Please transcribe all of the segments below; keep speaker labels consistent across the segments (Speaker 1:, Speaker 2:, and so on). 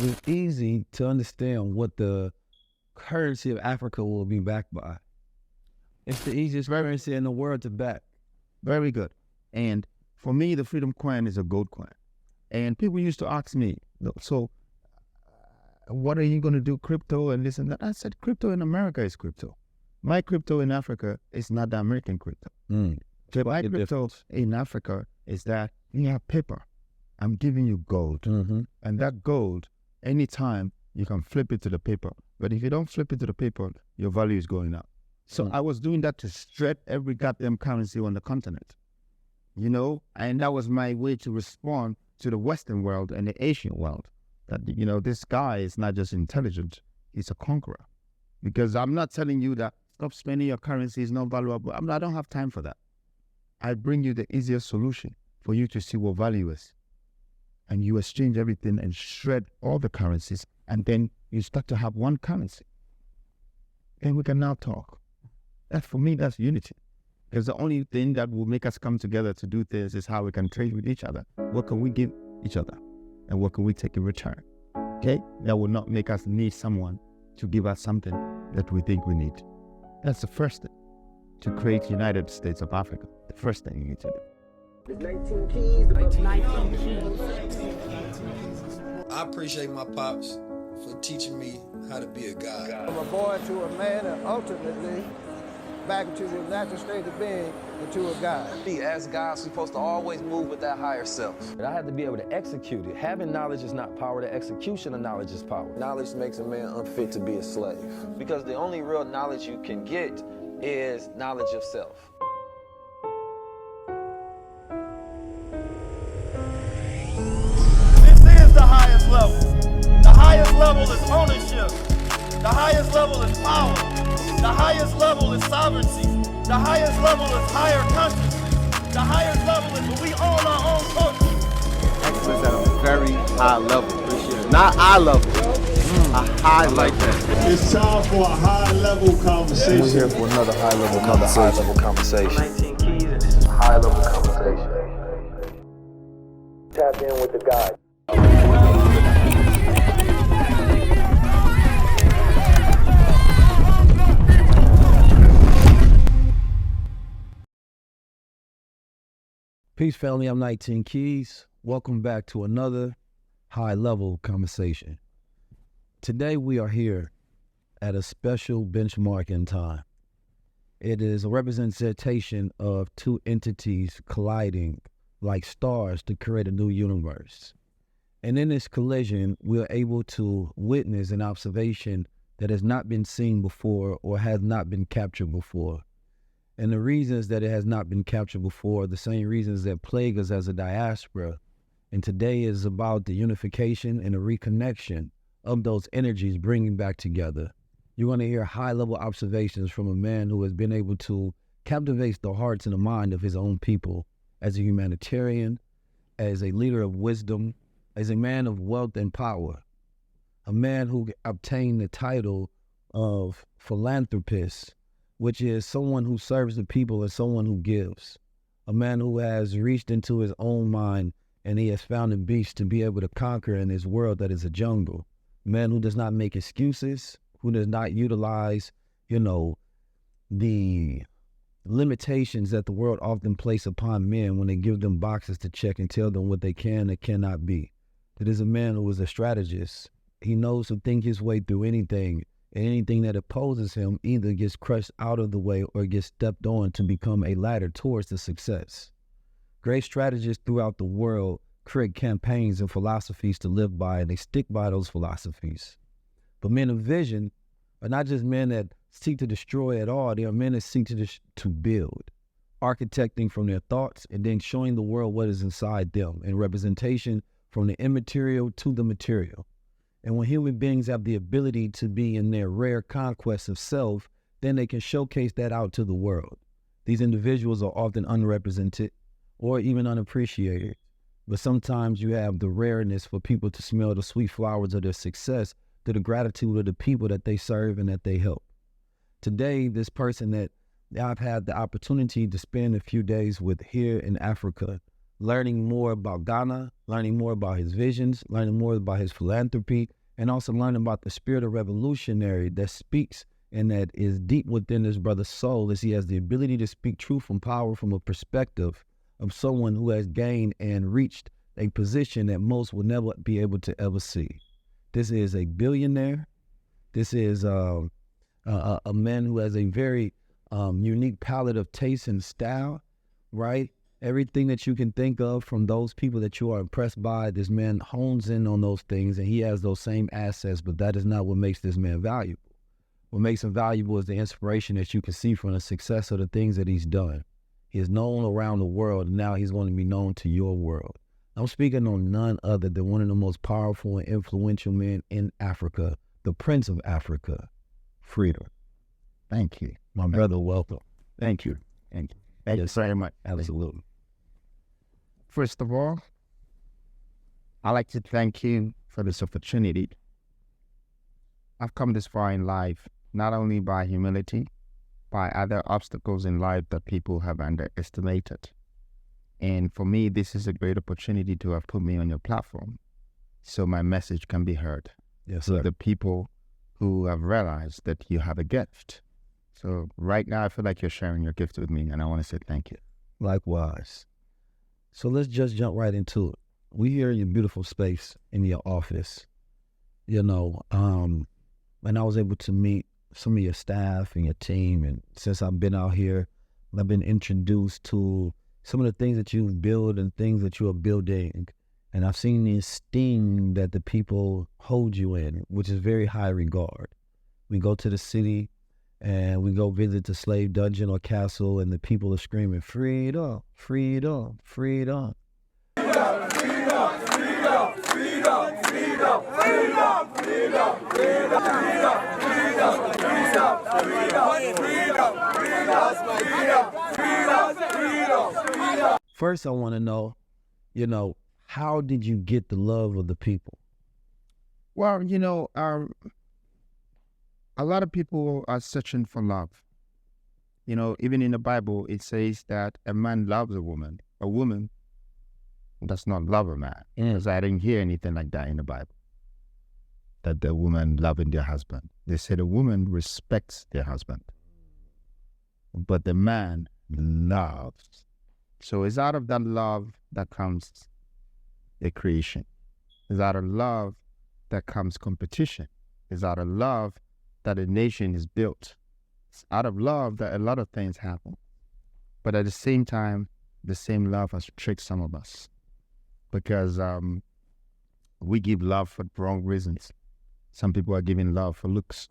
Speaker 1: It's easy to understand what the currency of Africa will be backed by. It's the easiest currency in the world to back.
Speaker 2: Very good. And for me, the freedom coin is a gold coin. And people used to ask me, so what are you going to do, crypto and this and that? I said, crypto in America is crypto. My crypto in Africa is not the American crypto. So my crypto in Africa is that you have paper. I'm giving you gold. And that gold, anytime you can flip it to the paper. But if you don't flip it to the paper, your value is going up. So I was doing that to shred every goddamn currency on the continent, you know? And that was my way to respond to the Western world and the Asian world. That, you know, this guy is not just intelligent, he's a conqueror. Because I'm not telling you that stop spending your currency is not valuable. I don't have time for that. I bring you the easiest solution for you to see what value is. And you exchange everything and shred all the currencies, and then you start to have one currency. And we can now talk. That, for me, that's unity. Because the only thing that will make us come together to do this is how we can trade with each other. What can we give each other? And what can we take in return? Okay? That will not make us need someone to give us something that we think we need. That's the first thing. To create United States of Africa. The first thing you need to do.
Speaker 3: 19 keys. 19 keys.
Speaker 4: I appreciate my pops for teaching me how to be a guy.
Speaker 3: From a boy to a man, and ultimately back into the natural state of being, into a God.
Speaker 5: As guys, we're supposed to always move with that higher self.
Speaker 6: But I had to be able to execute it. Having knowledge is not power, the execution of knowledge is power.
Speaker 5: Knowledge makes a man unfit to be a slave. Because the only real knowledge you can get is knowledge of self.
Speaker 7: This is the highest level. The highest level is ownership. The highest level is power. The highest level is sovereignty. The highest level is higher consciousness. The highest level is when we own our own culture.
Speaker 8: Excellence at a very high level. Appreciate it. Not eye level. A high level. Like that.
Speaker 9: It's time for a high level conversation.
Speaker 6: We're here for another high level conversation.
Speaker 5: 19 keys, and this is a high level conversation.
Speaker 3: Tap in with the God.
Speaker 1: Peace, family. I'm 19 Keys. Welcome back to another high-level conversation. Today, we are here at a special benchmark in time. It is a representation of two entities colliding like stars to create a new universe. And in this collision, we are able to witness an observation that has not been seen before or has not been captured before. And the reasons that it has not been captured before are the same reasons that plague us as a diaspora. And today is about the unification and the reconnection of those energies bringing back together. You're going to hear high-level observations from a man who has been able to captivate the hearts and the mind of his own people as a humanitarian, as a leader of wisdom, as a man of wealth and power, a man who obtained the title of philanthropist, which is someone who serves the people and someone who gives. A man who has reached into his own mind and he has found a beast to be able to conquer in this world that is a jungle. A man who does not make excuses, who does not utilize, the limitations that the world often place upon men when they give them boxes to check and tell them what they can and cannot be. It is a man who is a strategist. He knows to think his way through anything. And anything that opposes him either gets crushed out of the way or gets stepped on to become a ladder towards the success. Great strategists throughout the world create campaigns and philosophies to live by, and they stick by those philosophies. But men of vision are not just men that seek to destroy at all. They are men that seek to build, architecting from their thoughts and then showing the world what is inside them in representation from the immaterial to the material. And when human beings have the ability to be in their rare conquest of self, then they can showcase that out to the world. These individuals are often unrepresented or even unappreciated. But sometimes you have the rareness for people to smell the sweet flowers of their success through the gratitude of the people that they serve and that they help. Today, this person that I've had the opportunity to spend a few days with here in Africa, learning more about Ghana, learning more about his visions, learning more about his philanthropy, and also learning about the spirit of revolutionary that speaks and that is deep within this brother's soul, as he has the ability to speak truth and power from a perspective of someone who has gained and reached a position that most will never be able to ever see. This is a billionaire. This is a man who has a very unique palette of taste and style, right? Everything that you can think of from those people that you are impressed by, this man hones in on those things, and he has those same assets, but that is not what makes this man valuable. What makes him valuable is the inspiration that you can see from the success of the things that he's done. He is known around the world, and now he's going to be known to your world. I'm speaking on none other than one of the most powerful and influential men in Africa, the Prince of Africa, Freedom.
Speaker 2: Thank you.
Speaker 1: My brother, welcome.
Speaker 2: Thank you. Thank you. Thank you very much.
Speaker 1: Absolutely.
Speaker 2: First of all, I'd like to thank you for this opportunity. I've come this far in life, not only by humility, by other obstacles in life that people have underestimated. And for me, this is a great opportunity to have put me on your platform so my message can be heard.
Speaker 1: Yes,
Speaker 2: so
Speaker 1: sir.
Speaker 2: the people who have realized that you have a gift. So right now, I feel like you're sharing your gift with me, and I want to say thank you.
Speaker 1: Likewise. So let's just jump right into it. We here in your beautiful space in your office, and I was able to meet some of your staff and your team. And since I've been out here, I've been introduced to some of the things that you've built and things that you are building. And I've seen the esteem that the people hold you in, which is very high regard. We go to the city and we go visit the slave dungeon or castle, and the people are screaming, freedom, freedom, freedom.
Speaker 7: Freedom, freedom, freedom, freedom, freedom, freedom, freedom, freedom, freedom.
Speaker 1: First, I want to know, how did you get the love of the people?
Speaker 2: Well, a lot of people are searching for love. Even in the Bible, it says that a man loves a woman does not love a man. Because I didn't hear anything like that in the Bible, that the woman loving their husband. They say the woman respects their husband, but the man loves. So it's out of that love that comes a creation. It's out of love that comes competition. It's out of love that a nation is built. It's out of love that a lot of things happen. But at the same time, the same love has tricked some of us, because we give love for the wrong reasons. Some people are giving love for looks.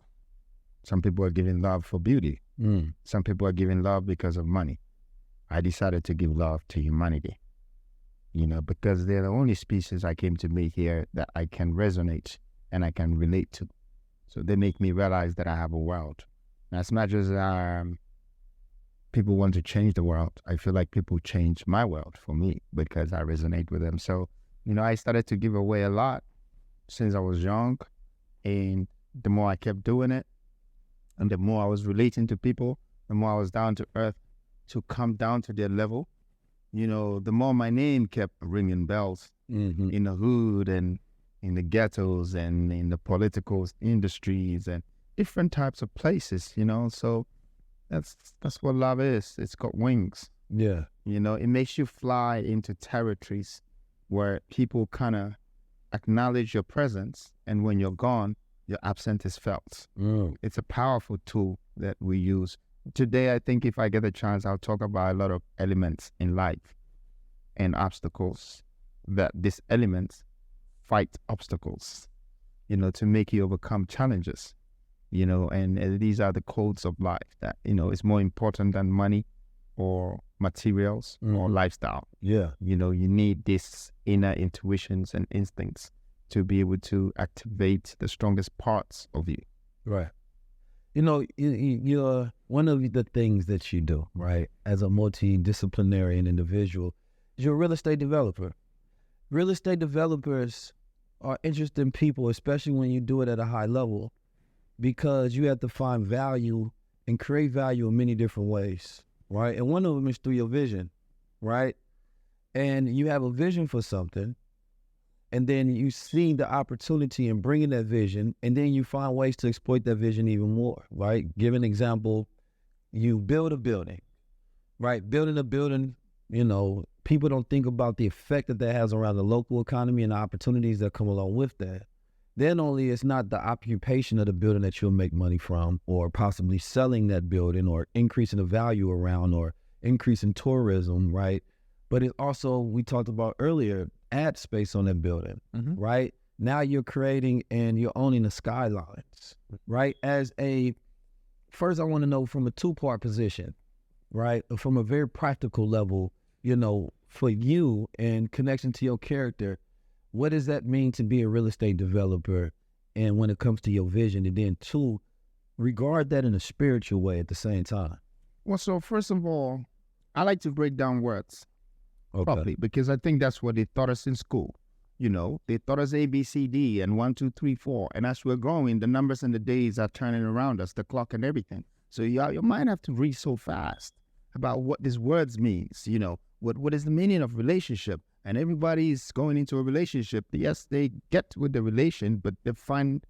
Speaker 2: Some people are giving love for beauty. Some people are giving love because of money. I decided to give love to humanity, because they're the only species I came to meet here that I can resonate and I can relate to. So they make me realize that I have a world. And as much as people want to change the world, I feel like people change my world for me because I resonate with them. So, I started to give away a lot since I was young. And the more I kept doing it, and the more I was relating to people, the more I was down to earth to come down to their level, the more my name kept ringing bells in the hood and in the ghettos and in the political industries and different types of places, So that's what love is. It's got wings.
Speaker 1: Yeah.
Speaker 2: It makes you fly into territories where people kind of acknowledge your presence, and when you're gone, your absence is felt. It's a powerful tool that we use. Today, I think if I get a chance, I'll talk about a lot of elements in life and obstacles, that these elements fight obstacles, to make you overcome challenges, and these are the codes of life that, is more important than money or materials or lifestyle.
Speaker 1: Yeah.
Speaker 2: You need these inner intuitions and instincts to be able to activate the strongest parts of you.
Speaker 1: Right. You're one of the things that you do, right, as a multidisciplinary individual, is you're a real estate developer. Real estate developers are interesting people, especially when you do it at a high level, because you have to find value and create value in many different ways, right? And one of them is through your vision, right? and you have a vision for something, and then you see the opportunity in bringing that vision, and then you find ways to exploit that vision even more, right? Give an example, you build a building, right? Building a building, you know, people don't think about the effect that has around the local economy and the opportunities that come along with that. Then only it's not the occupation of the building that you'll make money from, or possibly selling that building, or increasing the value around, or increasing tourism, right? But it also, we talked about earlier, ad space on that building, right? Now you're creating and you're owning the skylines, right? First I want to know from a two-part position, right? From a very practical level, you know, for you and connection to your character, what does that mean to be a real estate developer? And when it comes to your vision, and then two, regard that in a spiritual way at the same time.
Speaker 2: Well, so first of all, I like to break down words properly, because I think that's what they taught us in school. You know, they taught us A, B, C, D, and 1, 2, 3, 4. And as we're growing, the numbers and the days are turning around us, the clock and everything. So your mind have to read so fast about what these words means. You know, what is the meaning of relationship? And everybody's going into a relationship. Yes, they get with the relation, but they find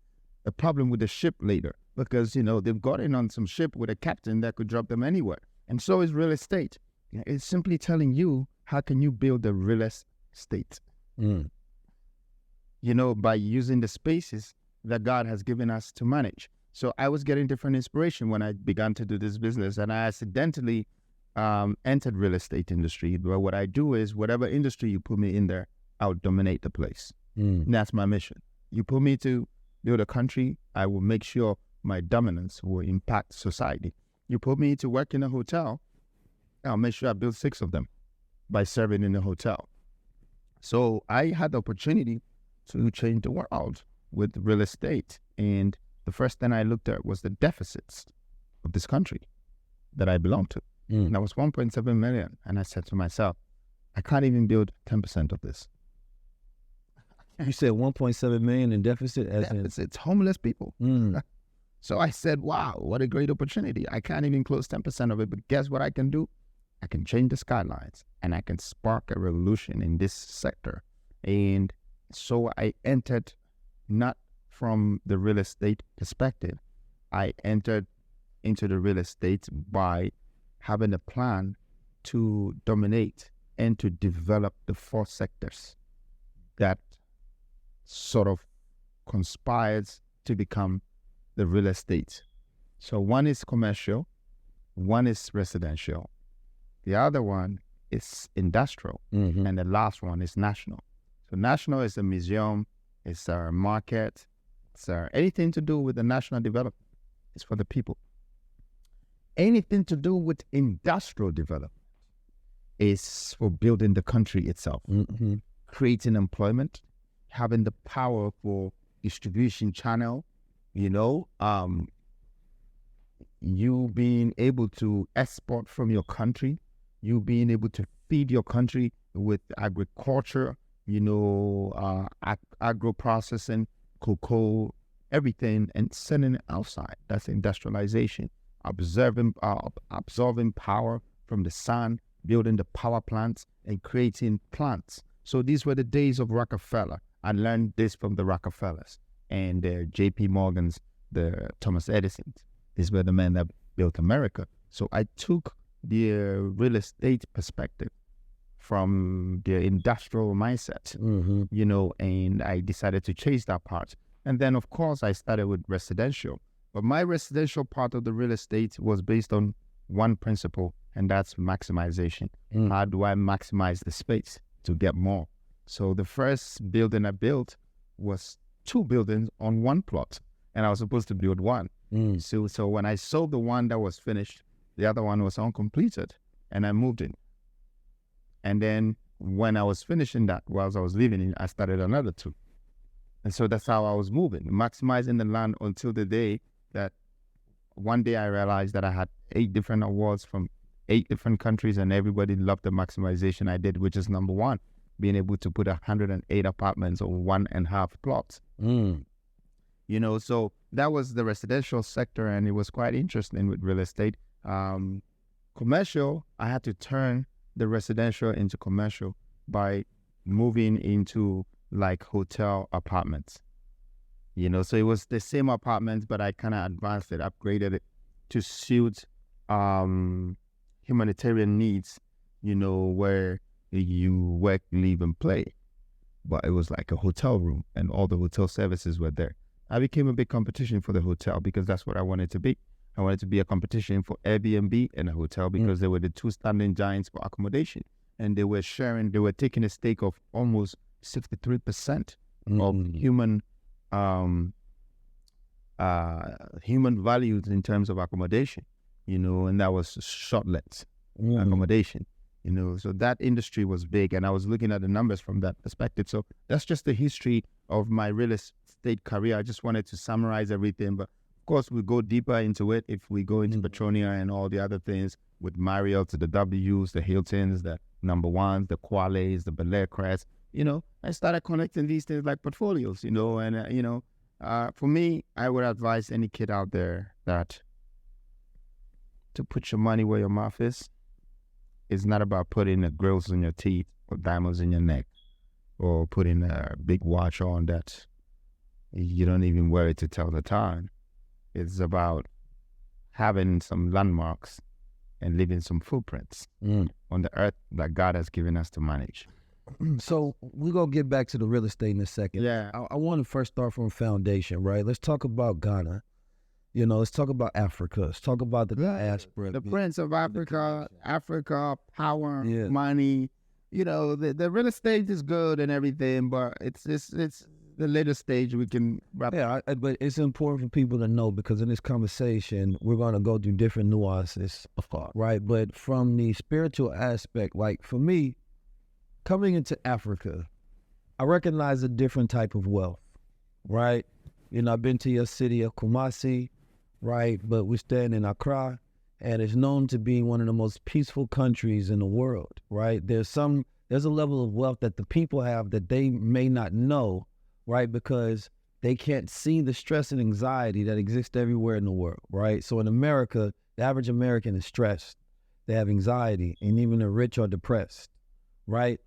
Speaker 2: a problem with the ship later, because, you know, they've got in on some ship with a captain that could drop them anywhere. And so is real estate. It's simply telling you, how can you build a real estate? You know, by using the spaces that God has given us to manage. So I was getting different inspiration when I began to do this business, and I accidentally entered real estate industry. But what I do is, whatever industry you put me in there, I'll dominate the place. And that's my mission. You put me to build a country, I will make sure my dominance will impact society. You put me to work in a hotel, I'll make sure I build 6 of them by serving in a hotel. So I had the opportunity to change the world with real estate. And the first thing I looked at was the deficits of this country that I belong to. And that was 1.7 million. And I said to myself, I can't even build 10% of this.
Speaker 1: You said 1.7 million in deficit?
Speaker 2: It's homeless people. So I said, wow, what a great opportunity. I can't even close 10% of it, but guess what I can do? I can change the skylines, and I can spark a revolution in this sector. And so I entered not from the real estate perspective. I entered into the real estate by having a plan to dominate and to develop the 4 sectors that sort of conspires to become the real estate. So one is commercial, one is residential, the other one is industrial, and the last one is national. So national is a museum, it's a market, it's anything to do with the national development. It's for the people. Anything to do with industrial development is for building the country itself, creating employment, having the power for distribution channel, you know, you being able to export from your country, you being able to feed your country with agriculture, you know, agro-processing, cocoa, everything, and sending it outside. That's industrialization. Absorbing power from the sun, building the power plants, and creating plants. So these were the days of Rockefeller. I learned this from the Rockefellers and the J.P. Morgans, the Thomas Edisons. These were the men that built America. So I took the real estate perspective from the industrial mindset, you know, and I decided to chase that part. And then, of course, I started with residential. But my residential part of the real estate was based on one principle, and that's maximization. How do I maximize the space to get more? So the first building I built was 2 buildings on 1 plot, and I was supposed to build 1. So when I sold the one that was finished, the other one was uncompleted, and I moved in. And then when I was finishing that, whilst I was living in, I started another 2. And so that's how I was moving, maximizing the land until the day that one day I realized that I had 8 different awards from 8 different countries, and everybody loved the maximization I did, which is number 1, being able to put 108 apartments on 1.5 plots. You know, so that was the residential sector, and it was quite interesting with real estate. Commercial, I had to turn the residential into commercial by moving into like hotel apartments. So it was the same apartments, but I kind of advanced it, upgraded it to suit humanitarian needs, where you work, live, and play. But it was like a hotel room, and all the hotel services were there. I became a big competition for the hotel because that's what I wanted to be. I wanted to be a competition for Airbnb and a hotel because they were the two standing giants for accommodation. And they were taking a stake of almost 63% of human values in terms of accommodation, and that was shortlets accommodation, so that industry was big, and I was looking at the numbers from that perspective. So that's just the history of my real estate career. I just wanted to summarize everything, but of course we go deeper into it if we go into Petronia and all the other things with Marriott, the W's, the Hiltons, the number ones, the Quales, the Bel Air Crest. I started collecting these things like portfolios, and for me, I would advise any kid out there that to put your money where your mouth is. It's not about putting the grills in your teeth or diamonds in your neck or putting a big watch on that you don't even wear it to tell the time. It's about having some landmarks and leaving some footprints on the earth that God has given us to manage.
Speaker 1: So we're going to get back to the real estate in a second.
Speaker 2: Yeah.
Speaker 1: I want to first start from foundation, right? Let's talk about Ghana. Let's talk about Africa. Let's talk about the diaspora.
Speaker 2: The Prince of Africa, power, money. The real estate is good and everything, but it's the later stage we can wrap up.
Speaker 1: Yeah, but it's important for people to know because in this conversation, we're going to go through different nuances, of course, right? But from the spiritual aspect, like for me, coming into Africa, I recognize a different type of wealth, right? I've been to your city of Kumasi, right? But we're staying in Accra, and it's known to be one of the most peaceful countries in the world, right? There's a level of wealth that the people have that they may not know, right? Because they can't see the stress and anxiety that exists everywhere in the world, right? So in America, the average American is stressed. They have anxiety, and even the rich are depressed, right?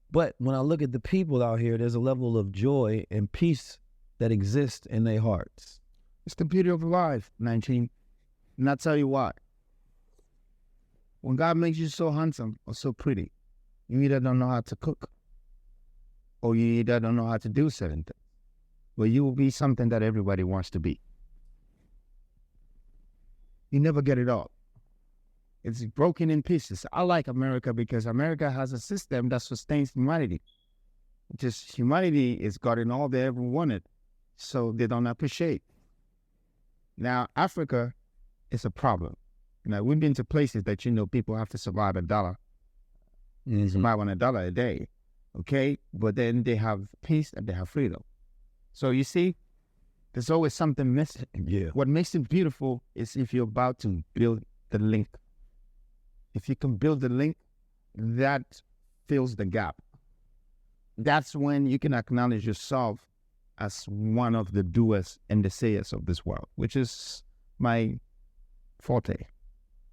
Speaker 1: But when I look at the people out here, there's a level of joy and peace that exists in their hearts.
Speaker 2: It's the beauty of life, 19. And I'll tell you why. When God makes you so handsome or so pretty, you either don't know how to cook or you either don't know how to do certain things. But you will be something that everybody wants to be. You never get it all. It's broken in pieces. I like America because America has a system that sustains humanity. Just humanity is gotten all they ever wanted, so they don't appreciate. Now, Africa is a problem. We've been to places that, people have to survive $1. Survive on $1 a day, okay? But then they have peace and they have freedom. So you see, there's always something missing.
Speaker 1: Yeah.
Speaker 2: What makes it beautiful is if you're about to build the link. If you can build the link, that fills the gap. That's when you can acknowledge yourself as one of the doers and the sayers of this world, which is my forte.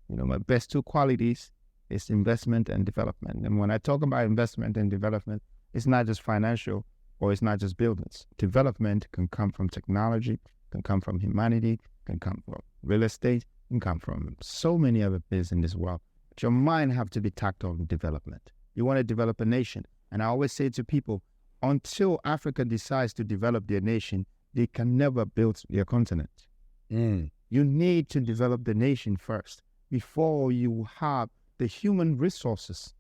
Speaker 2: My best two qualities is investment and development. And when I talk about investment and development, it's not just financial or it's not just buildings. Development can come from technology, can come from humanity, can come from real estate, can come from so many other things in this world. But your mind have to be tacked on development. You want to develop a nation. And I always say to people, until Africa decides to develop their nation, they can never build their continent. You need to develop the nation first before you have the human resources,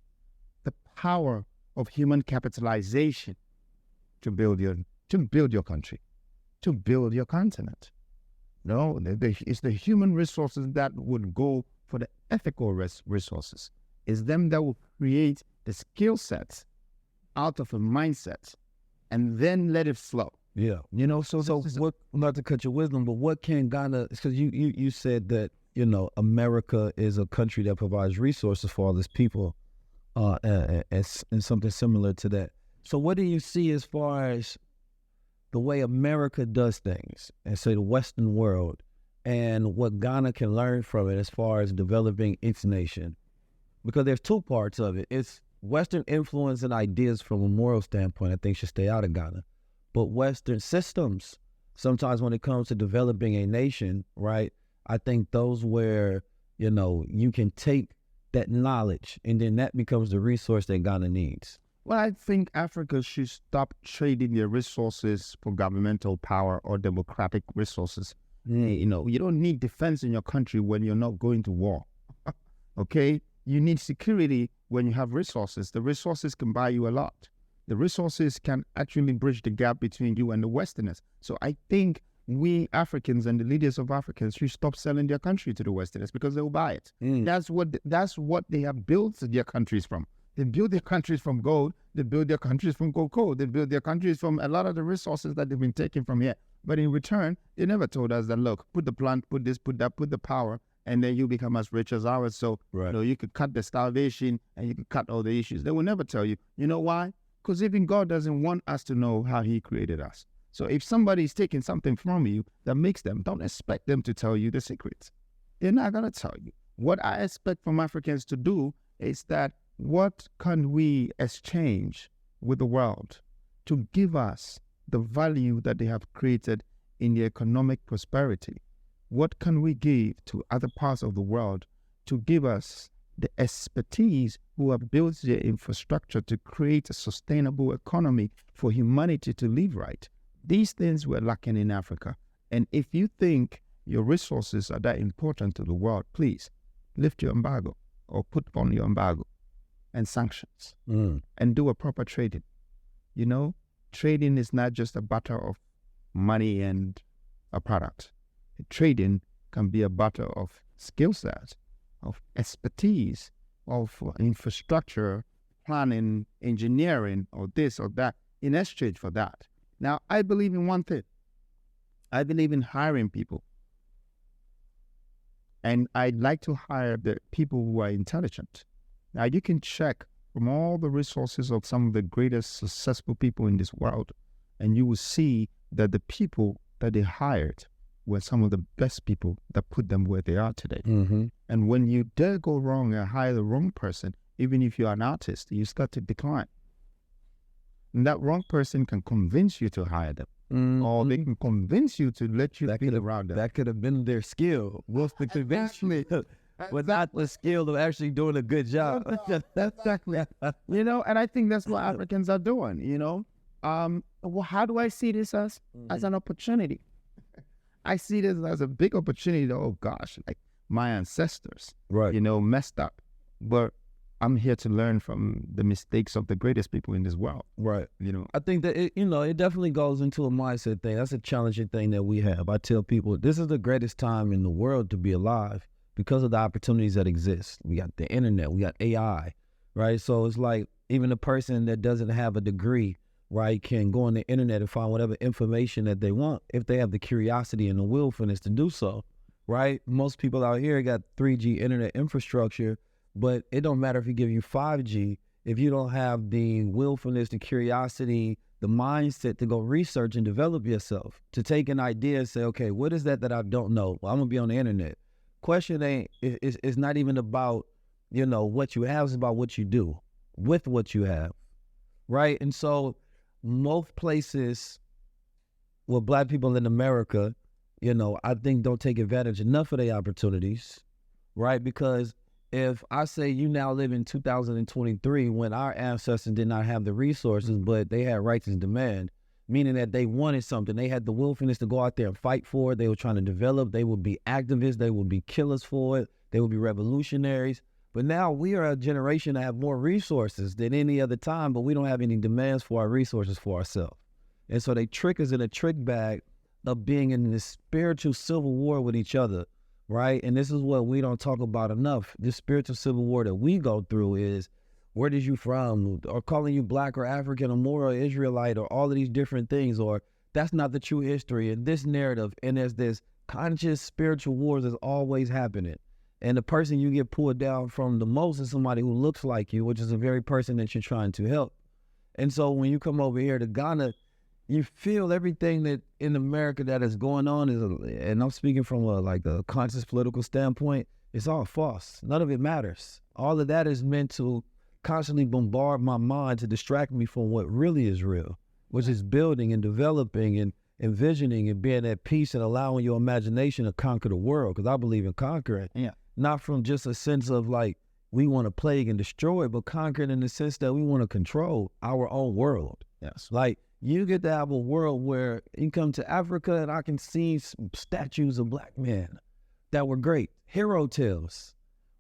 Speaker 2: the power of human capitalization to build your country, to build your continent. No, it's the human resources that would go for the ethical resources. It's them that will create the skill sets out of a mindset and then let it flow.
Speaker 1: Yeah. So what, not to cut your wisdom, but what can Ghana, because you said that, America is a country that provides resources for all its people and something similar to that. So what do you see as far as the way America does things and say the Western world and what Ghana can learn from it as far as developing its nation? Because there's two parts of it. It's Western influence and ideas from a moral standpoint, I think, should stay out of Ghana. But Western systems, sometimes when it comes to developing a nation, right, I think those where, you can take that knowledge and then that becomes the resource that Ghana needs.
Speaker 2: Well, I think Africa should stop trading their resources for governmental power or democratic resources. You don't need defense in your country when you're not going to war. Okay? You need security when you have resources. The resources can buy you a lot. The resources can actually bridge the gap between you and the Westerners. So I think we Africans and the leaders of Africans should stop selling their country to the Westerners because they'll buy it. That's what they have built their countries from. They build their countries from gold. They build their countries from cocoa. They build their countries from a lot of the resources that they've been taking from here. But in return, they never told us that, look, put the plant, put this, put that, put the power, and then you become as rich as ours. So you could cut the starvation and you could cut all the issues. They will never tell you. You know why? Because even God doesn't want us to know how he created us. So if somebody is taking something from you that makes them, don't expect them to tell you the secrets. They're not going to tell you. What I expect from Africans to do is that what can we exchange with the world to give us the value that they have created in the economic prosperity? What can we give to other parts of the world to give us the expertise who have built their infrastructure to create a sustainable economy for humanity to live right? These things were lacking in Africa. And if you think your resources are that important to the world, please lift your embargo or put on your embargo and sanctions and do a proper trading. Trading is not just a barter of money and a product. Trading can be a barter of skill sets, of expertise, of infrastructure, planning, engineering, or this or that in exchange for that. Now, I believe in one thing. I believe in hiring people. And I'd like to hire the people who are intelligent. Now, you can check from all the resources of some of the greatest successful people in this world, and you will see that the people that they hired were some of the best people that put them where they are today. And when you dare go wrong and hire the wrong person, even if you're an artist, you start to decline. And that wrong person can convince you to hire them, or they can convince you to let you be around them.
Speaker 1: That could have been their skill, was the convention. But not the skill of actually doing a good job.
Speaker 2: Exactly. And I think that's what Africans are doing, Well, how do I see this as an opportunity? I see this as a big opportunity. Oh gosh, like my ancestors, messed up. But I'm here to learn from the mistakes of the greatest people in this world.
Speaker 1: Right. I think that, it definitely goes into a mindset thing. That's a challenging thing that we have. I tell people, this is the greatest time in the world to be alive because of the opportunities that exist. We got the internet, we got AI, right? So it's like even a person that doesn't have a degree, right, can go on the internet and find whatever information that they want if they have the curiosity and the willfulness to do so, right? Most people out here got 3G internet infrastructure, but it don't matter if you give you 5G, if you don't have the willfulness, the curiosity, the mindset to go research and develop yourself, to take an idea and say, okay, what is that I don't know? Well, I'm going to be on the internet. Question is not even about, what you have, it's about what you do with what you have, right? And so most places with Black people in America, I think don't take advantage enough of their opportunities, right? Because if I say you now live in 2023 when our ancestors did not have the resources, but they had rights and demand, meaning that they wanted something. They had the willfulness to go out there and fight for it. They were trying to develop. They would be activists. They would be killers for it. They would be revolutionaries. But now we are a generation that have more resources than any other time, but we don't have any demands for our resources for ourselves. And so they trick us in a trick bag of being in this spiritual civil war with each other, right? And this is what we don't talk about enough. This spiritual civil war that we go through is, where did you from? Or calling you Black or African or Moor or Israelite or all of these different things, or that's not the true history and this narrative. And there's this conscious spiritual wars that's always happening. And the person you get pulled down from the most is somebody who looks like you, which is the very person that you're trying to help. And so when you come over here to Ghana, you feel everything that in America that is going on is, and I'm speaking from a conscious political standpoint, it's all false. None of it matters. All of that is meant to constantly bombard my mind to distract me from what really is real, which is building and developing and envisioning and being at peace and allowing your imagination to conquer the world. Because I believe in conquering, not from just a sense of like we want to plague and destroy, but conquering in the sense that we want to control our own world.
Speaker 2: Yes.
Speaker 1: Like you get to have a world where you come to Africa and I can see statues of black men that were great, hero tales.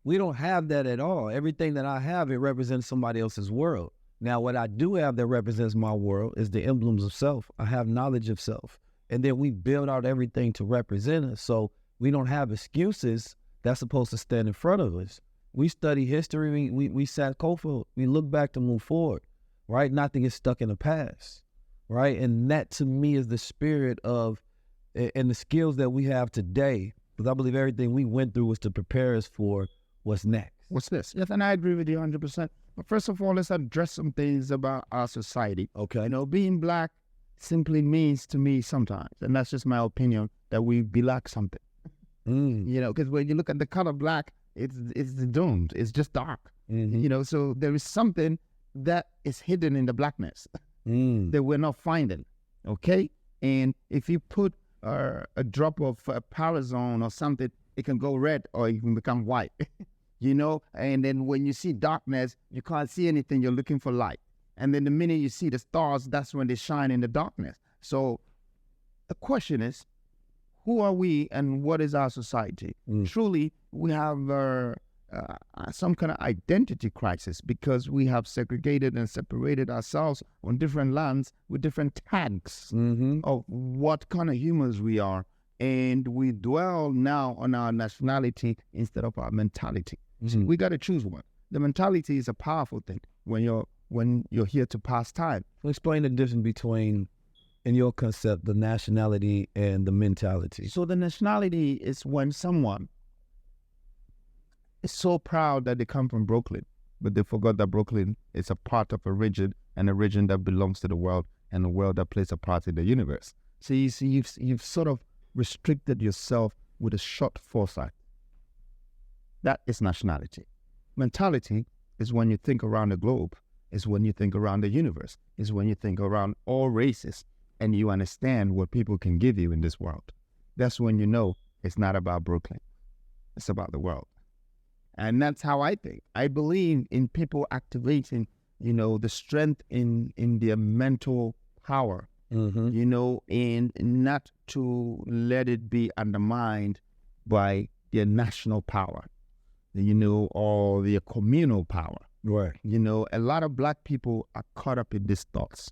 Speaker 1: We don't have that at all. Everything that I have, it represents somebody else's world. Now, what I do have that represents my world is the emblems of self. I have knowledge of self. And then we build out everything to represent us. So we don't have excuses that's supposed to stand in front of us. We study history, we sat Kofa, we look back to move forward, right? Not to get stuck in the past, right? And that to me is the spirit of, and the skills that we have today, because I believe everything we went through was to prepare us for what's next.
Speaker 2: What's this? Yes, and I agree with you 100%. But first of all, let's address some things about our society.
Speaker 1: Okay.
Speaker 2: You know, being black simply means to me sometimes, and that's just my opinion, that we be like something. You know, because when you look at the color black, it's doomed. It's just dark. You know, so there is something that is hidden in the blackness that we're not finding. Okay? And if you put a drop of Parazone or something, it can go red or it can become white. You know, and then when you see darkness, you can't see anything, you're looking for light. And then the minute you see the stars, that's when they shine in the darkness. So the question is, who are we and what is our society? Truly, we have some kind of identity crisis because we have segregated and separated ourselves on different lands with different tags of what kind of humans we are. And we dwell now on our nationality instead of our mentality. We got to choose one. The mentality is a powerful thing when you're here to pass time.
Speaker 1: Explain the difference between, in your concept, the nationality and the mentality.
Speaker 2: So the nationality is when someone is so proud that they come from Brooklyn, but they forgot that Brooklyn is a part of a region, and a region that belongs to the world, and a world that plays a part in the universe. So you see, you've sort of restricted yourself with a short foresight. That is nationality. Mentality is when you think around the globe, is when you think around the universe, is when you think around all races, and you understand what people can give you in this world. That's when you know it's not about Brooklyn. It's about the world. And that's how I think. I believe in people activating, you know, the strength in their mental power, you know, and not to let it be undermined by their national power, you know, or their communal power.
Speaker 1: Right.
Speaker 2: You know, a lot of black people are caught up in these thoughts,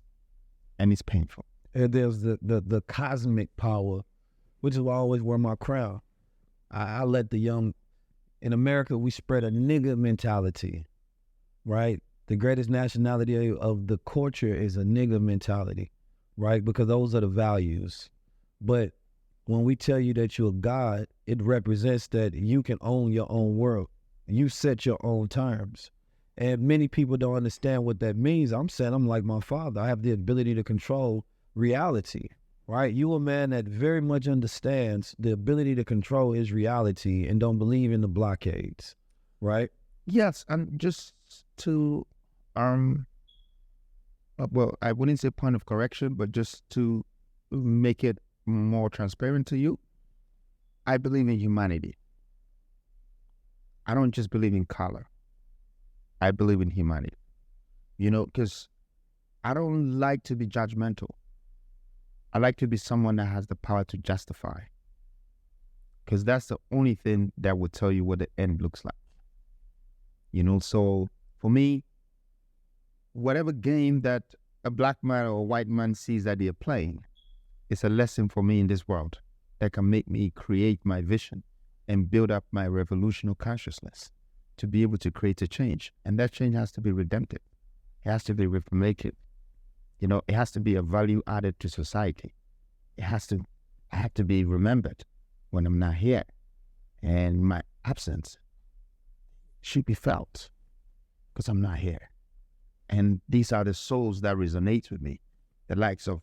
Speaker 2: and it's painful.
Speaker 1: And there's the cosmic power, which is why I always wear my crown. I let the young, in America, we spread a nigga mentality, right? The greatest nationality of the culture is a nigga mentality, right? Because those are the values. But when we tell you that you're a God, it represents that you can own your own world. You set your own terms. And many people don't understand what that means. I'm saying I'm like my father. I have the ability to control reality, right? You a man that very much understands the ability to control his reality and don't believe in the blockades, right?
Speaker 2: Yes, and just to, well, I wouldn't say point of correction, but just to make it more transparent to you, I believe in humanity. I don't just believe in color. I believe in humanity, you know, because I don't like to be judgmental. I like to be someone that has the power to justify, because that's the only thing that will tell you what the end looks like. You know, so for me, whatever game that a black man or a white man sees that they're playing, it's a lesson for me in this world that can make me create my vision and build up my revolutionary consciousness to be able to create a change. And that change has to be redemptive. It has to be reformative. You know, it has to be a value added to society. I have to be remembered when I'm not here. And my absence should be felt because I'm not here. And these are the souls that resonate with me. The likes of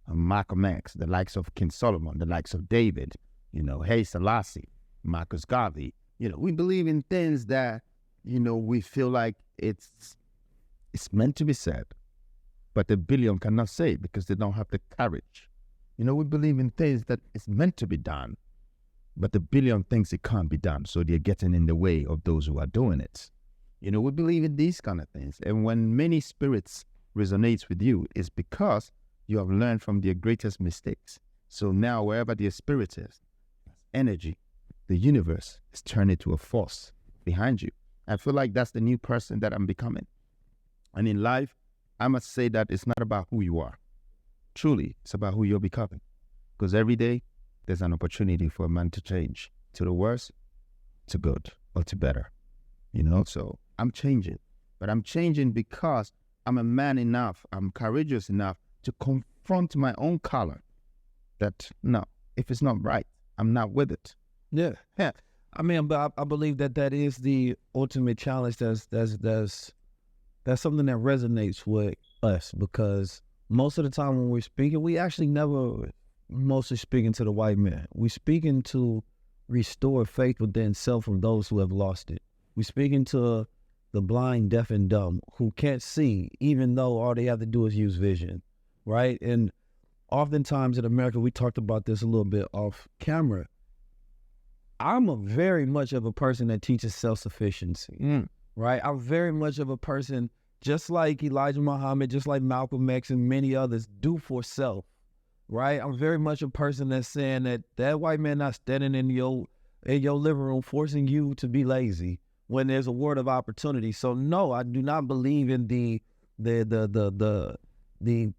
Speaker 2: Malcolm X, the likes of King Solomon, the likes of David, you know, Haile Selassie, Marcus Garvey. You know, we believe in things that, you know, we feel like it's It's meant to be said, but the billion cannot say it because they don't have the courage. You know, we believe in things that it's meant to be done, but the billion thinks it can't be done, so they're getting in the way of those who are doing it. You know, we believe in these kind of things. And when many spirits resonates with you, it's because you have learned from their greatest mistakes. So now wherever their spirit is, energy, the universe is turning to a force behind you. I feel like that's the new person that I'm becoming. And in life, I must say that it's not about who you are. Truly, it's about who you're becoming. Because every day, there's an opportunity for a man to change to the worse, to good, or to better. You know, so I'm changing. But I'm changing because I'm a man enough, I'm courageous enough to confront my own color. That, no, if it's not right, I'm not with it.
Speaker 1: Yeah. I mean, but I believe that is the ultimate challenge. That's something that resonates with us, because most of the time when we're speaking, we actually never mostly speaking to the white man. We're speaking to restore faith within self from those who have lost it. We're speaking to the blind, deaf, and dumb who can't see, even though all they have to do is use vision, right? And oftentimes in America, we talked about this a little bit off camera. I'm a very much of a person that teaches self-sufficiency, right? I'm very much of a person, just like Elijah Muhammad, just like Malcolm X and many others, do for self, right? I'm very much a person that's saying that white man not standing in your living room forcing you to be lazy when there's a word of opportunity. So no, I do not believe in the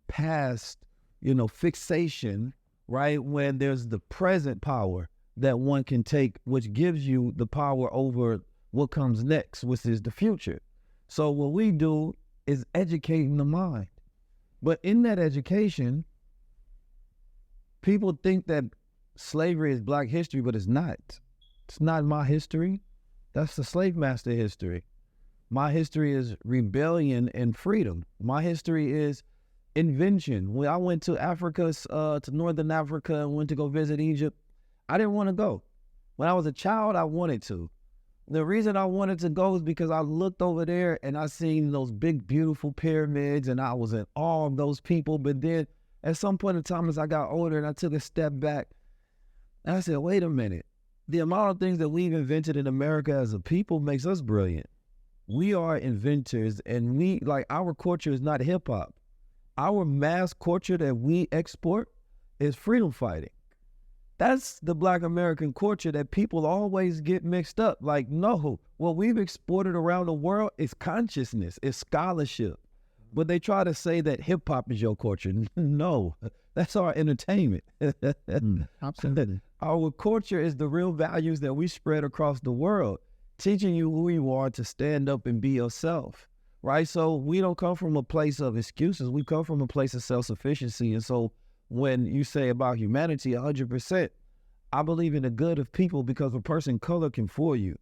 Speaker 1: past, fixation, right? When there's the present power that one can take, which gives you the power over what comes next, which is the future. So what we do is educating the mind. But in that education, people think that slavery is Black history, but it's not. It's not my history. That's the slave master history. My history is rebellion and freedom. My history is invention. When I went to Africa, to Northern Africa, and went to go visit Egypt, I didn't want to go. When I was a child, I wanted to. The reason I wanted to go is because I looked over there and I seen those big, beautiful pyramids, and I was in awe of those people. But then at some point in time, as I got older and I took a step back, and I said, wait a minute. The amount of things that we've invented in America as a people makes us brilliant. We are inventors, and our culture is not hip hop. Our mass culture that we export is freedom fighting. That's the Black American culture that people always get mixed up. Like, no, what we've exported around the world is consciousness, is scholarship. But they try to say that hip hop is your culture. No, that's our entertainment.
Speaker 2: Absolutely.
Speaker 1: Our culture is the real values that we spread across the world, teaching you who you are to stand up and be yourself, right? So we don't come from a place of excuses. We come from a place of self-sufficiency. And so when you say about humanity, 100%, I believe in the good of people because a person color can fool you,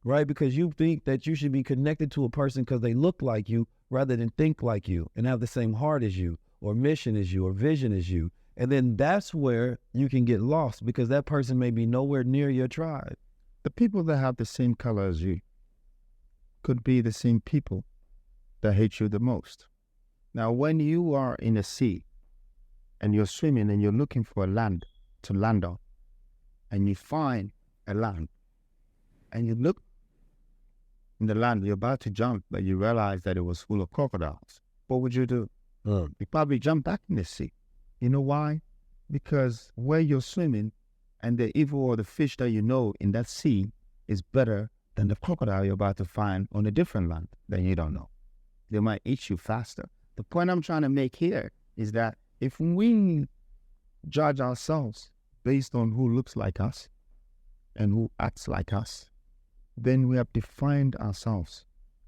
Speaker 1: right? Because you think that you should be connected to a person because they look like you rather than think like you and have the same heart as you or mission as you or vision as you. And then that's where you can get lost because that person may be nowhere near your tribe.
Speaker 2: The people that have the same color as you could be the same people that hate you the most. Now, when you are in a sea and you're swimming and you're looking for a land to land on, and you find a land, and you look in the land, you're about to jump, but you realize that it was full of crocodiles. What would you do? You probably jump back in the sea. You know why? Because where you're swimming and the evil or the fish that you know in that sea is better than the crocodile you're about to find on a different land that you don't know. They might eat you faster. The point I'm trying to make here is that if we judge ourselves based on who looks like us and who acts like us, then we have defined ourselves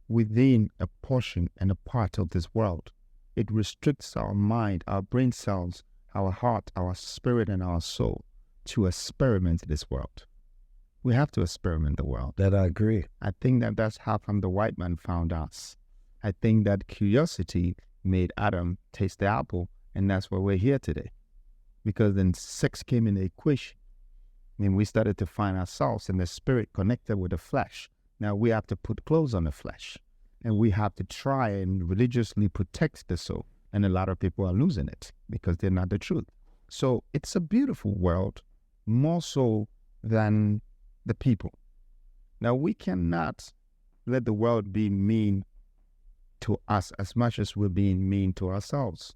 Speaker 2: within a portion and a part of this world. It restricts our mind, our brain cells, our heart, our spirit, and our soul to experiment this world. We have to experiment the world.
Speaker 1: That I agree.
Speaker 2: I think that that's how come the white man found us. I think that curiosity made Adam taste the apple, and that's why we're here today. Because then sex came in the equation. And we started to find ourselves in the spirit connected with the flesh. Now we have to put clothes on the flesh. and we have to try and religiously protect the soul. And a lot of people are losing it because they're not the truth. So it's a beautiful world, more so than the people. Now, we cannot let the world be mean to us as much as we're being mean to ourselves.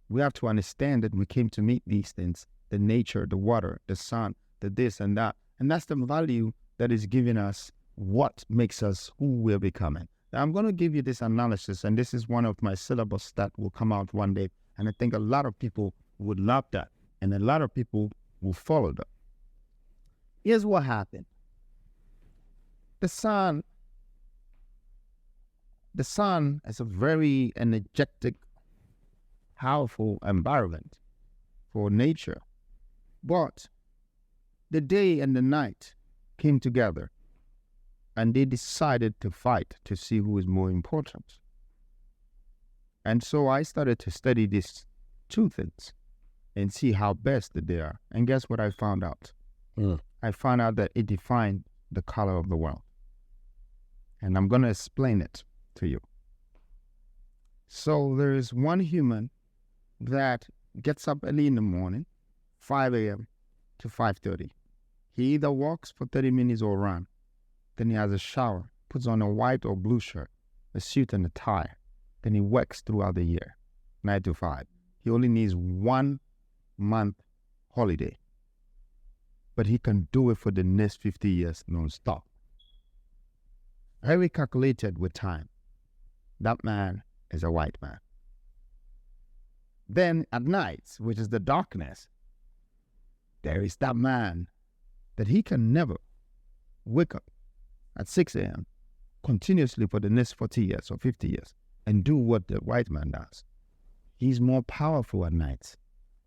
Speaker 2: We have to understand that we came to meet these things, the nature, the water, the sun, the this and that. And that's the value that is giving us what makes us who we're becoming. Now, I'm going to give you this analysis, and this is one of my syllabus that will come out one day. And I think a lot of people would love that, and a lot of people will follow that. Here's what happened. The sun is a very energetic, powerful environment for nature. But the day and the night came together, and they decided to fight to see who is more important. And so I started to study these two things and see how best that they are. And guess what I found out? I found out that it defined the color of the world. And I'm going to explain it to you. So there is one human that gets up early in the morning, 5 a.m. to 5:30. He either walks for 30 minutes or run. Then he has a shower, puts on a white or blue shirt, a suit and a tie. Then he works throughout the year, 9 to 5. He only needs 1 month holiday. But he can do it for the next 50 years non-stop. Very calculated with time. That man is a white man. Then at night, which is the darkness, there is that man that he can never wake up at 6 a.m. continuously for the next 40 years or 50 years and do what the white man does. He's more powerful at night.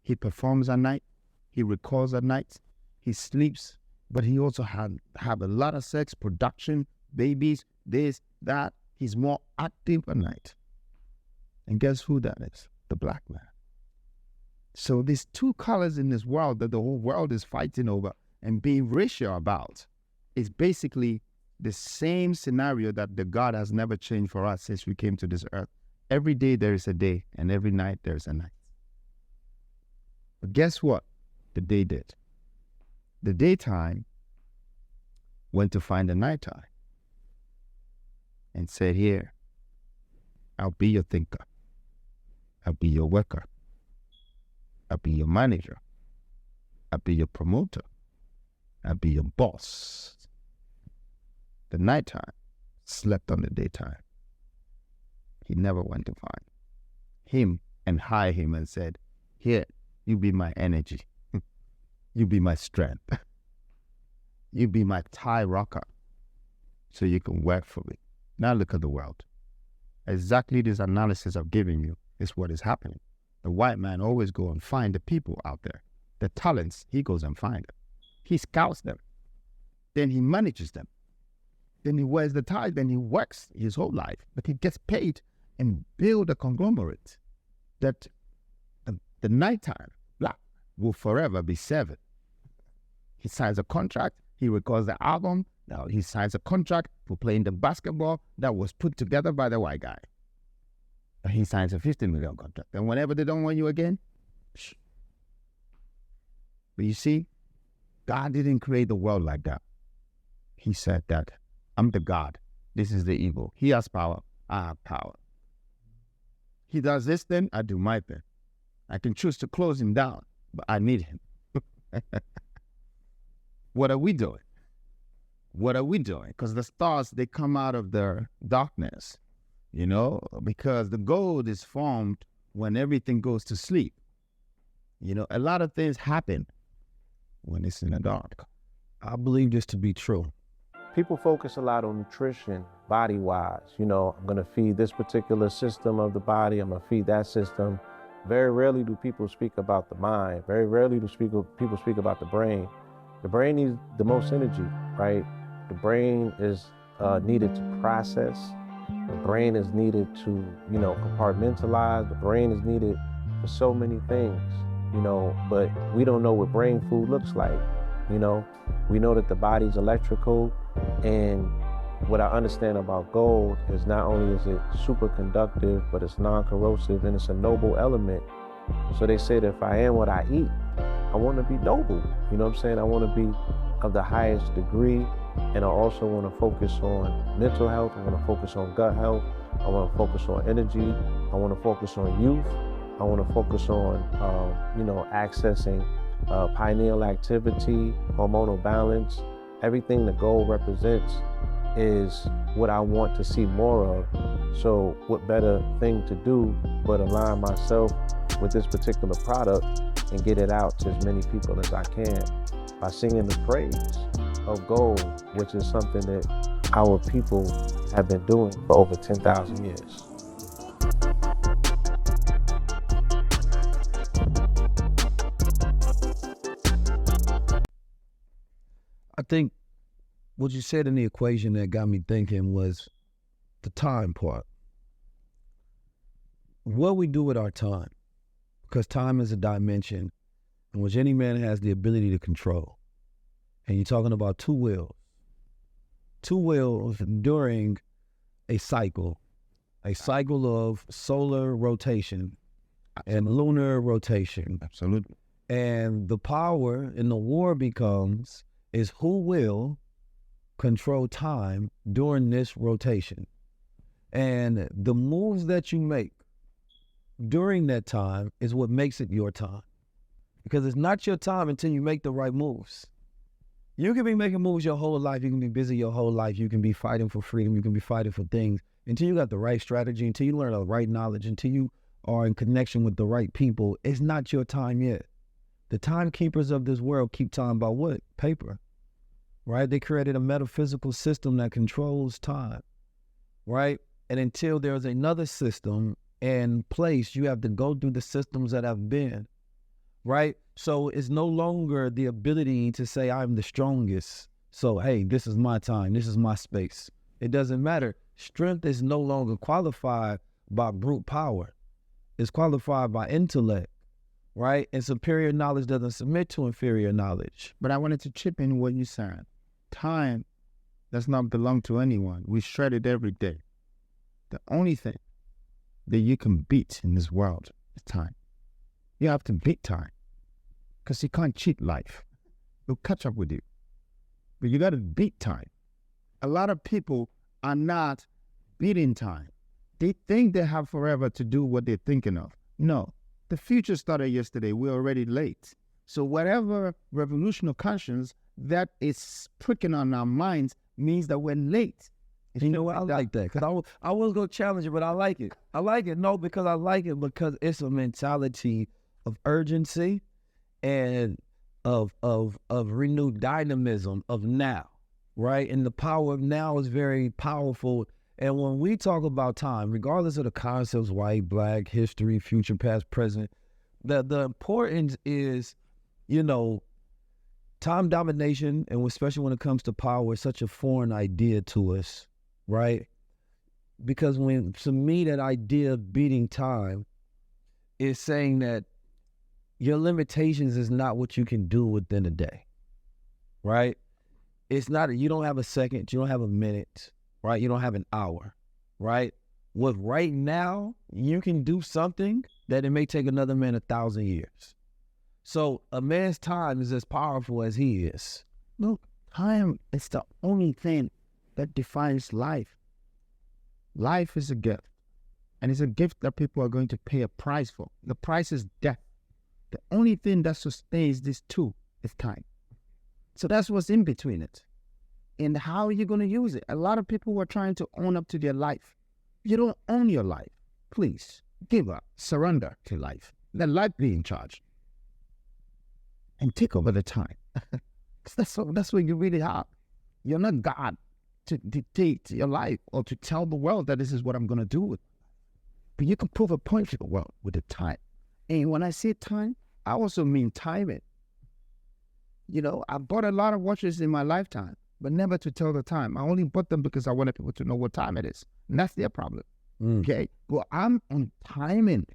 Speaker 2: He performs at night. He records at night. He sleeps, but he also have a lot of sex, production, babies, this, that. He's more active at night. And guess who that is? The black man. So there's two colors in this world that the whole world is fighting over and being racial about. It's basically the same scenario that the God has never changed for us since we came to this earth. Every day there is a day, and every night there is a night. But guess what the day did? The daytime went to find the nighttime and said, here, I'll be your thinker. I'll be your worker. I'll be your manager. I'll be your promoter. I'll be your boss. The nighttime slept on the daytime. He never went to find him and hire him and said, here, you be my energy. You be my strength. You be my tie rocker so you can work for me. Now look at the world. Exactly this analysis I've given you is what is happening. The white man always go and find the people out there. The talents, he goes and finds them. He scouts them. Then he manages them. Then he wears the tie. Then he works his whole life. But he gets paid and build a conglomerate that the nighttime black will forever be serving. He signs a contract. He records the album. Now he signs a contract for playing the basketball that was put together by the white guy. And he signs a $50 million contract. And whenever they don't want you again, shh. But you see, God didn't create the world like that. He said that I'm the God. This is the evil. He has power. I have power. He does this thing, I do my thing. I can choose to close him down, but I need him. What are we doing? What are we doing? Because the stars, they come out of the darkness, you know, because the gold is formed when everything goes to sleep. You know, a lot of things happen when it's in the dark.
Speaker 1: I believe this to be true.
Speaker 10: People focus a lot on nutrition, body-wise. You know, I'm gonna feed this particular system of the body, I'm gonna feed that system. Very rarely do people speak about the mind. Very rarely do people speak about the brain. The brain needs the most energy, right? The brain is needed to process. The brain is needed to, you know, compartmentalize. The brain is needed for so many things, you know, but we don't know what brain food looks like, you know. We know that the body's electrical and what I understand about gold is not only is it super conductive, but it's non-corrosive and it's a noble element. So they say that if I am what I eat, I want to be noble. You know what I'm saying? I want to be of the highest degree. And I also want to focus on mental health. I want to focus on gut health. I want to focus on energy. I want to focus on youth. I want to focus on, accessing pineal activity, hormonal balance. Everything that gold represents is what I want to see more of. So what better thing to do but align myself with this particular product and get it out to as many people as I can by singing the praise of gold, which is something that our people have been doing for over 10,000 years.
Speaker 1: I think what you said in the equation that got me thinking was the time part. What we do with our time, because time is a dimension in which any man has the ability to control. And you're talking about two wheels during a cycle of solar rotation and lunar rotation.
Speaker 2: Absolutely.
Speaker 1: And the power in the war is who will control time during this rotation. And the moves that you make during that time is what makes it your time. Because it's not your time until you make the right moves. You can be making moves your whole life. You can be busy your whole life. You can be fighting for freedom. You can be fighting for things until you got the right strategy, until you learn the right knowledge, until you are in connection with the right people. It's not your time yet. The timekeepers of this world keep time by what? Paper, right? They created a metaphysical system that controls time, right? And until there's another system in place, you have to go through the systems that have been, right? So it's no longer the ability to say I'm the strongest. So, hey, this is my time. This is my space. It doesn't matter. Strength is no longer qualified by brute power. It's qualified by intellect, right? And superior knowledge doesn't submit to inferior knowledge.
Speaker 2: But I wanted to chip in what you said. Time does not belong to anyone. We shred it every day. The only thing that you can beat in this world is time. You have to beat time. Because you can't cheat life. It'll catch up with you. But you got to beat time. A lot of people are not beating time. They think they have forever to do what they're thinking of. No. The future started yesterday. We're already late. So whatever revolution of conscience that is pricking on our minds means that we're late.
Speaker 1: You know what? I like that. Because I was going to challenge it, but I like it. I like it. No, because I like it because it's a mentality of urgency and of renewed dynamism of now, right? And the power of now is very powerful. And when we talk about time, regardless of the concepts, white, black, history, future, past, present, the importance is, time domination, and especially when it comes to power, is such a foreign idea to us, right? Because to me, that idea of beating time is saying that your limitations is not what you can do within a day, right? It's not, you don't have a second, you don't have a minute, right? You don't have an hour, right? With right now, you can do something that it may take another man 1,000 years. So a man's time is as powerful as he is.
Speaker 2: Look, time is the only thing that defines life. Life is a gift. And it's a gift that people are going to pay a price for. The price is death. The only thing that sustains this two is time. So that's what's in between it. And how are you going to use it? A lot of people are trying to own up to their life. You don't own your life. Please, give up. Surrender to life. Let life be in charge. And take over the time. That's what you really have. You're not God to dictate your life or to tell the world that this is what I'm going to do with it. But you can prove a point to the world with the time. And when I say time, I also mean timing. I bought a lot of watches in my lifetime, but never to tell the time. I only bought them because I wanted people to know what time it is. And that's their problem. Okay? Well, I'm on timing.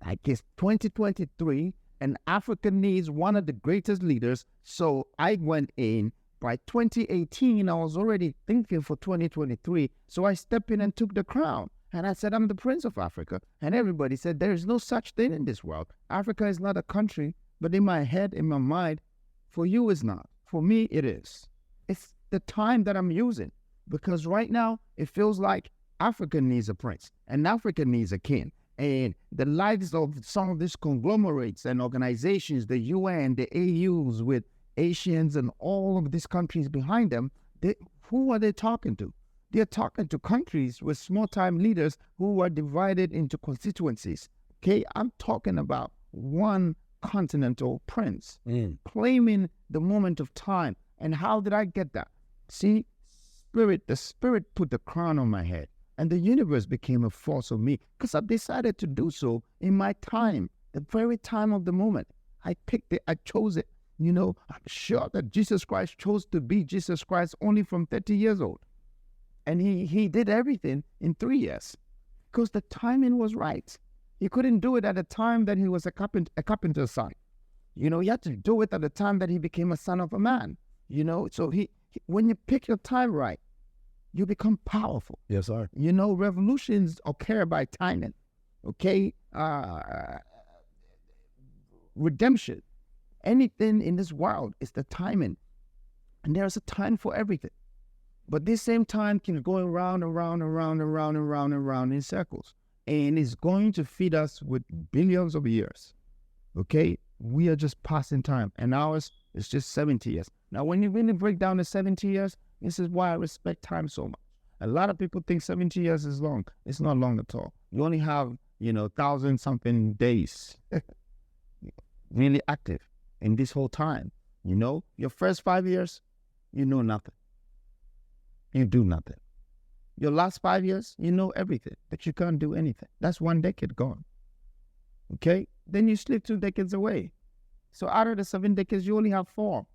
Speaker 2: I guess 2023, and Africa needs one of the greatest leaders. So I went in By 2018, I was already thinking for 2023. So I stepped in and took the crown. And I said, I'm the Prince of Africa. And everybody said, there is no such thing in this world. Africa is not a country, but in my head, in my mind, for you it's not. For me, it is. It's the time that I'm using. Because right now, it feels like Africa needs a prince and Africa needs a king. And the lives of some of these conglomerates and organizations, the UN, the AUs with Asians and all of these countries behind them, who are they talking to? They're talking to countries with small-time leaders who are divided into constituencies. Okay, I'm talking about one continental prince claiming the moment of time. And how did I get that? See, the spirit put the crown on my head, and the universe became a force of me because I decided to do so in my time, the very time of the moment. I picked it, I chose it. You know, I'm sure that Jesus Christ chose to be Jesus Christ only from 30 years old. And he did everything in 3 years because the timing was right. He couldn't do it at the time that he was a carpenter's son. You know, he had to do it at the time that he became a son of a man. You know, so when you pick your time right, you become powerful.
Speaker 1: Yes, sir.
Speaker 2: You know, revolutions occur by timing. Okay? Redemption. Anything in this world is the timing. And there's a time for everything. But this same time can go around in circles. And it's going to feed us with billions of years. Okay? We are just passing time. And ours is just 70 years. Now, when you really break down the 70 years, this is why I respect time so much. A lot of people think 70 years is long. It's not long at all. You only have, 1,000-something days really active in this whole time. You know, your first 5 years, you know nothing. You do nothing. Your last 5 years, you know everything, but you can't do anything. That's 1 decade gone. Okay? Then you slip 2 decades away. So out of the 7 decades, you only have 4.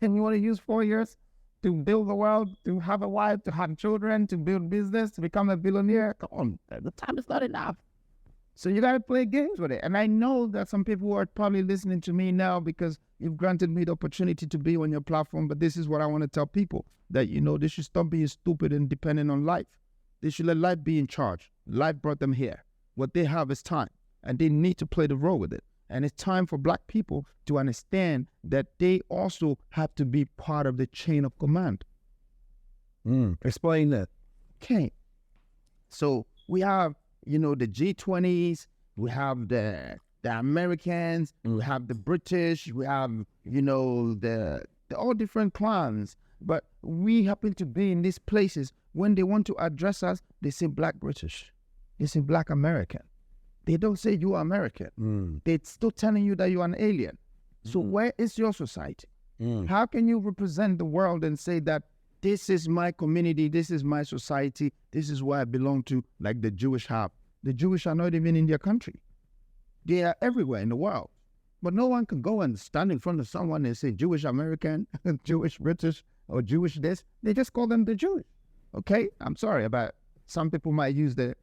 Speaker 2: And you want to use 4 years to build the world, to have a wife, to have children, to build business, to become a billionaire. Come on, the time is not enough. So you got to play games with it. And I know that some people are probably listening to me now because you've granted me the opportunity to be on your platform. But this is what I want to tell people, that, they should stop being stupid and dependent on life. They should let life be in charge. Life brought them here. What they have is time, and they need to play the role with it. And it's time for Black people to understand that they also have to be part of the chain of command.
Speaker 1: Explain that.
Speaker 2: Okay. So we have, the G20s, we have the Americans, we have the British, we have, the all different clans. But we happen to be in these places. When they want to address us, they say Black British. They say Black American. They don't say you are American. They're still telling you that you are an alien. So where is your society? How can you represent the world and say that this is my community, this is my society, this is where I belong to, like the Jewish have? The Jewish are not even in their country. They are everywhere in the world. But no one can go and stand in front of someone and say Jewish American, Jewish British, or Jewish this. They just call them the Jewish. Okay? I'm sorry about some people might use the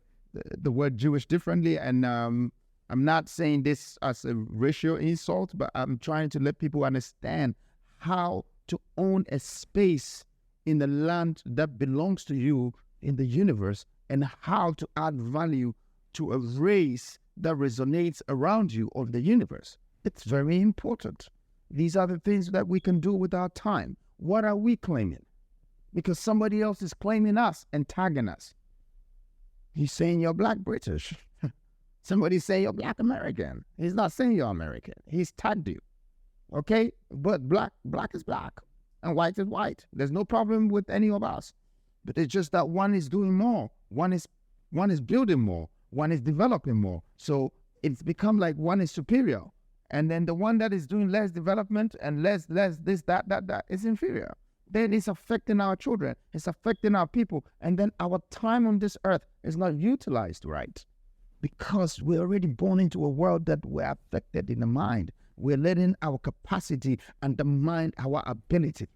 Speaker 2: word Jewish differently, and I'm not saying this as a racial insult, but I'm trying to let people understand how to own a space in the land that belongs to you in the universe, and how to add value to a race that resonates around you of the universe. It's very important. These are the things that we can do with our time. What are we claiming? Because somebody else is claiming us and tagging us. He's saying you're Black British. Somebody's saying you're Black American. He's not saying you're American. He's tagged you. Okay? But black is black and white is white. There's no problem with any of us. But it's just that one is doing more. One is building more. One is developing more. So it's become like one is superior. And then the one that is doing less development and less this, that is inferior. Then it's affecting our children. It's affecting our people. And then our time on this earth is not utilized right. Because we're already born into a world that we're affected in the mind. We're letting our capacity undermine our ability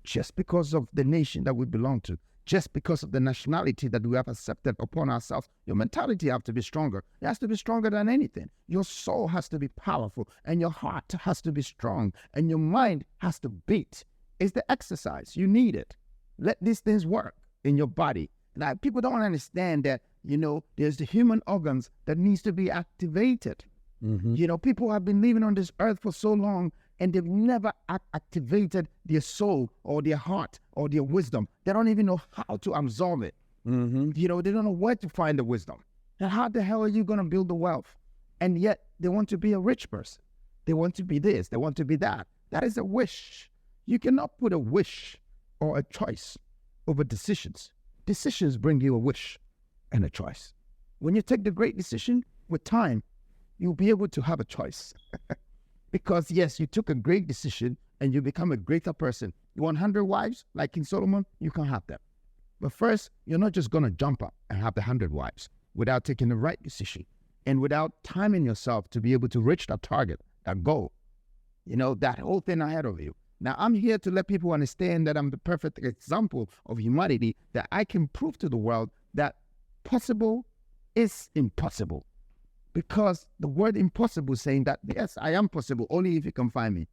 Speaker 2: just because of the nation that we belong to, just because of the nationality that we have accepted upon ourselves. Your mentality has to be stronger. It has to be stronger than anything. Your soul has to be powerful, and your heart has to be strong, and your mind has to beat. It's the exercise. You need it. Let these things work in your body. Now, people don't understand that, there's the human organs that needs to be activated. People have been living on this earth for so long, and they've never activated their soul or their heart or their wisdom. They don't even know how to absorb it. They don't know where to find the wisdom. And how the hell are you going to build the wealth? And yet they want to be a rich person. They want to be this. They want to be that. That is a wish. You cannot put a wish or a choice over decisions. Decisions bring you a wish and a choice. When you take the great decision, with time, you'll be able to have a choice. Because yes, you took a great decision and you become a greater person. You want 100 wives, like King Solomon, you can have them. But first, you're not just going to jump up and have the 100 wives without taking the right decision and without timing yourself to be able to reach that target, that goal, that whole thing ahead of you. Now, I'm here to let people understand that I'm the perfect example of humanity, that I can prove to the world that possible is impossible. Because the word impossible is saying that, yes, I am possible, only if you can find me.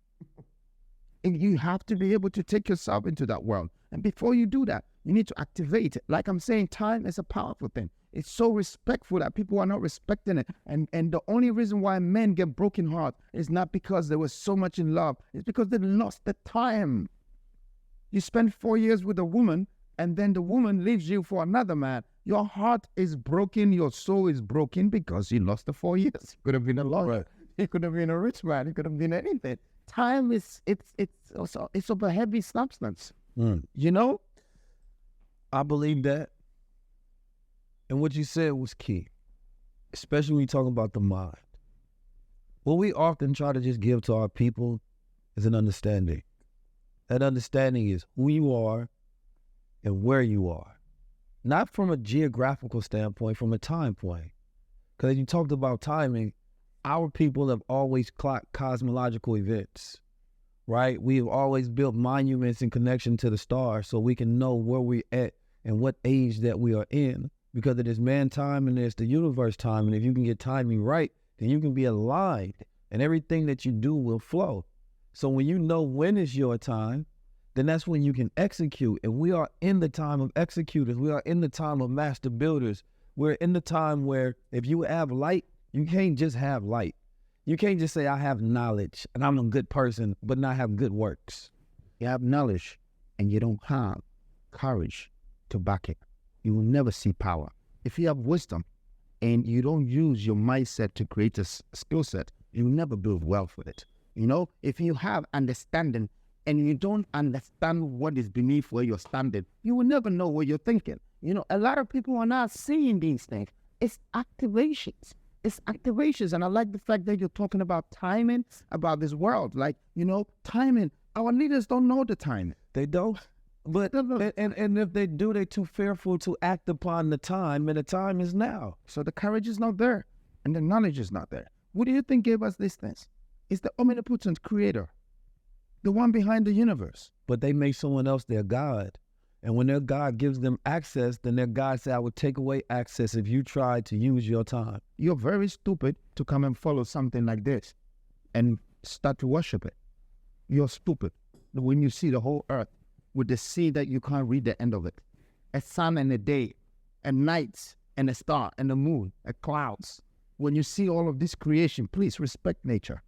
Speaker 2: And you have to be able to take yourself into that world. And before you do that, you need to activate it. Like I'm saying, time is a powerful thing. It's so respectful that people are not respecting it. And the only reason why men get broken heart is not because they were so much in love. It's because they lost the time. You spend 4 years with a woman, and then the woman leaves you for another man. Your heart is broken. Your soul is broken because you lost the 4 years. You could have been a lawyer. Right. You could have been a rich man. You could have been anything. Time is it's of a heavy substance.
Speaker 1: I believe that. And what you said was key, especially when you talk about the mind. What we often try to just give to our people is an understanding. That understanding is who you are and where you are. Not from a geographical standpoint, from a time point. Because you talked about timing, our people have always clocked cosmological events, right? We have always built monuments in connection to the stars so we can know where we're at and what age that we are in. Because it is man time and there's the universe time. And if you can get timing right, then you can be aligned and everything that you do will flow. So when you know when is your time, then that's when you can execute. And we are in the time of executors. We are in the time of master builders. We're in the time where if you have light, you can't just have light. You can't just say, I have knowledge and I'm a good person, but not have good works.
Speaker 2: You have knowledge and you don't have courage to back it. You will never see power. If you have wisdom and you don't use your mindset to create a skill set, you will never build wealth with it. If you have understanding and you don't understand what is beneath where you're standing, you will never know what you're thinking. A lot of people are not seeing these things. It's activations. It's activations. And I like the fact that you're talking about timing, about this world. Like, timing. Our leaders don't know the timing.
Speaker 1: They don't. But and if they do, they're too fearful to act upon the time, and the time is now.
Speaker 2: So the courage is not there, and the knowledge is not there. What do you think gave us these things? It's the omnipotent creator, the one behind the universe.
Speaker 1: But they make someone else their God. And when their God gives them access, then their God said, I would take away access if you try to use your time.
Speaker 2: You're very stupid to come and follow something like this and start to worship it. You're stupid when you see the whole earth with the sea that you can't read the end of it. A sun and a day, a night and a star and a moon, a clouds. When you see all of this creation, please respect nature.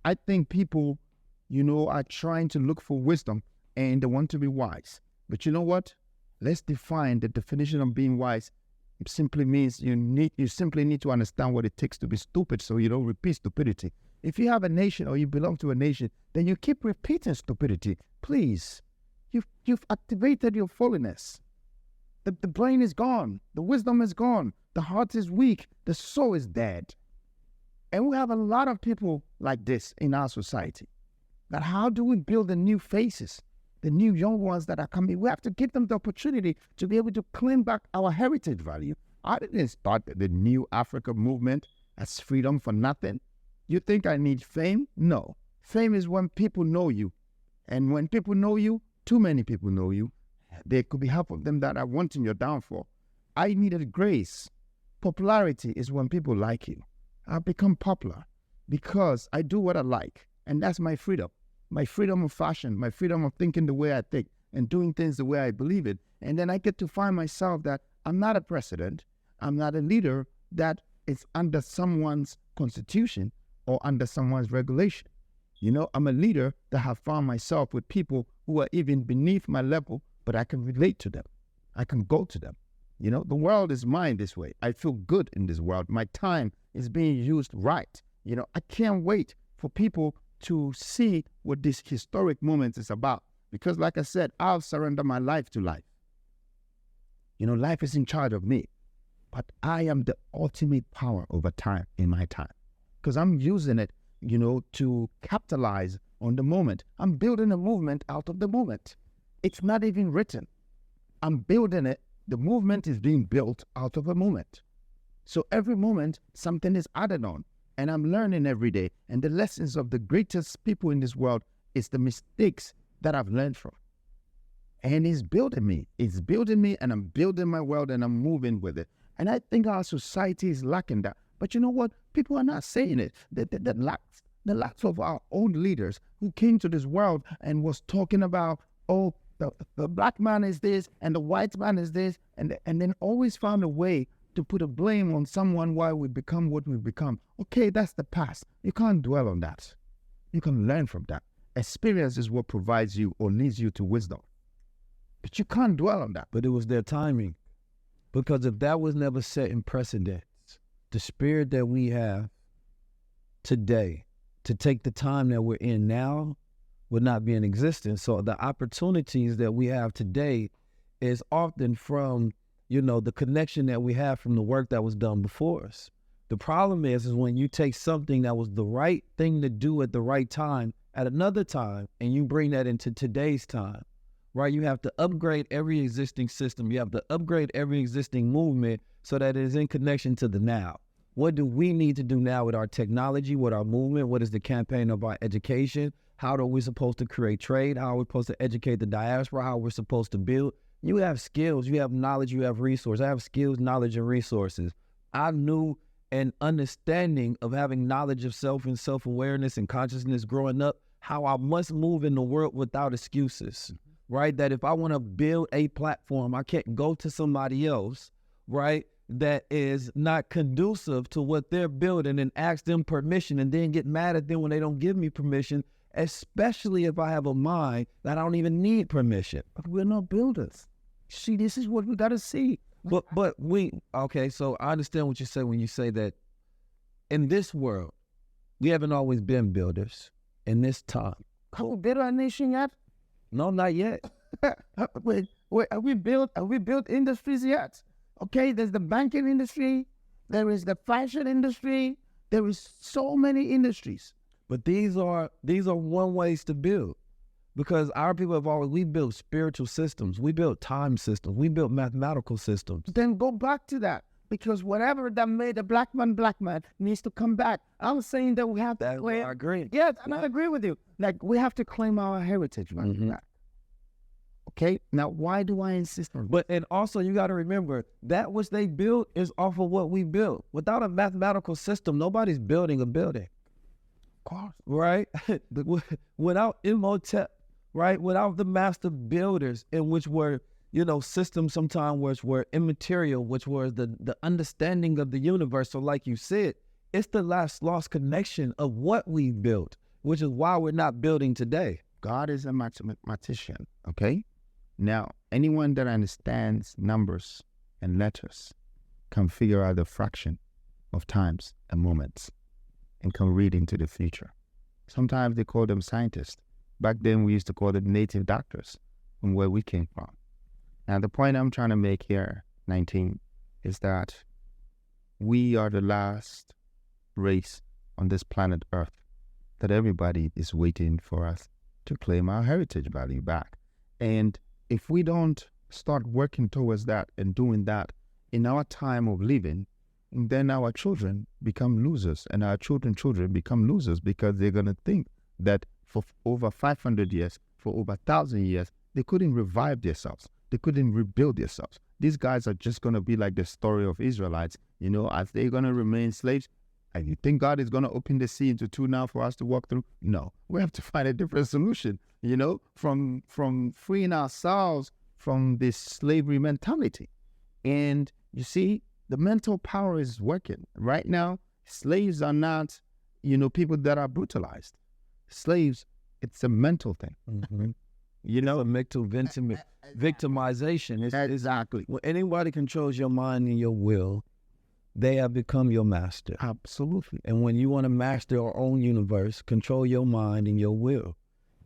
Speaker 2: I think people, are trying to look for wisdom and they want to be wise. But you know what? Let's define the definition of being wise. It simply means you simply need to understand what it takes to be stupid so you don't repeat stupidity. If you have a nation or you belong to a nation, then you keep repeating stupidity. Please. You've activated your foolishness. The brain is gone. The wisdom is gone. The heart is weak. The soul is dead. And we have a lot of people like this in our society. But how do we build the new faces, the new young ones that are coming? We have to give them the opportunity to be able to claim back our heritage value. I didn't start the new Africa movement as freedom for nothing. You think I need fame? No. Fame is when people know you. And when people know you, too many people know you. There could be half of them that are wanting your downfall. I needed grace. Popularity is when people like you. I've become popular because I do what I like, and that's my freedom. my freedom of fashion, my freedom of thinking the way I think and doing things the way I believe it. And then I get to find myself that I'm not a president, I'm not a leader that is under someone's constitution or under someone's regulation. You know, I'm a leader that have found myself with people who are even beneath my level, but I can relate to them. I can go to them. You know, the world is mine this way. I feel good in this world. My time is being used right. You know, I can't wait for people to see what this historic moment is about. Because like I said, I'll surrender my life to life. You know, life is in charge of me. But I am the ultimate power over time in my time. Because I'm using it, you know, to capitalize on the moment. I'm building a movement out of the moment. It's not even written. I'm building it. The movement is being built out of a moment. So every moment, something is added on. And I'm learning every day. And the lessons of the greatest people in this world is the mistakes that I've learned from. And it's building me. It's building me, and I'm building my world, and I'm moving with it. And I think our society is lacking that. But you know what? People are not saying it. The lacks of our old leaders who came to this world and was talking about, oh, the black man is this and the white man is this, and then always found a way to put a blame on someone why we become what we become. Okay, that's the past. You can't dwell on that. You can learn from that. Experience is what provides you or leads you to wisdom. But you can't dwell on that.
Speaker 1: But it was their timing. Because if that was never set in precedent, the spirit that we have today to take the time that we're in now would not be in existence. So the opportunities that we have today is often from, you know, the connection that we have from the work that was done before us. The problem is when you take something that was the right thing to do at the right time at another time and you bring that into today's time, right? You have to upgrade every existing system. You have to upgrade every existing movement so that it is in connection to the now. What do we need to do now with our technology, with our movement? What is the campaign of our education? How are we supposed to create trade? How are we supposed to educate the diaspora? How we're supposed to build? You have skills, you have knowledge, you have resources. I have skills, knowledge, and resources. I knew an understanding of having knowledge of self and self-awareness and consciousness growing up, how I must move in the world without excuses, right? That if I want to build a platform, I can't go to somebody else, right, that is not conducive to what they're building and ask them permission and then get mad at them when they don't give me permission, especially if I have a mind that I don't even need permission.
Speaker 2: But we're not builders. See, this is what we got to see.
Speaker 1: But okay, so I understand what you say when you say that in this world, we haven't always been builders in this time.
Speaker 2: Have we built our nation yet?
Speaker 1: No, not yet.
Speaker 2: Wait, have we built industries yet? Okay, there's the banking industry, there is the fashion industry, there is so many industries.
Speaker 1: But these are one ways to build. Because our people we built spiritual systems, we built time systems, we built mathematical systems.
Speaker 2: Then go back to that, because whatever that made a black man needs to come back. I'm saying that we have to claim.
Speaker 1: I agree.
Speaker 2: Yes, and I agree with you. Like, we have to claim our heritage back. Okay, now why do I insist on that?
Speaker 1: And also you got to remember, that which they built is off of what we built. Without a mathematical system, nobody's building a building.
Speaker 2: Of course.
Speaker 1: Right? Without Imhotep, right? Without the master builders, in which were, you know, systems sometimes which were immaterial, which was the understanding of the universe. So like you said, it's the lost connection of what we built, which is why we're not building today.
Speaker 2: God is a mathematician, okay? Now, anyone that understands numbers and letters can figure out the fraction of times and moments and can read into the future. Sometimes they call them scientists. Back then, we used to call them native doctors from where we came from. Now, the point I'm trying to make here, 19, is that we are the last race on this planet Earth that everybody is waiting for us to claim our heritage value back. And if we don't start working towards that and doing that in our time of living, then our children become losers, and our children become losers, because they're going to think that for over 500 years, for over 1,000 years, they couldn't revive themselves. They couldn't rebuild themselves. These guys are just going to be like the story of Israelites, you know, as they're going to remain slaves. And you think God is going to open the sea into two now for us to walk through? No, we have to find a different solution, from freeing ourselves from this slavery mentality. And you see, the mental power is working. Right now, slaves are not, people that are brutalized. Slaves, it's a mental thing.
Speaker 1: Mm-hmm. It's a mental victimization.
Speaker 2: Exactly.
Speaker 1: When anybody controls your mind and your will, they have become your master.
Speaker 2: Absolutely.
Speaker 1: And when you want to master your own universe, control your mind and your will.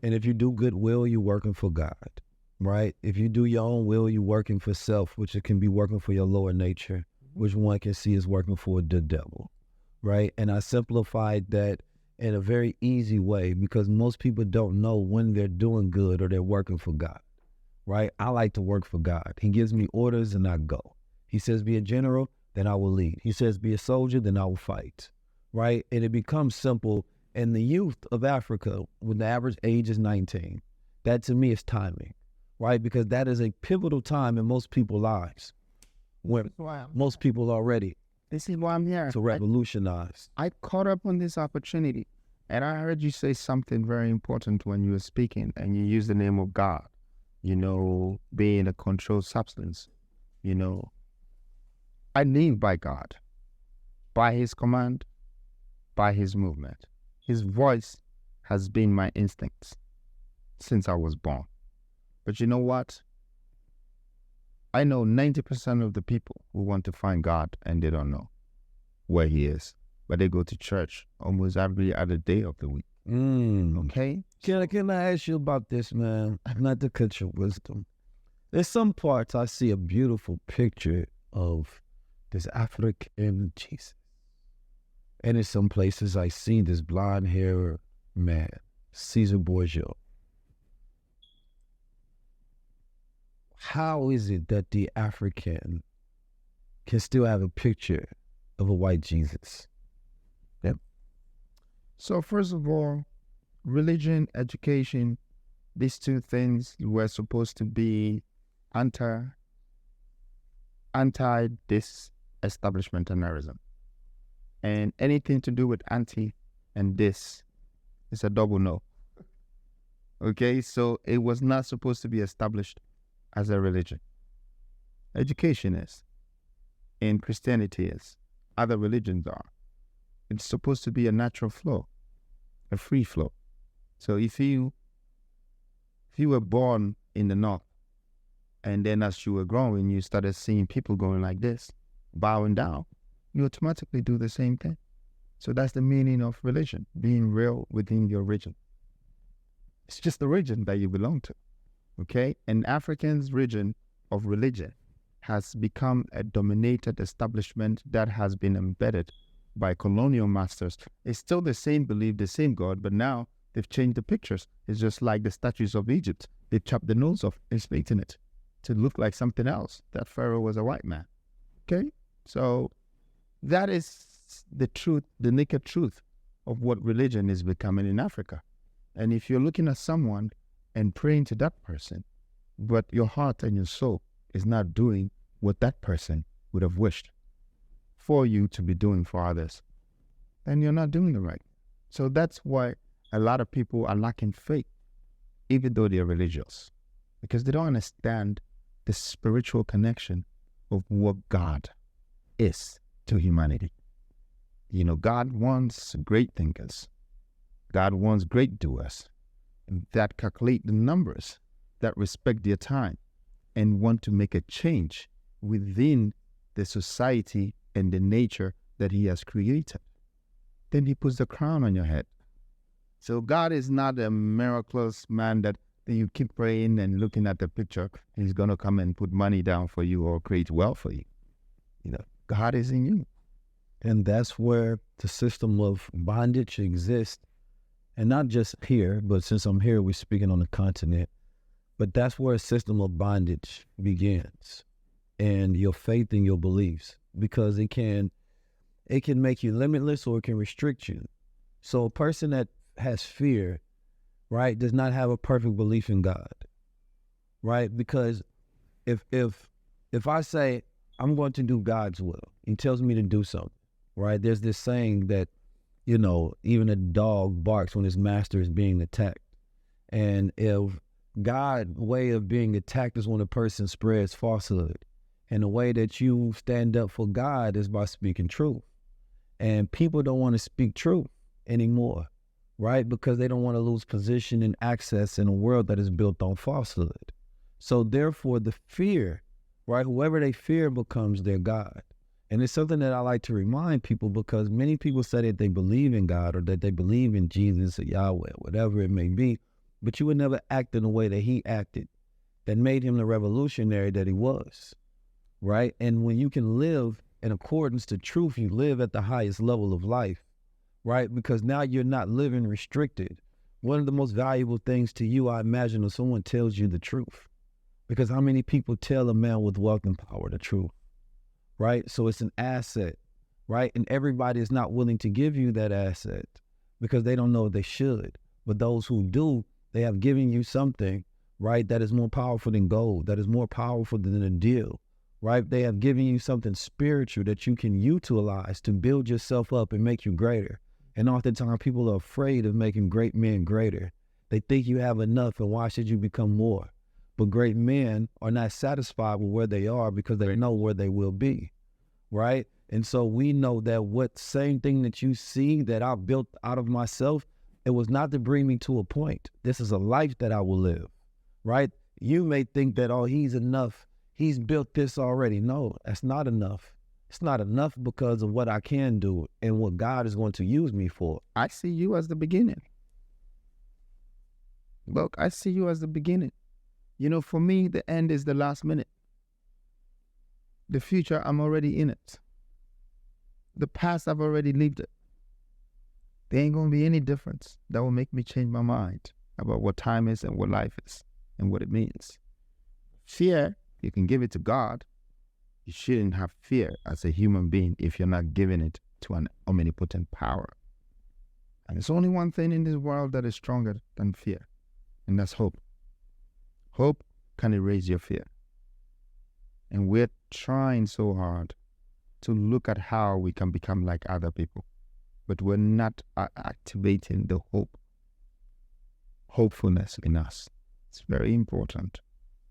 Speaker 1: And if you do goodwill, you're working for God, right? If you do your own will, you're working for self, which it can be working for your lower nature, which one can see is working for the devil, right? And I simplified that in a very easy way because most people don't know when they're doing good or they're working for God, right? I like to work for God. He gives me orders and I go. He says, be a general, then I will lead. He says, be a soldier, then I will fight, right? And it becomes simple. And the youth of Africa, when the average age is 19, that to me is timing, right? Because that is a pivotal time in most people's lives when most people are ready.
Speaker 2: This is why I'm here.
Speaker 1: To revolutionize.
Speaker 2: I caught up on this opportunity, and I heard you say something very important when you were speaking, and you used the name of God, being a controlled substance. I live by God, by His command, by His movement. His voice has been my instincts since I was born. But you know what? I know 90% of the people who want to find God and they don't know where He is, but they go to church almost every other day of the week. Okay?
Speaker 1: Can I ask you about this, man? Not to cut your wisdom. There's some parts I see a beautiful picture of this African Jesus. And in some places I see this blonde hair man, Caesar Borgia. How is it that the African can still have a picture of a white Jesus?
Speaker 2: Yep. So first of all, religion, education, these two things were supposed to be anti establishmentarianism. And anything to do with anti and this is a double no. Okay, so it was not supposed to be established as a religion. Education is, and Christianity is, other religions are. It's supposed to be a natural flow, a free flow. So if you were born in the north, and then as you were growing, you started seeing people going like this, bowing down, you automatically do the same thing. So that's the meaning of religion, being real within your region. It's just the region that you belong to, okay? And Africans' region of religion has become a dominated establishment that has been embedded by colonial masters. It's still the same belief, the same God, but now they've changed the pictures. It's just like the statues of Egypt. They chopped the nose off and painted it to look like something else. That Pharaoh was a white man, okay? So that is the truth, the naked truth of what religion is becoming in Africa. And if you're looking at someone and praying to that person, but your heart and your soul is not doing what that person would have wished for you to be doing for others, then you're not doing it right. So that's why a lot of people are lacking faith, even though they're religious, because they don't understand the spiritual connection of what God is to humanity. God wants great thinkers. God wants great doers that calculate the numbers, that respect their time, and want to make a change within the society and the nature that He has created. Then He puts the crown on your head. So God is not a miraculous man that you keep praying and looking at the picture, He's going to come and put money down for you or create wealth for you. God is in you.
Speaker 1: And that's where the system of bondage exists. And not just here, but since I'm here, we're speaking on the continent. But that's where a system of bondage begins. And your faith and your beliefs. Because it can make you limitless or it can restrict you. So a person that has fear, right, does not have a perfect belief in God. Right? Because if I say, I'm going to do God's will, He tells me to do something, right? There's this saying that, even a dog barks when his master is being attacked. And if God's way of being attacked is when a person spreads falsehood. And the way that you stand up for God is by speaking truth. And people don't want to speak truth anymore, right? Because they don't want to lose position and access in a world that is built on falsehood. So therefore the fear, right? Whoever they fear becomes their God. And it's something that I like to remind people, because many people say that they believe in God or that they believe in Jesus or Yahweh, whatever it may be, but you would never act in the way that he acted that made him the revolutionary that he was, right? And when you can live in accordance to truth, you live at the highest level of life, right? Because now you're not living restricted. One of the most valuable things to you, I imagine, is someone tells you the truth. Because how many people tell a man with wealth and power the truth, right? So it's an asset, right? And everybody is not willing to give you that asset because they don't know they should. But those who do, they have given you something, right, that is more powerful than gold, that is more powerful than a deal, right? They have given you something spiritual that you can utilize to build yourself up and make you greater. And oftentimes people are afraid of making great men greater. They think you have enough, and why should you become more? But great men are not satisfied with where they are because they know where they will be, right? And so we know that what same thing that you see that I built out of myself, it was not to bring me to a point. This is a life that I will live, right? You may think that, oh, he's enough. He's built this already. No, that's not enough. It's not enough because of what I can do and what God is going to use me for.
Speaker 2: I see you as the beginning. Look, I see you as the beginning. For me, the end is the last minute. The future, I'm already in it. The past, I've already lived it. There ain't going to be any difference that will make me change my mind about what time is and what life is and what it means. Fear, you can give it to God. You shouldn't have fear as a human being if you're not giving it to an omnipotent power. And there's only one thing in this world that is stronger than fear, and that's hope. Hope can erase your fear. And we're trying so hard to look at how we can become like other people, but we're not activating the hopefulness in us. It's very important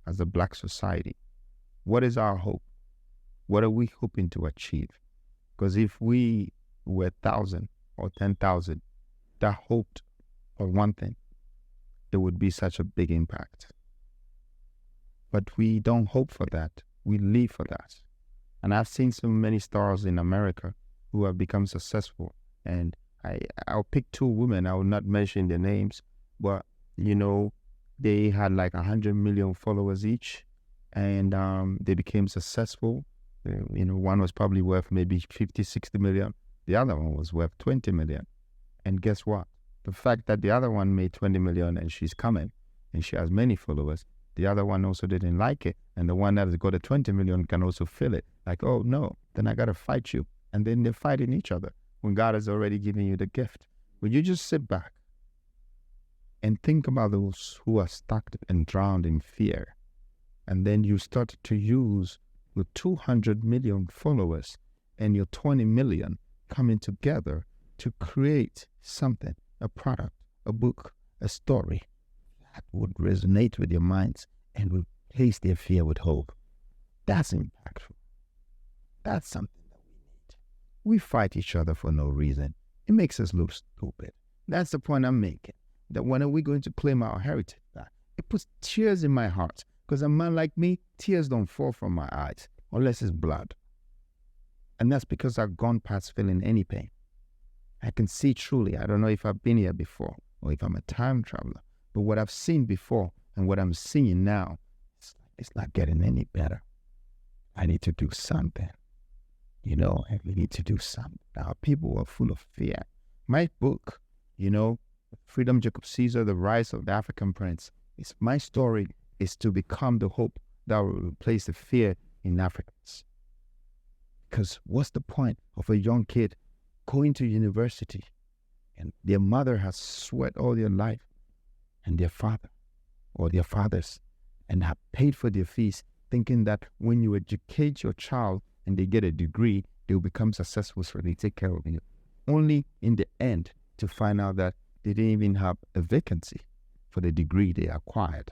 Speaker 2: as a Black society. What is our hope? What are we hoping to achieve? Because if we were 1,000 or 10,000 that hoped for one thing, there would be such a big impact. But we don't hope for that. We live for that. And I've seen so many stars in America who have become successful. And I'll pick two women. I will not mention their names, but they had like 100 million followers each, and they became successful. One was probably worth maybe 50, 60 million. The other one was worth 20 million. And guess what? The fact that the other one made 20 million and she's coming and she has many followers, the other one also didn't like it. And the one that has got a 20 million can also feel it. Like, oh no, then I got to fight you. And then they're fighting each other when God has already given you the gift. Would you just sit back and think about those who are stuck and drowned in fear? And then you start to use your 200 million followers and your 20 million coming together to create something, a product, a book, a story that would resonate with your minds and replace their fear with hope. That's impactful. That's something that we need. We fight each other for no reason. It makes us look stupid. That's the point I'm making. That when are we going to claim our heritage back? It puts tears in my heart. Because a man like me, tears don't fall from my eyes unless it's blood. And that's because I've gone past feeling any pain. I can see truly. I don't know if I've been here before or if I'm a time traveler. But what I've seen before and what I'm seeing now, it's not getting any better. I need to do something. I need to do something. Our people are full of fear. My book, Freedom Jacob Caesar, The Rise of the African Prince, it's my story is to become the hope that will replace the fear in Africans. Because what's the point of a young kid going to university and their mother has sweat all their life and their father or their fathers and have paid for their fees, thinking that when you educate your child and they get a degree They will become successful, so they take care of you. Only in the end to find out that they didn't even have a vacancy for the degree they acquired.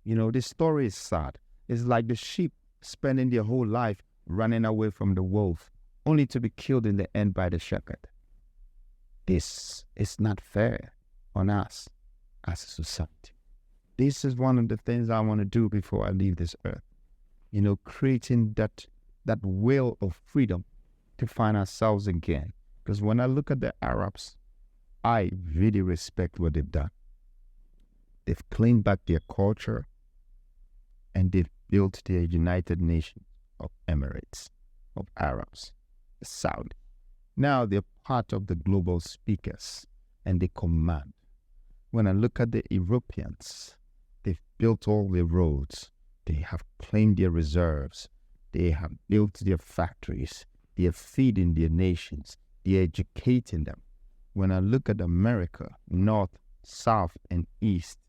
Speaker 2: You know, this story is sad. It's like the sheep spending their whole life running away from the wolf, only to be killed in the end by the shepherd. This is not fair on us as a society. This is one of the things I want to do before I leave this earth. You know, creating that will of freedom to find ourselves again. Because when I look at the Arabs, I really respect what they've done. They've claimed back their culture and they've built their United Nation of Emirates, of Arabs, Saudi. Now they're part of the global speakers and they command. When I look at the Europeans, they've built all their roads. They have claimed their reserves. They have built their factories. They are feeding their nations. They are educating them. When I look at America, North, South, and East,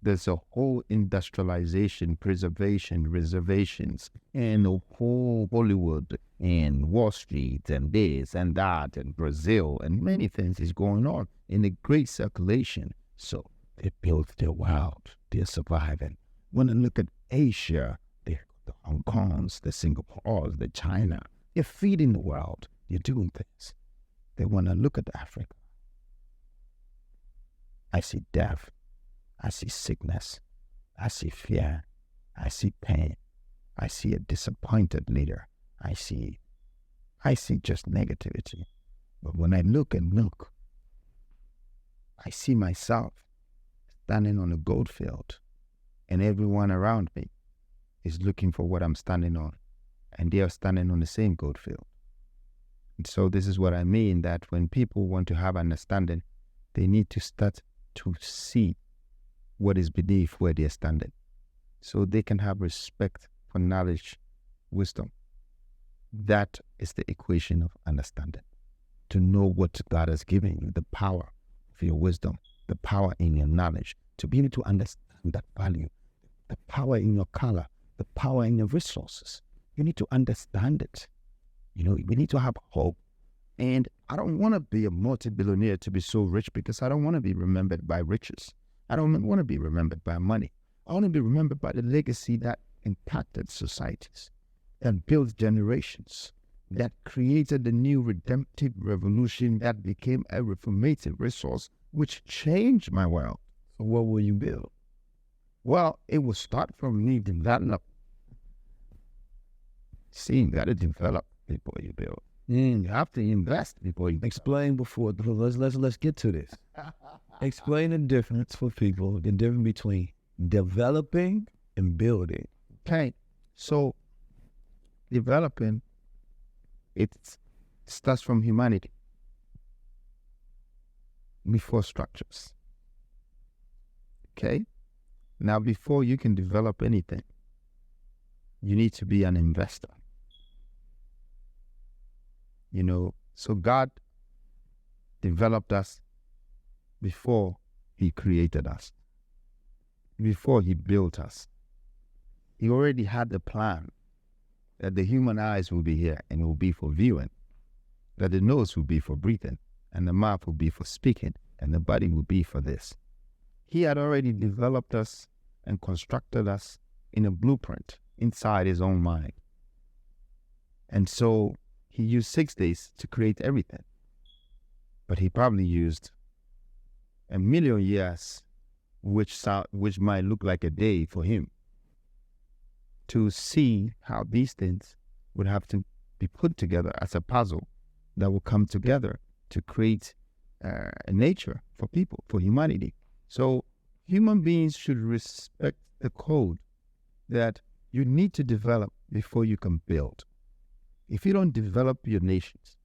Speaker 2: there's a whole industrialization, preservation, reservations, and a whole Hollywood and Wall Street and this and that and Brazil and many things is going on in a great circulation. So they built their world. They're surviving. When I look at Asia, the Hong Kongs, the Singapores, the China, they're feeding the world. They're doing things. Then when I look at Africa, I see death. I see sickness. I see fear. I see pain. I see a disappointed leader. I see just negativity. But when I look, I see myself standing on a gold field, and everyone around me is looking for what I'm standing on, and they are standing on the same gold field. And so this is what I mean, that when people want to have understanding, they need to start to see what is beneath where they're standing, so they can have respect for knowledge, wisdom. That is the equation of understanding. To know what God has given you, the power of your wisdom, the power in your knowledge, to be able to understand that value, the power in your color, the power in your resources. You need to understand it. You know, we need to have hope. And I don't want to be a multi-billionaire to be so rich, because I don't want to be remembered by riches. I don't want to be remembered by money. I want to be remembered by the legacy that impacted societies, that built generations, that created the new redemptive revolution that became a reformative resource which changed my world.
Speaker 1: So what will you build?
Speaker 2: Well, it will start from me developing. See, you got to develop before you build. You have to invest before you
Speaker 1: explain before. Let's get to this. Explain the difference for people, the difference between developing and building.
Speaker 2: Okay, so developing, it starts from humanity before structures. Okay, now before you can develop anything, you need to be an investor. You know, so God developed us before he created us, before he built us. He already had the plan that the human eyes will be here and it will be for viewing, that the nose will be for breathing, and the mouth will be for speaking, and the body will be for this. He had already developed us and constructed us in a blueprint inside his own mind. And so he used 6 days to create everything. But he probably used 1,000,000 years, which might look like a day for him, to see how these things would have to be put together as a puzzle that will come together to create a nature for people, for humanity. So human beings should respect the code that you need to develop before you can build. If you don't develop your nations,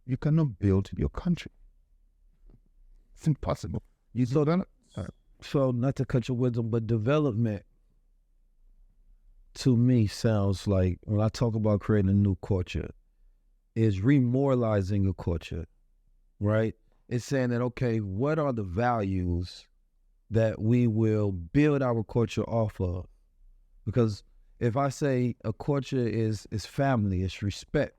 Speaker 2: you cannot build your country. It's impossible.
Speaker 1: So not to cut your wisdom, but development to me sounds like, when I talk about creating a new culture, is remoralizing a culture, right? It's saying that, okay, what are the values that we will build our culture off of? Because if I say a culture is family, it's respect,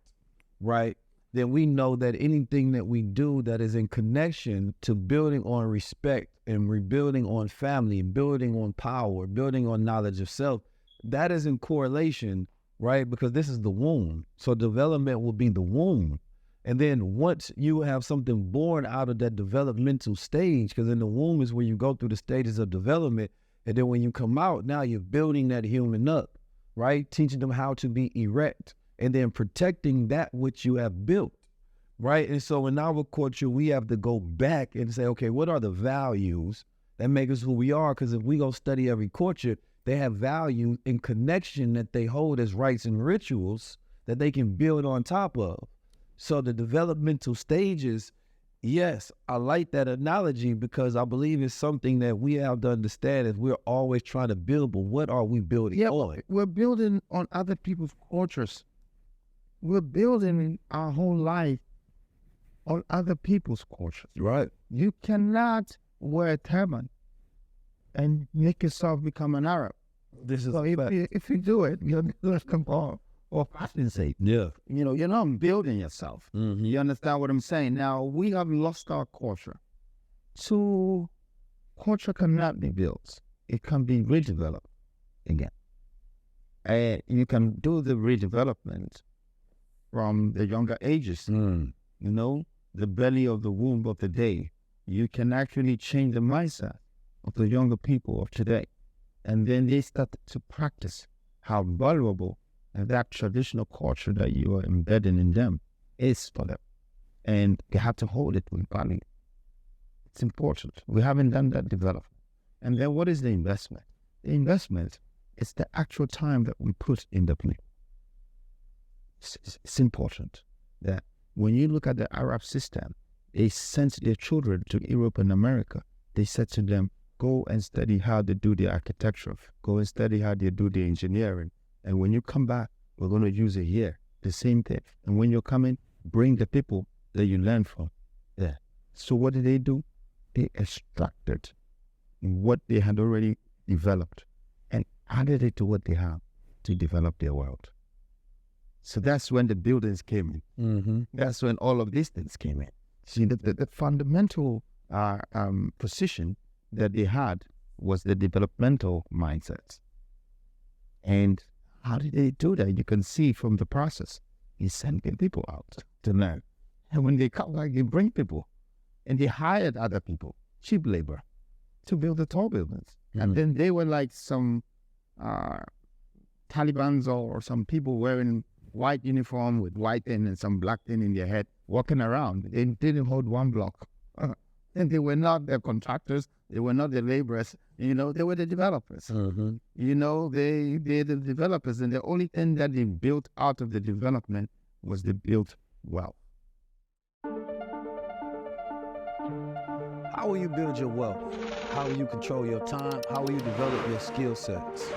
Speaker 1: right? then we know that anything that we do that is in connection to building on respect and rebuilding on family, building on power, building on knowledge of self, that is in correlation, right? Because this is the womb. So development will be the womb. And then once you have something born out of that developmental stage, because in the womb is where you go through the stages of development, and then when you come out, now you're building that human up, right? Teaching them how to be erect, and then protecting that which you have built, right? And so in our culture, we have to go back and say, okay, what are the values that make us who we are? Because if we go study every culture, they have value in connection that they hold as rites and rituals that they can build on top of. So the developmental stages, yes, I like that analogy because I believe it's something that we have to understand is we're always trying to build, but what are we building on?
Speaker 2: We're building on other people's cultures. We're building our whole life on other people's cultures.
Speaker 1: Right.
Speaker 2: You cannot wear a turban and make yourself become an Arab.
Speaker 1: This is
Speaker 2: so if you do it, you're going to come or fashion sake.
Speaker 1: Yeah.
Speaker 2: You know, you're not building yourself.
Speaker 1: Mm-hmm.
Speaker 2: You understand what I'm saying? Now, we have lost our culture. So, culture cannot be built. It can be redeveloped again. And you can do the redevelopment from the younger ages. You know, the belly of the womb of the day. You can actually change the mindset of the younger people of today. And then they start to practice how valuable that traditional culture that you are embedding in them is for them. And they have to hold it with value. It's important. We haven't done that development. And then what is the investment? The investment is the actual time that we put in the play. It's important that when you look at the Arab system, they sent their children to Europe and America. They said to them, go and study how they do the architecture. Go and study how they do the engineering. And when you come back, we're going to use it here. The same thing. And when you're coming, bring the people that you learn from. Yeah. So what did they do? They extracted what they had already developed and added it to what they have to develop their world. So that's when the buildings came in.
Speaker 1: Mm-hmm.
Speaker 2: That's when all of these things came in. See, the fundamental position that they had was the developmental mindset. And how did they do that? You can see from the process. He sent people out to learn. And when they come back, they bring people. And they hired other people, cheap labor, to build the tall buildings. Mm-hmm. And then they were like some Talibans or some people wearing white uniform with white thing and some black thing in their head, walking around. They didn't hold one block. And they were not the contractors. They were not the laborers. You know, they were the developers.
Speaker 1: Mm-hmm.
Speaker 2: You know, they're the developers. And the only thing that they built out of the development was they built wealth.
Speaker 1: How will you build your wealth? How will you control your time? How will you develop your skill sets?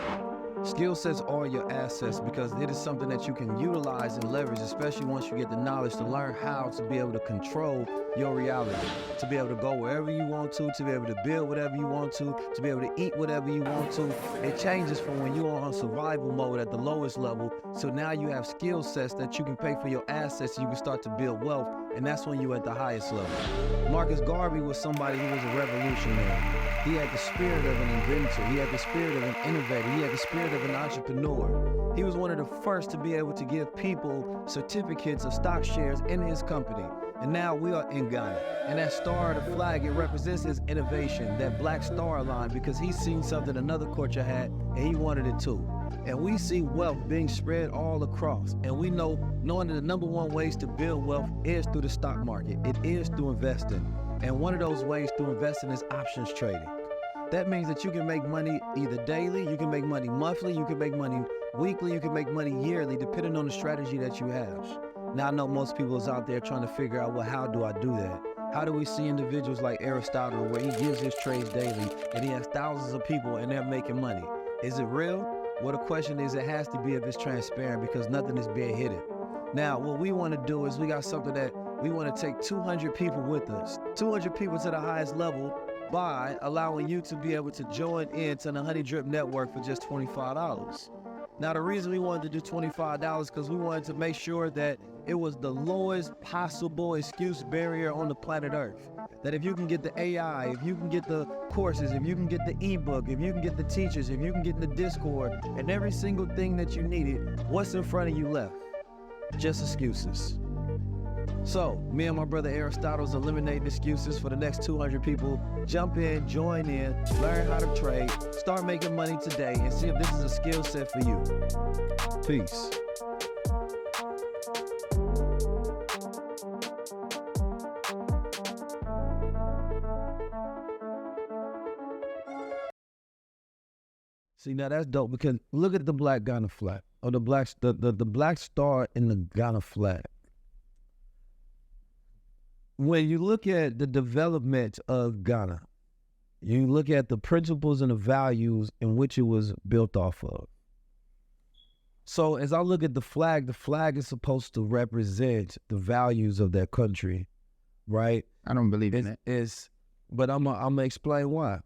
Speaker 1: Skill sets are your assets because it is something that you can utilize and leverage, especially once you get the knowledge to learn how to be able to control your reality, to be able to go wherever you want to be able to build whatever you want to be able to eat whatever you want to. It changes from when you are on survival mode at the lowest level. So now you have skill sets that you can pay for your assets. You can start to build wealth, and that's when you're at the highest level. Marcus Garvey was somebody who was a revolutionary. He had the spirit of an inventor. He had the spirit of an innovator. He had the spirit of an entrepreneur. He was one of the first to be able to give people certificates of stock shares in his company. And now we are in Ghana. And that star of the flag, it represents his innovation, that black star line, because he's seen something another culture had and he wanted it too. And we see wealth being spread all across. And we know, knowing that the number one ways to build wealth is through the stock market. It is through investing. And one of those ways through investing is options trading. That means that you can make money either daily, you can make money monthly, you can make money weekly, you can make money yearly, depending on the strategy that you have. Now, I know most people is out there trying to figure out, well, how do I do that? How do we see individuals like Aristotle where he gives his trades daily and he has thousands of people and they're making money? Is it real? Well, the question is, it has to be if it's transparent because nothing is being hidden. Now, what we want to do is we got something that we want to take 200 people with us, 200 people to the highest level by allowing you to be able to join into the Honey Drip Network for just $25. Now, the reason we wanted to do $25 because we wanted to make sure that it was the lowest possible excuse barrier on the planet Earth. That if you can get the AI, if you can get the courses, if you can get the ebook, if you can get the teachers, if you can get the Discord, and every single thing that you needed, what's in front of you left? Just excuses. So, me and my brother Aristotle's eliminating excuses for the next 200 people. Jump in, join in, learn how to trade, start making money today, and see if this is a skill set for you. Peace. See, now that's dope, because look at the black Ghana flag, or the black star in the Ghana flag. When you look at the development of Ghana, you look at the principles and the values in which it was built off of. So as I look at the flag is supposed to represent the values of that country, right?
Speaker 2: I don't believe in it.
Speaker 1: But I'm gonna explain why,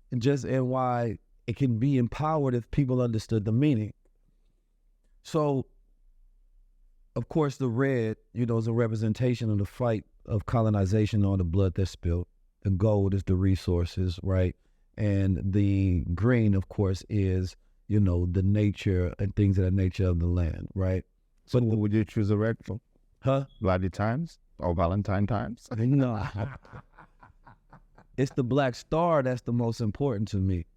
Speaker 1: and why it can be empowered if people understood the meaning. So, of course, the red, is a representation of the fight of colonization on the blood that's spilled. The gold is the resources, right? And the green, of course, is, the nature and things of the nature of the land, right?
Speaker 2: So would you choose a red for?
Speaker 1: Huh?
Speaker 2: Bloody times or Valentine times?
Speaker 1: No. It's the black star that's the most important to me,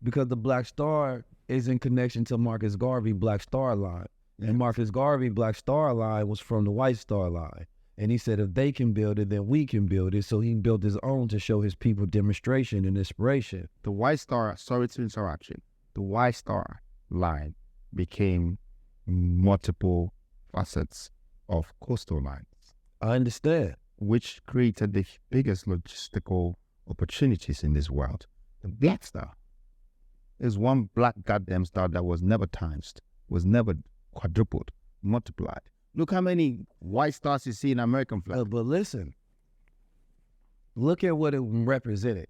Speaker 1: because the black star is in connection to Marcus Garvey Black Star Line. Yeah. And Marcus Garvey Black Star Line was from the White Star Line. And he said, if they can build it, then we can build it. So he built his own to show his people demonstration and inspiration.
Speaker 2: The White Star, sorry to interrupt you, the White Star Line became multiple facets of coastal lines.
Speaker 1: I understand.
Speaker 2: Which created the biggest logistical opportunities in this world. The Black Star is one black goddamn star that was never times, was never quadrupled, multiplied. Look how many white stars you see in American flag.
Speaker 1: But listen, look at what it represented.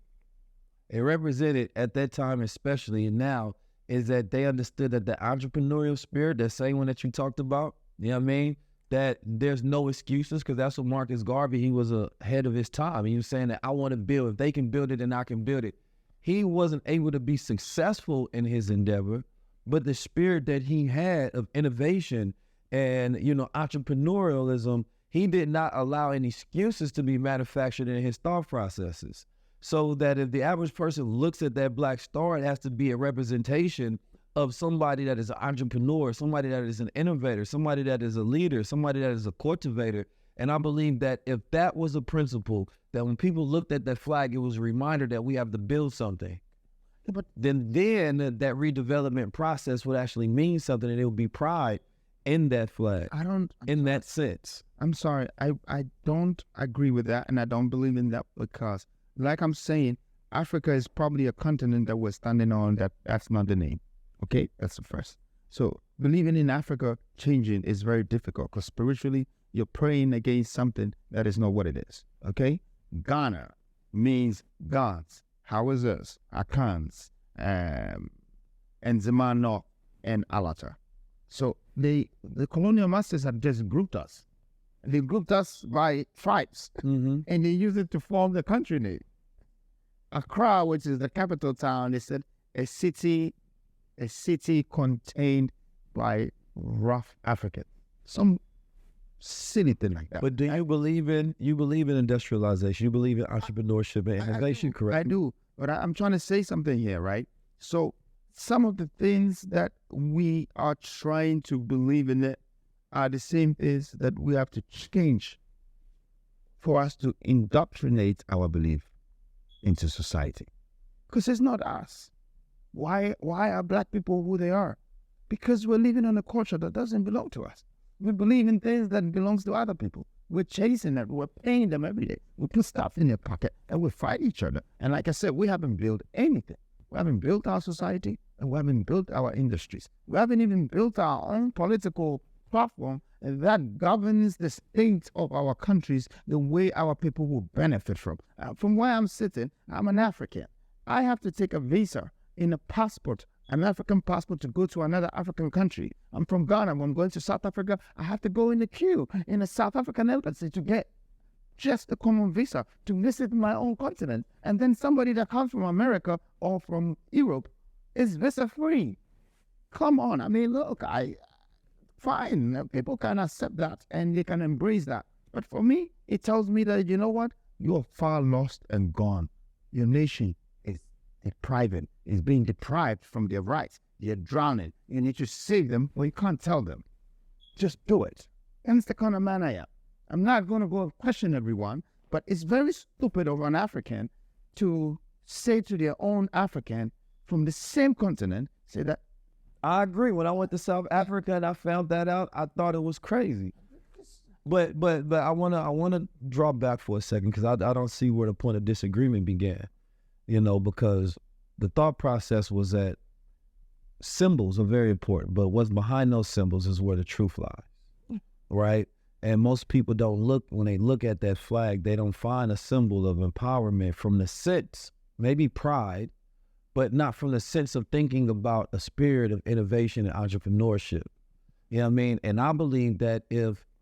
Speaker 1: It represented at that time, especially, and now, is that they understood that the entrepreneurial spirit, that same one that you talked about, you know what I mean? That there's no excuses, because that's what Marcus Garvey, he was ahead of his time. He was saying that I want to build. If they can build it, then I can build it. He wasn't able to be successful in his endeavor, but the spirit that he had of innovation and, entrepreneurialism, he did not allow any excuses to be manufactured in his thought processes. So that if the average person looks at that black star, it has to be a representation of somebody that is an entrepreneur, somebody that is an innovator, somebody that is a leader, somebody that is a cultivator. And I believe that if that was a principle, that when people looked at that flag, it was a reminder that we have to build something. But then that redevelopment process would actually mean something, and it would be pride in that flag. That sense.
Speaker 2: I'm sorry, I don't agree with that, and I don't believe in that, because, like I'm saying, Africa is probably a continent that we're standing on that's not the name. Okay, that's the first. So believing in Africa changing is very difficult, because spiritually you're praying against something that is not what it is. Okay, Ghana means gods, houses, Akans, Enzimano, and Alata. So the colonial masters have just grouped us. They grouped us by tribes, and they used it to form the country name. Accra, which is the capital town, they said a city contained by rough Africans. Some silly thing like that.
Speaker 1: But do you believe in industrialization? You believe in entrepreneurship and innovation, correct?
Speaker 2: I do. But I'm trying to say something here, right? So some of the things that we are trying to believe in it are the same things that we have to change for us to indoctrinate our belief into society. Because it's not us. Why are black people who they are? Because we're living in a culture that doesn't belong to us. We believe in things that belongs to other people. We're chasing them. We're paying them every day. We put stuff in their pocket and we fight each other. And like I said, we haven't built anything. We haven't built our society, and we haven't built our industries. We haven't even built our own political platform that governs the state of our countries the way our people will benefit from. From where I'm sitting, I'm an African. I have to take a visa in a passport an African passport to go to another African country. I'm from Ghana. When I'm going to South Africa, I have to go in the queue in a South African embassy to get just a common visa to visit my own continent. And then somebody that comes from America or from Europe is visa free. Come on. I mean, look, fine. People can accept that and they can embrace that. But for me, it tells me that, you know what? You're far lost and gone. Your nation is depriving, is being deprived from their rights. They're drowning. You need to save them, or you can't tell them. Just do it. And it's the kind of man I am. I'm not going to go and question everyone, but it's very stupid of an African to say to their own African from the same continent, say that.
Speaker 1: I agree. When I went to South Africa and I found that out, I thought it was crazy. But I wanna draw back for a second because I don't see where the point of disagreement began. You know, because the thought process was that symbols are very important, but what's behind those symbols is where the truth lies, right? And most people don't look, when they look at that flag, they don't find a symbol of empowerment from the sense, maybe pride, but not from the sense of thinking about a spirit of innovation and entrepreneurship. You know what I mean? And I believe that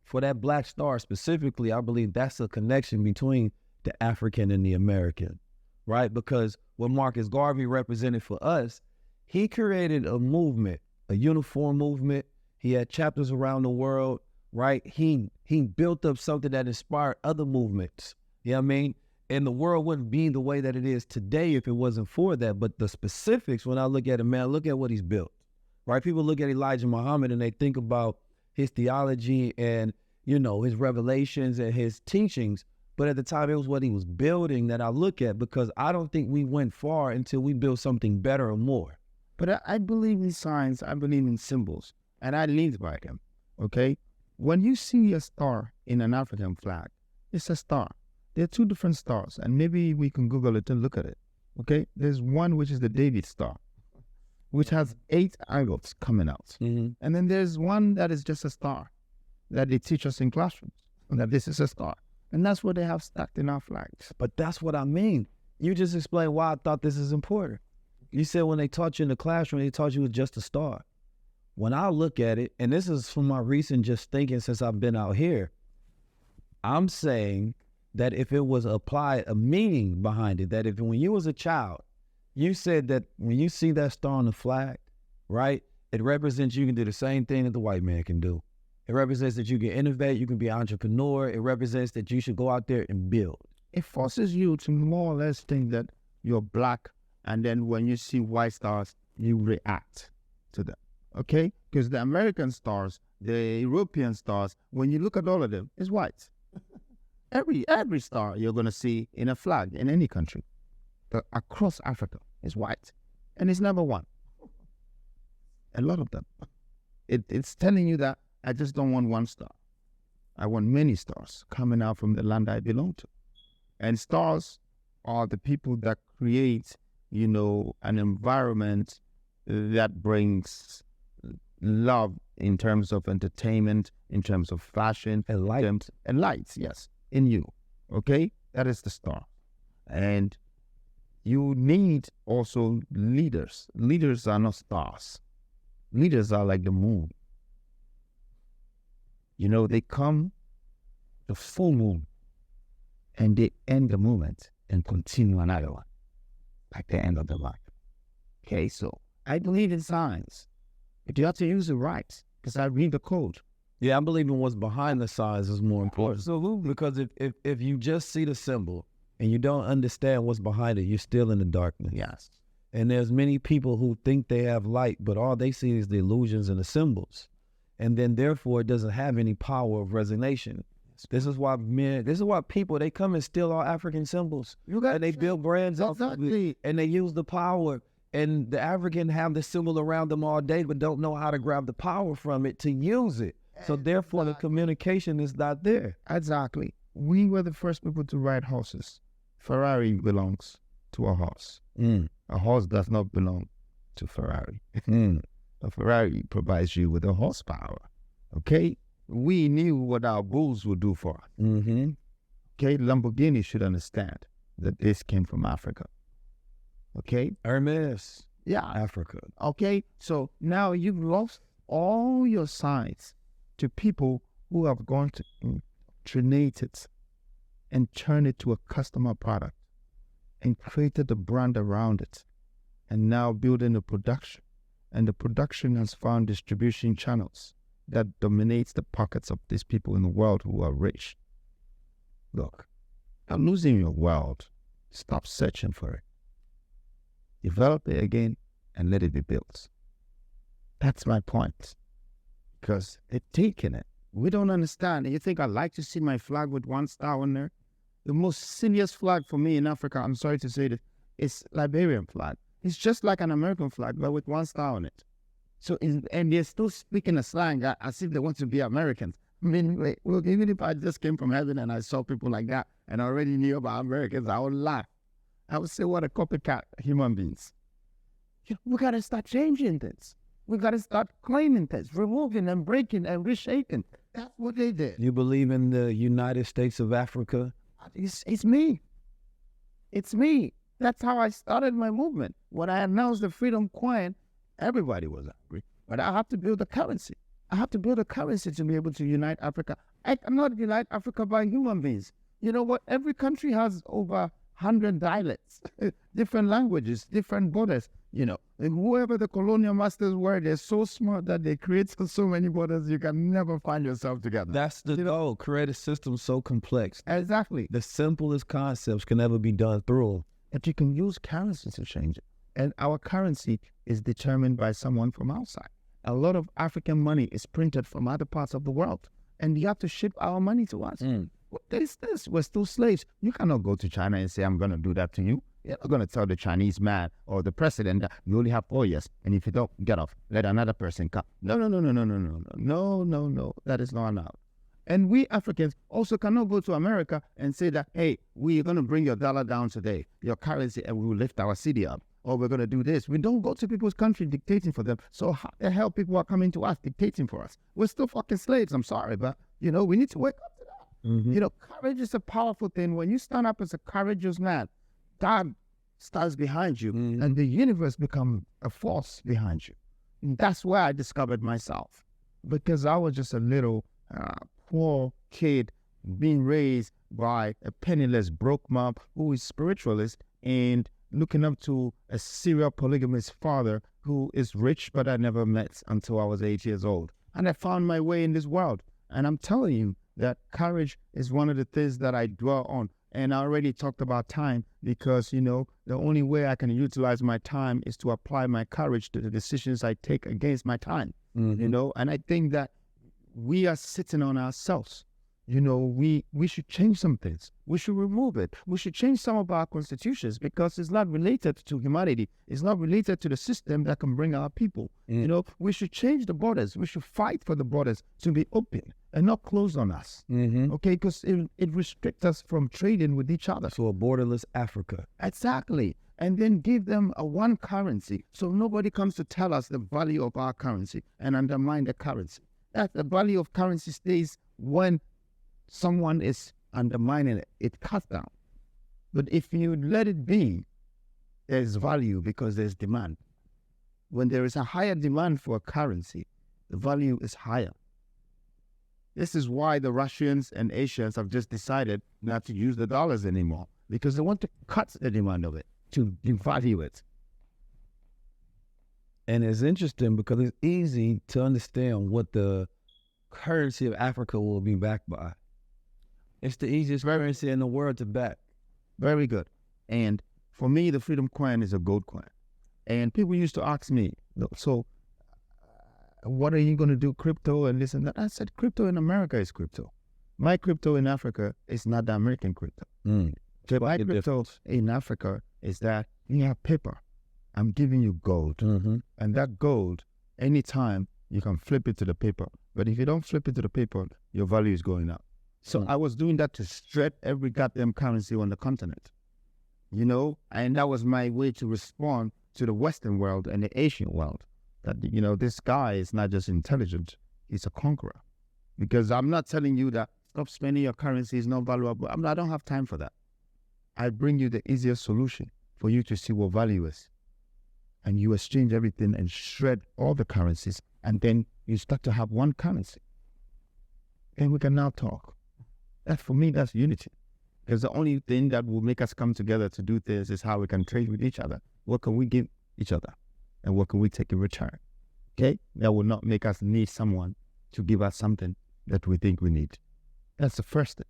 Speaker 1: for that black star specifically, I believe that's a connection between the African and the American, right? Because what Marcus Garvey represented for us, he created a movement, a uniform movement. He had chapters around the world, right? He built up something that inspired other movements, you know what I mean? And the world wouldn't be the way that it is today if it wasn't for that. But the specifics, when I look at it, man, look at what he's built, right? People look at Elijah Muhammad and they think about his theology and, you know, his revelations and his teachings. But at the time, it was what he was building that I look at, because I don't think we went far until we built something better or more.
Speaker 2: But I believe in signs, I believe in symbols, and I live by them, okay? When you see a star in an African flag, it's a star. There are two different stars, and maybe we can Google it and look at it, okay? There's one which is the David star, which has 8 angles coming out.
Speaker 1: Mm-hmm.
Speaker 2: And then there's one that is just a star that they teach us in classrooms, and that this is a star. And that's what they have stacked in our flags.
Speaker 1: But that's what I mean. You just explained why I thought this is important. You said when they taught you in the classroom, they taught you it was just a star. When I look at it, and this is from my recent just thinking since I've been out here, I'm saying that if it was applied a meaning behind it, that if when you was a child, you said that when you see that star on the flag, right, it represents you can do the same thing that the white man can do. It represents that you can innovate, you can be an entrepreneur. It represents that you should go out there and build.
Speaker 2: It forces you to more or less think that you're black, and then when you see white stars, you react to them, okay? Because the American stars, the European stars, when you look at all of them, it's white. Every star you're going to see in a flag in any country, but across Africa, is white. And it's number one. A lot of them. It's telling you that I just don't want one star. I want many stars coming out from the land I belong to. And stars are the people that create, you know, an environment that brings love in terms of entertainment, in terms of fashion.
Speaker 1: And light.
Speaker 2: And lights, yes, in you, okay? That is the star. And you need also leaders. Leaders are not stars. Leaders are like the moon. You know, they come the full moon and they end the movement and continue another one, like the end of the life. Okay, so I believe in signs, but you have to use it right, because I read the code.
Speaker 1: Yeah, I believe in what's behind the signs is more important.
Speaker 2: Absolutely.
Speaker 1: Because if you just see the symbol and you don't understand what's behind it, you're still in the darkness.
Speaker 2: Yes.
Speaker 1: And there's many people who think they have light, but all they see is the illusions and the symbols. And then therefore it doesn't have any power of resonation. This is why people, they come and steal our African symbols. And they build brands off of it, and they use the power. And the African have the symbol around them all day, but don't know how to grab the power from it to use it. So therefore the communication is not there.
Speaker 2: Exactly. We were the first people to ride horses. Ferrari belongs to a horse. A horse does not belong to Ferrari. A Ferrari provides you with a horsepower. Okay? We knew what our bulls would do for us. Okay? Lamborghini should understand that this came from Africa. Okay?
Speaker 1: Hermes.
Speaker 2: Yeah.
Speaker 1: Africa.
Speaker 2: Okay, so now you've lost all your sides to people who have gone to indoctrinate it and turn it to a customer product and created a brand around it and now building a production. And the production has found distribution channels that dominates the pockets of these people in the world who are rich. Look, you're losing your world. Stop searching for it. Develop it again and let it be built. That's my point. Because they're taking it. We don't understand. You think I'd like to see my flag with one star on there? The most silliest flag for me in Africa, I'm sorry to say this, is Liberian flag. It's just like an American flag, but with one star on it. So, and they're still speaking a slang as if they want to be Americans. I mean, look, even if I just came from heaven and I saw people like that and I already knew about Americans, I would laugh. I would say, what a copycat human beings. We got to start changing things. We got to start claiming things, removing and breaking and reshaping. That's what they did.
Speaker 1: You believe in the United States of Africa?
Speaker 2: It's me. It's me. That's how I started my movement. When I announced the Freedom Coin, everybody was angry. But I have to build a currency. I have to build a currency to be able to unite Africa. I cannot unite Africa by human beings. You know what? Every country has over 100 dialects, different languages, different borders. You know, and whoever the colonial masters were, they're so smart that they create so many borders you can never find yourself together.
Speaker 1: That's the goal. Create a system so complex.
Speaker 2: Exactly.
Speaker 1: The simplest concepts can never be done through.
Speaker 2: That you can use currency to change it. And our currency is determined by someone from outside. A lot of African money is printed from other parts of the world. And you have to ship our money to us. What is this? We're still slaves. You cannot go to China and say, I'm going to do that to you. You're not going to tell the Chinese man or the president that you only have 4 years. And if you don't, get off. Let another person come. No. That is not allowed. And we Africans also cannot go to America and say that, hey, we're going to bring your dollar down today, your currency, and we will lift our city up. Or we're going to do this. We don't go to people's country dictating for them. So how the hell people are coming to us dictating for us? We're still fucking slaves. I'm sorry, but, you know, we need to wake up to that. You know, courage is a powerful thing. When you stand up as a courageous man, God stands behind you and the universe becomes a force behind you. And that's where I discovered myself. Because I was just a little poor kid being raised by a penniless broke mom who is spiritualist and looking up to a serial polygamist father who is rich but I never met until I was 8 years old. And I found my way in this world. And I'm telling you that courage is one of the things that I dwell on. And I already talked about time because, you know, the only way I can utilize my time is to apply my courage to the decisions I take against my time, you know. And I think that we are sitting on ourselves. You know, we should change some things. We should remove it. We should change some of our constitutions because it's not related to humanity. It's not related to the system that can bring our people. You know, we should change the borders. We should fight for the borders to be open and not closed on us. Okay, because it restricts us from trading with each other.
Speaker 1: So a borderless Africa.
Speaker 2: Exactly. And then give them a one currency so nobody comes to tell us the value of our currency and undermine the currency. That the value of currency stays when someone is undermining it. It cuts down. But if you let it be, there's value because there's demand. When there is a higher demand for a currency, the value is higher. This is why the Russians and Asians have just decided not to use the dollars anymore because they want to cut the demand of it, to devalue it.
Speaker 1: And it's interesting because it's easy to understand what the currency of Africa will be backed by. It's the easiest currency in the world to back.
Speaker 2: Very good. And for me, the Freedom Coin is a gold coin. And people used to ask me, so what are you going to do, crypto and this and that? I said, crypto in America is crypto. My crypto in Africa is not the American crypto. So my crypto in Africa is that you have paper. I'm giving you gold. And that gold, anytime, you can flip it to the paper. But if you don't flip it to the paper, your value is going up. So I was doing that to shred every goddamn currency on the continent. You know, and that was my way to respond to the Western world and the Asian world. That, you know, this guy is not just intelligent, he's a conqueror. Because I'm not telling you that stop spending your currency is not valuable. I don't have time for that. I bring you the easiest solution for you to see what value is. and you exchange everything and shred all the currencies, and then you start to have one currency. And we can now talk. That, for me, that's unity. Because the only thing that will make us come together to do this is how we can trade with each other. What can we give each other? And what can we take in return? Okay? That will not make us need someone to give us something that we think we need. That's the first thing,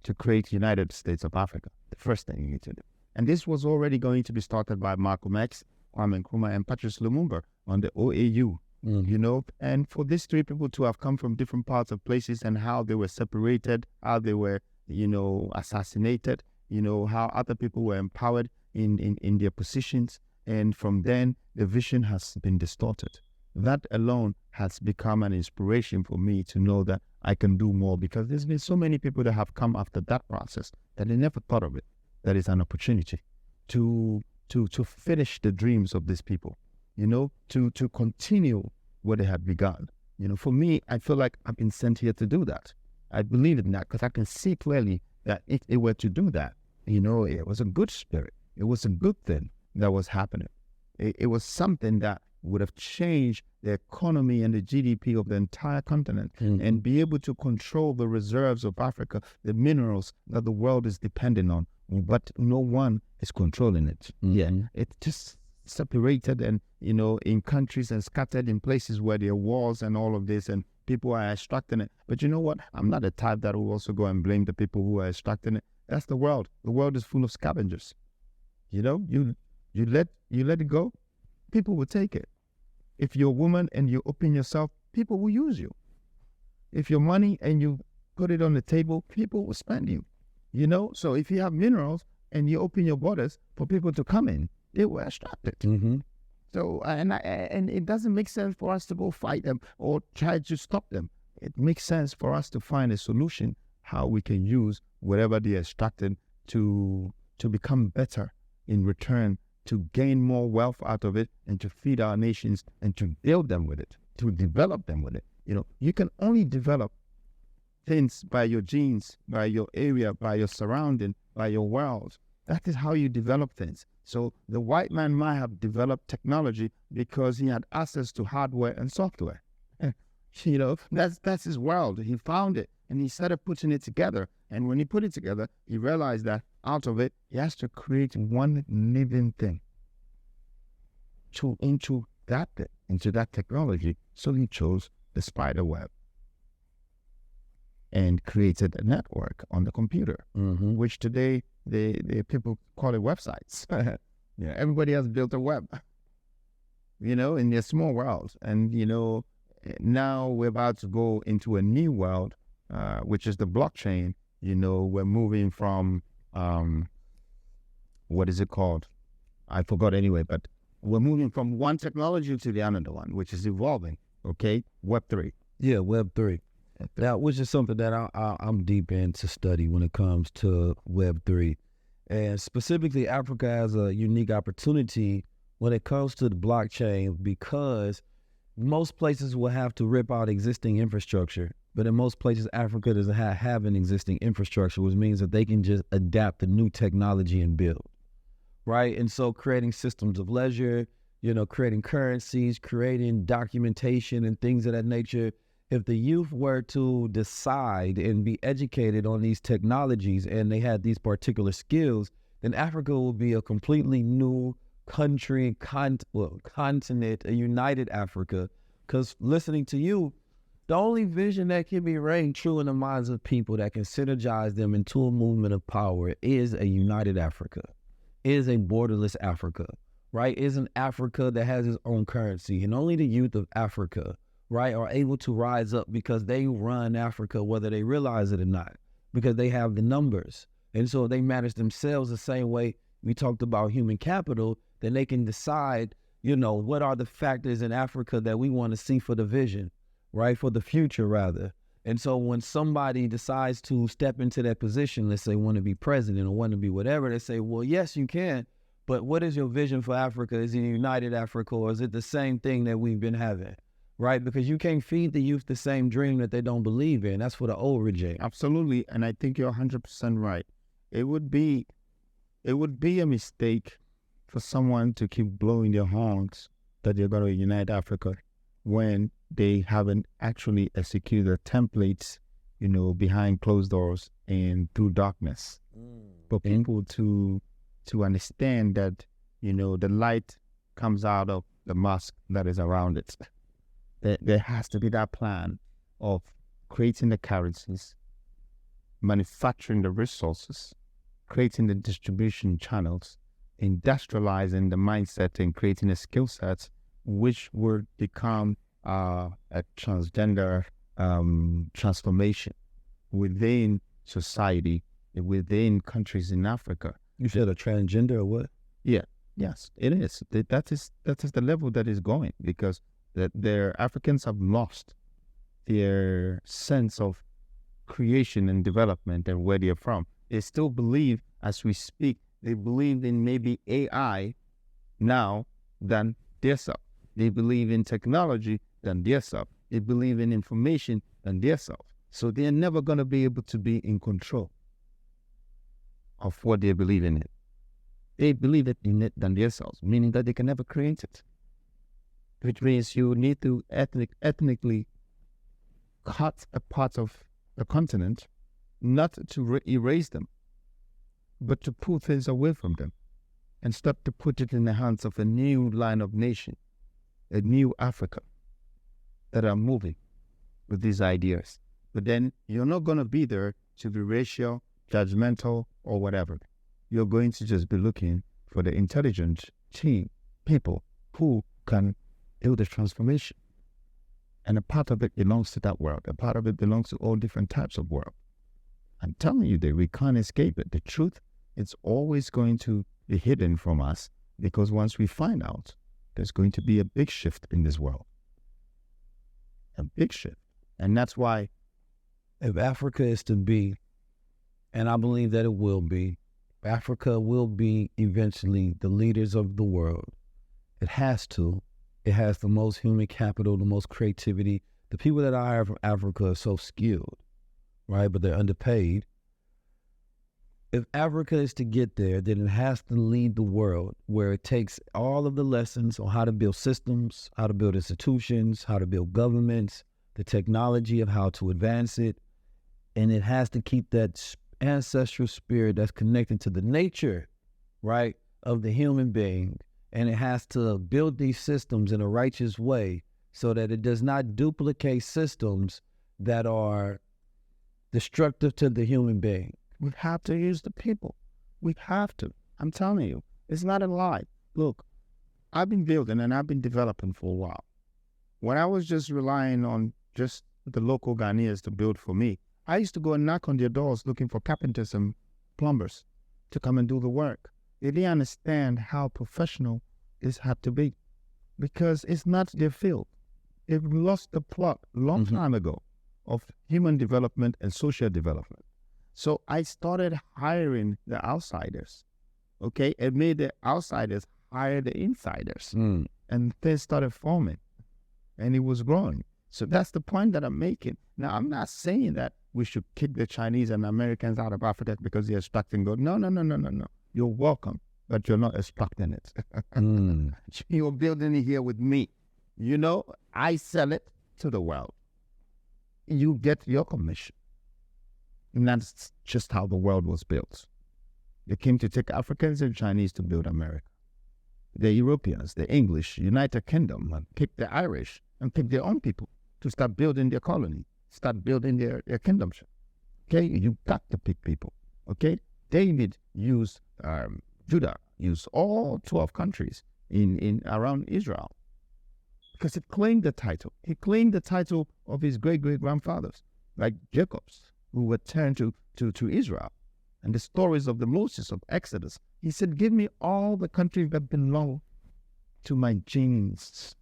Speaker 2: to create United States of Africa. The first thing you need to do. And this was already going to be started by Malcolm X, Kwame Nkrumah, and Patrice Lumumba on the OAU. You know, and for these three people to have come from different parts of places and how they were separated, how they were, you know, assassinated, you know, how other people were empowered in their positions. And from then, the vision has been distorted. That alone has become an inspiration for me to know that I can do more, because there's been so many people that have come after that process that they never thought of it. That is an opportunity to finish the dreams of these people. You know, to continue what they had begun. You know, for me, I feel like I've been sent here to do that. I believe in that because I can see clearly that if they were to do that, you know, it was a good spirit. It was a good thing that was happening. It was something that would have changed the economy and the GDP of the entire continent and be able to control the reserves of Africa, the minerals that the world is depending on, but no one is controlling it. Yeah, it's just separated and, you know, in countries and scattered in places where there are wars and all of this, and people are extracting it. But you know what? I'm not the type that will also go and blame the people who are extracting it. That's the world. The world is full of scavengers. You know, you let it go, people will take it. If you're a woman and you open yourself, people will use you. If you're money and you put it on the table, people will spend you. You know, so if you have minerals and you open your borders for people to come in, they were extracted. So, and it doesn't make sense for us to go fight them or try to stop them. It makes sense for us to find a solution how we can use whatever they extracted to become better in return, to gain more wealth out of it, and to feed our nations and to build them with it, to develop them with it. You know, you can only develop things by your genes, by your area, by your surrounding, by your world. That is how you develop things. So the white man might have developed technology because he had access to hardware and software. You know, that's his world. He found it and he started putting it together. And when he put it together, he realized that out of it, he has to create one living thing into that technology. So he chose the spider web and created a network on the computer, which today the people call it websites. Yeah, everybody has built a web, you know, in their small world. And, you know, now we're about to go into a new world, which is the blockchain. You know, we're moving from, what is it called? I forgot anyway, but we're moving from one technology to the another one, which is evolving, okay? Web3.
Speaker 1: Yeah, Web3. Now, which is something that I'm deep into study when it comes to Web3. And specifically, Africa has a unique opportunity when it comes to the blockchain, because most places will have to rip out existing infrastructure. But in most places, Africa doesn't have an existing infrastructure, which means that they can just adapt to new technology and build, right? And so creating systems of ledger, you know, creating currencies, creating documentation and things of that nature. If the youth were to decide and be educated on these technologies and they had these particular skills, then Africa will be a completely new country, continent, a united Africa. Because listening to you, the only vision that can be reigned true in the minds of people that can synergize them into a movement of power is a united Africa, is a borderless Africa, right? Is an Africa that has its own currency. And only the youth of Africa, right, are able to rise up because they run Africa, whether they realize it or not, because they have the numbers. And so they manage themselves the same way we talked about human capital, then they can decide, you know, what are the factors in Africa that we want to see for the vision, right, for the future rather. And so when somebody decides to step into that position, let's say want to be president or want to be whatever, they say, well, yes, you can, but what is your vision for Africa? Is it a united Africa, or is it the same thing that we've been having? Right, because you can't feed the youth the same dream that they don't believe in. That's for the old regime.
Speaker 2: Absolutely, and I think you're 100% right. It would be a mistake for someone to keep blowing their horns that they're going to unite Africa when they haven't actually executed the templates, behind closed doors and through darkness. For people to understand that, the light comes out of the mask that is around it. There has to be that plan of creating the currencies, manufacturing the resources, creating the distribution channels, industrializing the mindset and creating the skill sets which would become a transgender transformation within society, within countries in Africa.
Speaker 1: You said a transgender or what?
Speaker 2: Yeah, yes, it is. That is the level that is going, because the Africans have lost their sense of creation and development and where they're from. They still believe, as we speak, they believe in maybe AI now than their self. They believe in technology than their self. They believe in information than their self. So they're never going to be able to be in control of what they believe in it. They believe it in it than themselves, meaning that they can never create it. Which means you need to ethnically cut a part of the continent, not to erase them, but to pull things away from them and start to put it in the hands of a new line of nation, a new Africa that are moving with these ideas. But then you're not going to be there to be racial, judgmental, or whatever. You're going to just be looking for the intelligent people who can build a transformation. And a part of it belongs to that world. A part of it belongs to all different types of world. I'm telling you that we can't escape it. The truth, it's always going to be hidden from us, because once we find out, there's going to be a big shift in this world. A big shift. And that's why,
Speaker 1: if Africa is to be, and I believe that it will be, Africa will be eventually the leaders of the world. It has to. It has the most human capital, the most creativity. The people that I hire from Africa are so skilled, right? But they're underpaid. If Africa is to get there, then it has to lead the world, where it takes all of the lessons on how to build systems, how to build institutions, how to build governments, the technology of how to advance it. And it has to keep that ancestral spirit that's connected to the nature, right, of the human being. And it has to build these systems in a righteous way so that it does not duplicate systems that are destructive to the human being.
Speaker 2: we have to use the people. We have to. I'm telling you, it's not a lie. Look, I've been building and I've been developing for a while. When I was just relying on just the local Ghanaians to build for me, I used to go and knock on their doors looking for carpenters and plumbers to come and do the work. They didn't understand how professional this had to be because it's not their field. They've lost the plot a long time ago of human development and social development. So I started hiring the outsiders, okay? It made the outsiders hire the insiders. And things started forming and it was growing. So that's the point that I'm making. Now, I'm not saying that we should kick the Chinese and Americans out of Africa because they're extracting gold. No. You're welcome, but you're not extracting it. You're building it here with me. You know, I sell it to the world. You get your commission. And that's just how the world was built. They came to take Africans and Chinese to build America. The Europeans, the English, United Kingdom, and picked the Irish and picked their own people to start building their colony, start building their kingdomship. Okay, you got to pick people. Okay, David used Judah, used all 12 countries in around Israel because it claimed the title. He claimed the title of his great-great-grandfathers, like Jacob's, who were turned to Israel. And the stories of the Moses of Exodus, he said, give me all the countries that belong to my genes,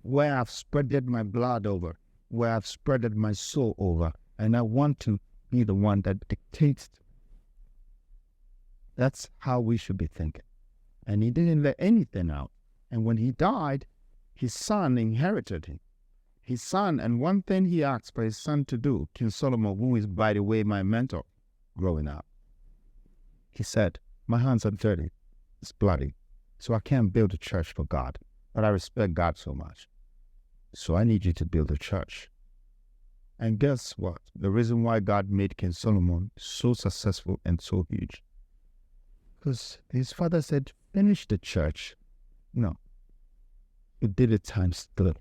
Speaker 2: where I've spreaded my blood over, where I've spreaded my soul over, and I want to be the one that dictates. That's how we should be thinking. And he didn't let anything out. And when he died, his son inherited him. His son, and one thing he asked for his son to do, King Solomon, who is, by the way, my mentor growing up, he said, my hands are dirty, it's bloody, So I can't build a church for God. But I respect God so much. So I need you to build a church. And guess what? The reason why God made King Solomon so successful and so huge, because his father said, finish the church. No. He did it times 3.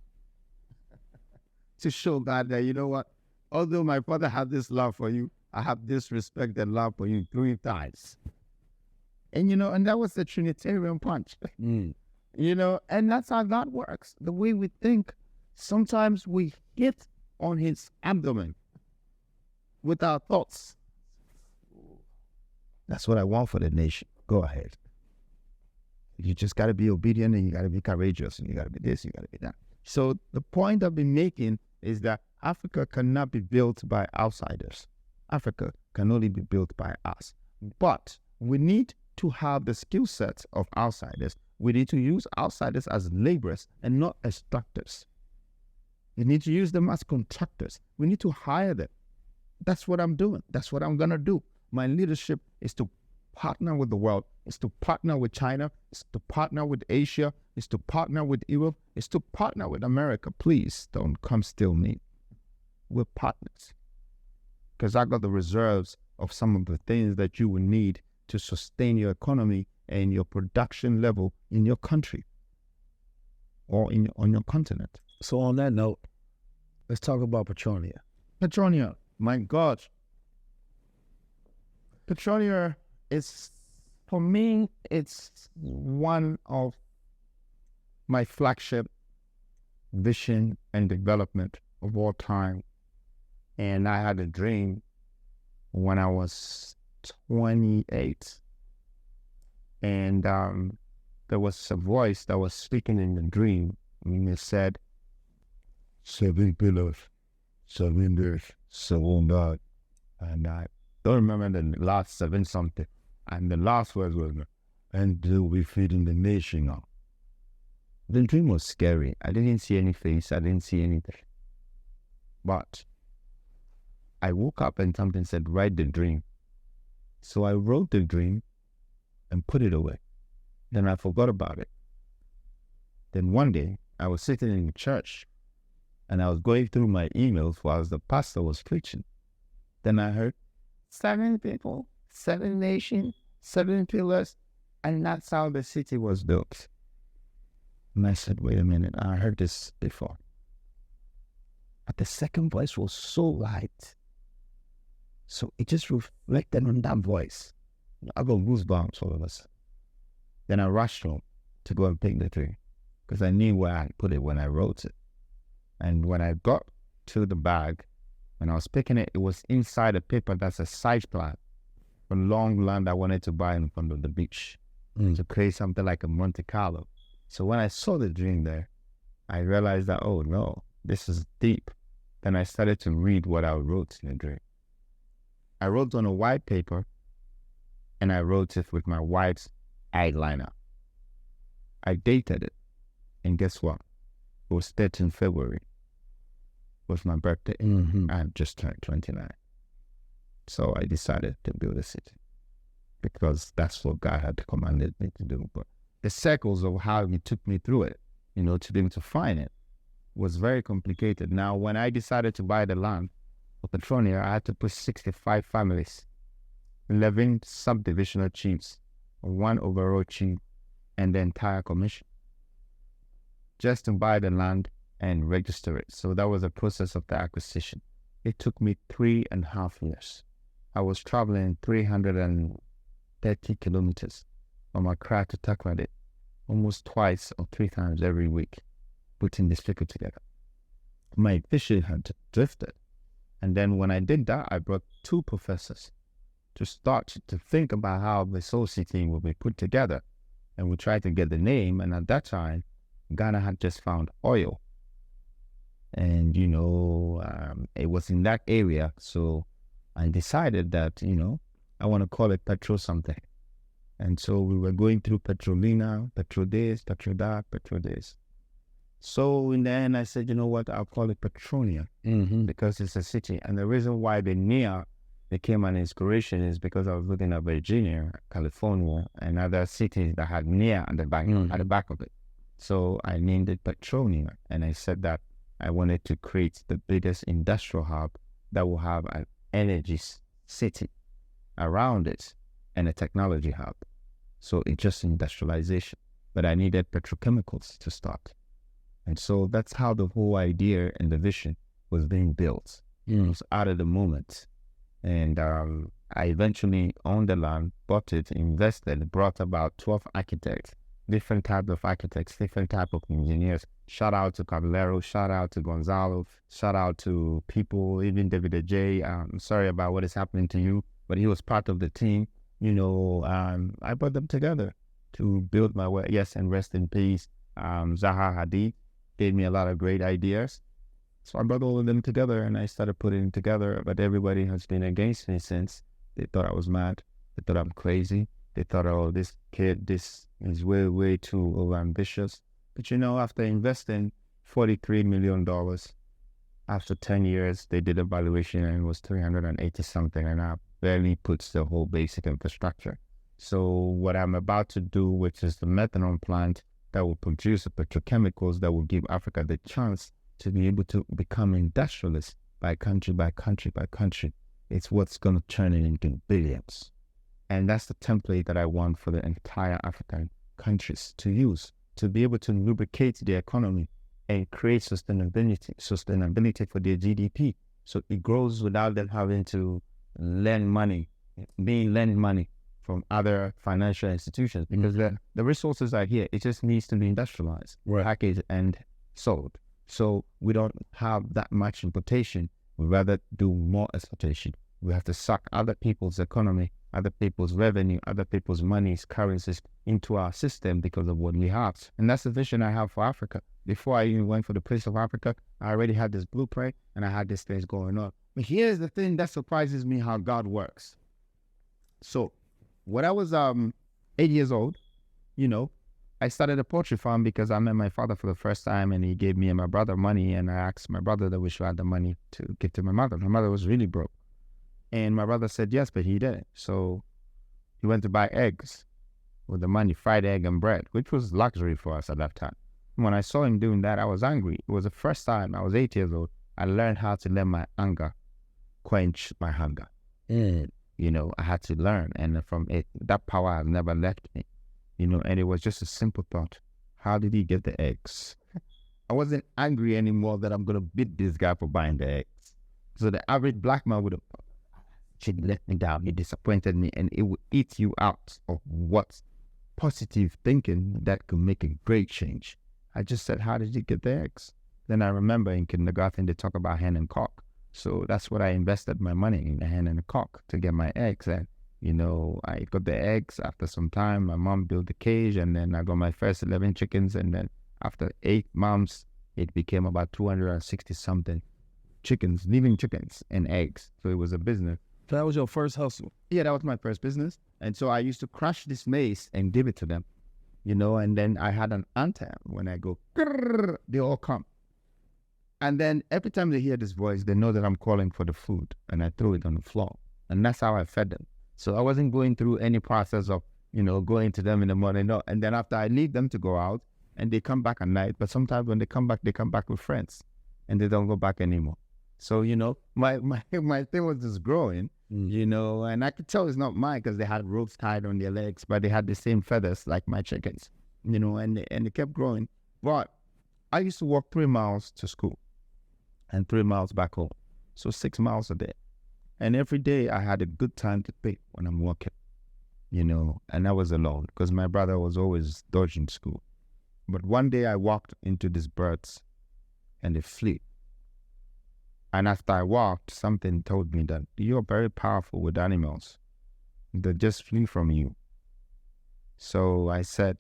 Speaker 2: To show God that, you know what? Although my father had this love for you, I have this respect and love for you 3 times. And, you know, and that was the Trinitarian punch. You know, and that's how God works. The way we think, sometimes we hit on his abdomen with our thoughts. That's what I want for the nation. Go ahead. You just got to be obedient, and you got to be courageous, and you got to be this, you got to be that. So the point I've been making is that Africa cannot be built by outsiders. Africa can only be built by us. But we need to have the skill sets of outsiders. We need to use outsiders as laborers and not as doctors. We need to use them as contractors. We need to hire them. That's what I'm doing. That's what I'm going to do. My leadership is to partner with the world. It's to partner with China. It's to partner with Asia. It's to partner with Europe. It's to partner with America. Please don't come steal me. We're partners. Because I got the reserves of some of the things that you will need to sustain your economy and your production level in your country or on your continent.
Speaker 1: So on that note, let's talk about Petronia.
Speaker 2: Petronia, my God. Petronia is, for me, it's one of my flagship vision and development of all time. And I had a dream when I was 28. And there was a voice that was speaking in the dream. And it said, 7 pillars, 7 days, 7 God. And I don't remember the last 7 something. And the last words were, and they'll be feeding the nation up. The dream was scary. I didn't see any face. I didn't see anything. But I woke up and something said, write the dream. So I wrote the dream and put it away. Then I forgot about it. Then one day, I was sitting in the church and I was going through my emails while the pastor was preaching. Then I heard, 7 people, 7 nations, 7 pillars, and that's how the city was built. And I said, wait a minute, I heard this before. But the second voice was so light. So it just reflected on that voice. I got goosebumps all of a sudden. Then I rushed home to go and pick the tree because I knew where I put it when I wrote it. And when I got to the bag, when I was picking it, it was inside a paper that's a site plan for long land I wanted to buy in front of the beach to create something like a Monte Carlo. So when I saw the dream there, I realized that, oh no, this is deep. Then I started to read what I wrote in the dream. I wrote on a white paper and I wrote it with my white eyeliner. I dated it. And guess what? It was 13 February. It was my birthday. I just turned 29. So I decided to build a city because that's what God had commanded me to do. But the circles of how He took me through it, to be able to find it, was very complicated. Now, when I decided to buy the land for Petronia, I had to put 65 families, 11 subdivisional chiefs, 1 overall chief, and the entire commission, just to buy the land and register it. So that was the process of the acquisition. It took me 3.5 years. I was traveling 330 kilometers from Accra to Takoradi, almost twice or 3 times every week, putting this figure together. My vision had drifted. And then when I did that, I brought 2 professors to start to think about how the whole city will be put together. And we tried to get the name. And at that time, Ghana had just found oil. And, it was in that area. So I decided that, I want to call it Petro something. And so we were going through Petrolina, Petro this, Petro that, Petro this. So in the end, I said, you know what, I'll call it Petronia because it's a city. And the reason why the near became an inspiration is because I was looking at Virginia, California, and other cities that had near at the back of it. So I named it Petronia, and I said that I wanted to create the biggest industrial hub that will have an energy city around it and a technology hub. So it's just industrialization, but I needed petrochemicals to start. And so that's how the whole idea and the vision was being built. It was out of the moment. And I eventually owned the land, bought it, invested, brought about 12 architects, different types of architects, different type of engineers. Shout out to Caballero, shout out to Gonzalo, shout out to people, even David J. I'm sorry about what is happening to you, but he was part of the team. You know, I brought them together to build my way. Yes, and rest in peace. Zaha Hadid gave me a lot of great ideas. So I brought all of them together and I started putting it together, but everybody has been against me since. They thought I was mad. They thought I'm crazy. They thought, oh, this kid, this is way, way too overambitious. But you know, after investing $43 million, after 10 years, they did a valuation and it was 380 something, and I barely puts the whole basic infrastructure. So what I'm about to do, which is the methanol plant that will produce the petrochemicals that will give Africa the chance to be able to become industrialists by country by country by country. It's what's going to turn it into billions. And that's the template that I want for the entire African countries to use, to be able to lubricate the economy and create sustainability for their GDP. So it grows without them having to lend money from other financial institutions, because the resources are here. It just needs to be industrialized, packaged, and sold. So we don't have that much importation. We rather do more exportation. We have to suck other people's economy, other people's revenue, other people's monies, currencies into our system because of what we have. And that's the vision I have for Africa. Before I even went for the place of Africa, I already had this blueprint and I had these things going on. But here's the thing that surprises me, how God works. So when I was 8 years old, you know, I started a poultry farm because I met my father for the first time and he gave me and my brother money, and I asked my brother that we should have the money to give to my mother. My mother was really broke. And my brother said yes, but he didn't. So he went to buy eggs with the money, fried egg and bread, which was luxury for us at that time. When I saw him doing that, I was angry. It was the first time, I was 8 years old, I learned how to let my anger quench my hunger. You know, I had to learn, and from it, that power has never left me. You know, and it was just a simple thought. How did he get the eggs? I wasn't angry anymore that I'm going to beat this guy for buying the eggs. So the average black man would have, she let me down, he disappointed me, and it would eat you out of what's positive thinking that could make a great change. I just said, how did you get the eggs? Then I remember in kindergarten, they talk about hen and cock. So that's what I invested my money in, the hen and the cock, to get my eggs. And you know, I got the eggs. After some time, my mom built the cage, and then I got my first 11 chickens. And then after 8 months, it became about 260 something chickens, living chickens and eggs. So it was a business.
Speaker 1: So that was your first hustle?
Speaker 2: Yeah, that was my first business. And so I used to crush this maize and give it to them, you know, and then I had an anthem. When I go, grrr, they all come. And then every time they hear this voice, they know that I'm calling for the food, and I throw it on the floor. And that's how I fed them. So I wasn't going through any process of, you know, going to them in the morning. No. And then after I leave them to go out, and they come back at night. But sometimes when they come back with friends, and they don't go back anymore. So, you know, my thing was just growing, you know, and I could tell it's not mine because they had ropes tied on their legs, but they had the same feathers like my chickens, you know, and they kept growing. But I used to walk 3 miles to school and 3 miles back home. So 6 miles a day. And every day I had a good time to pick when I'm walking, you know, and I was alone because my brother was always dodging school. But one day I walked into these birds and they flew. And after I walked, something told me that you're very powerful with animals. They just flew from you. So I said,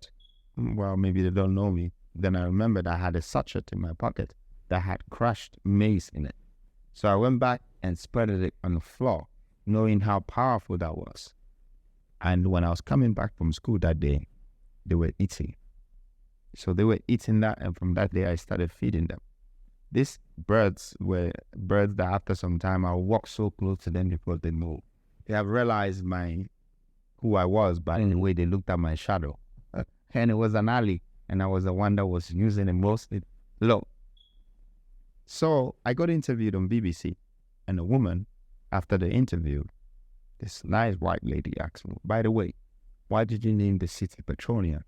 Speaker 2: well, maybe they don't know me. Then I remembered I had a sachet in my pocket that had crushed maize in it. So I went back and spread it on the floor, knowing how powerful that was. And when I was coming back from school that day, they were eating. So they were eating that, and from that day I started feeding them. these birds were birds that after some time I walk so close to them before they move. They have realized who I was by the way they looked at my shadow. And it was an alley, and I was the one that was using it mostly low. So I got interviewed on BBC, and a woman, after the interview, this nice white lady asked me, by the way, why did you name the city Petronia?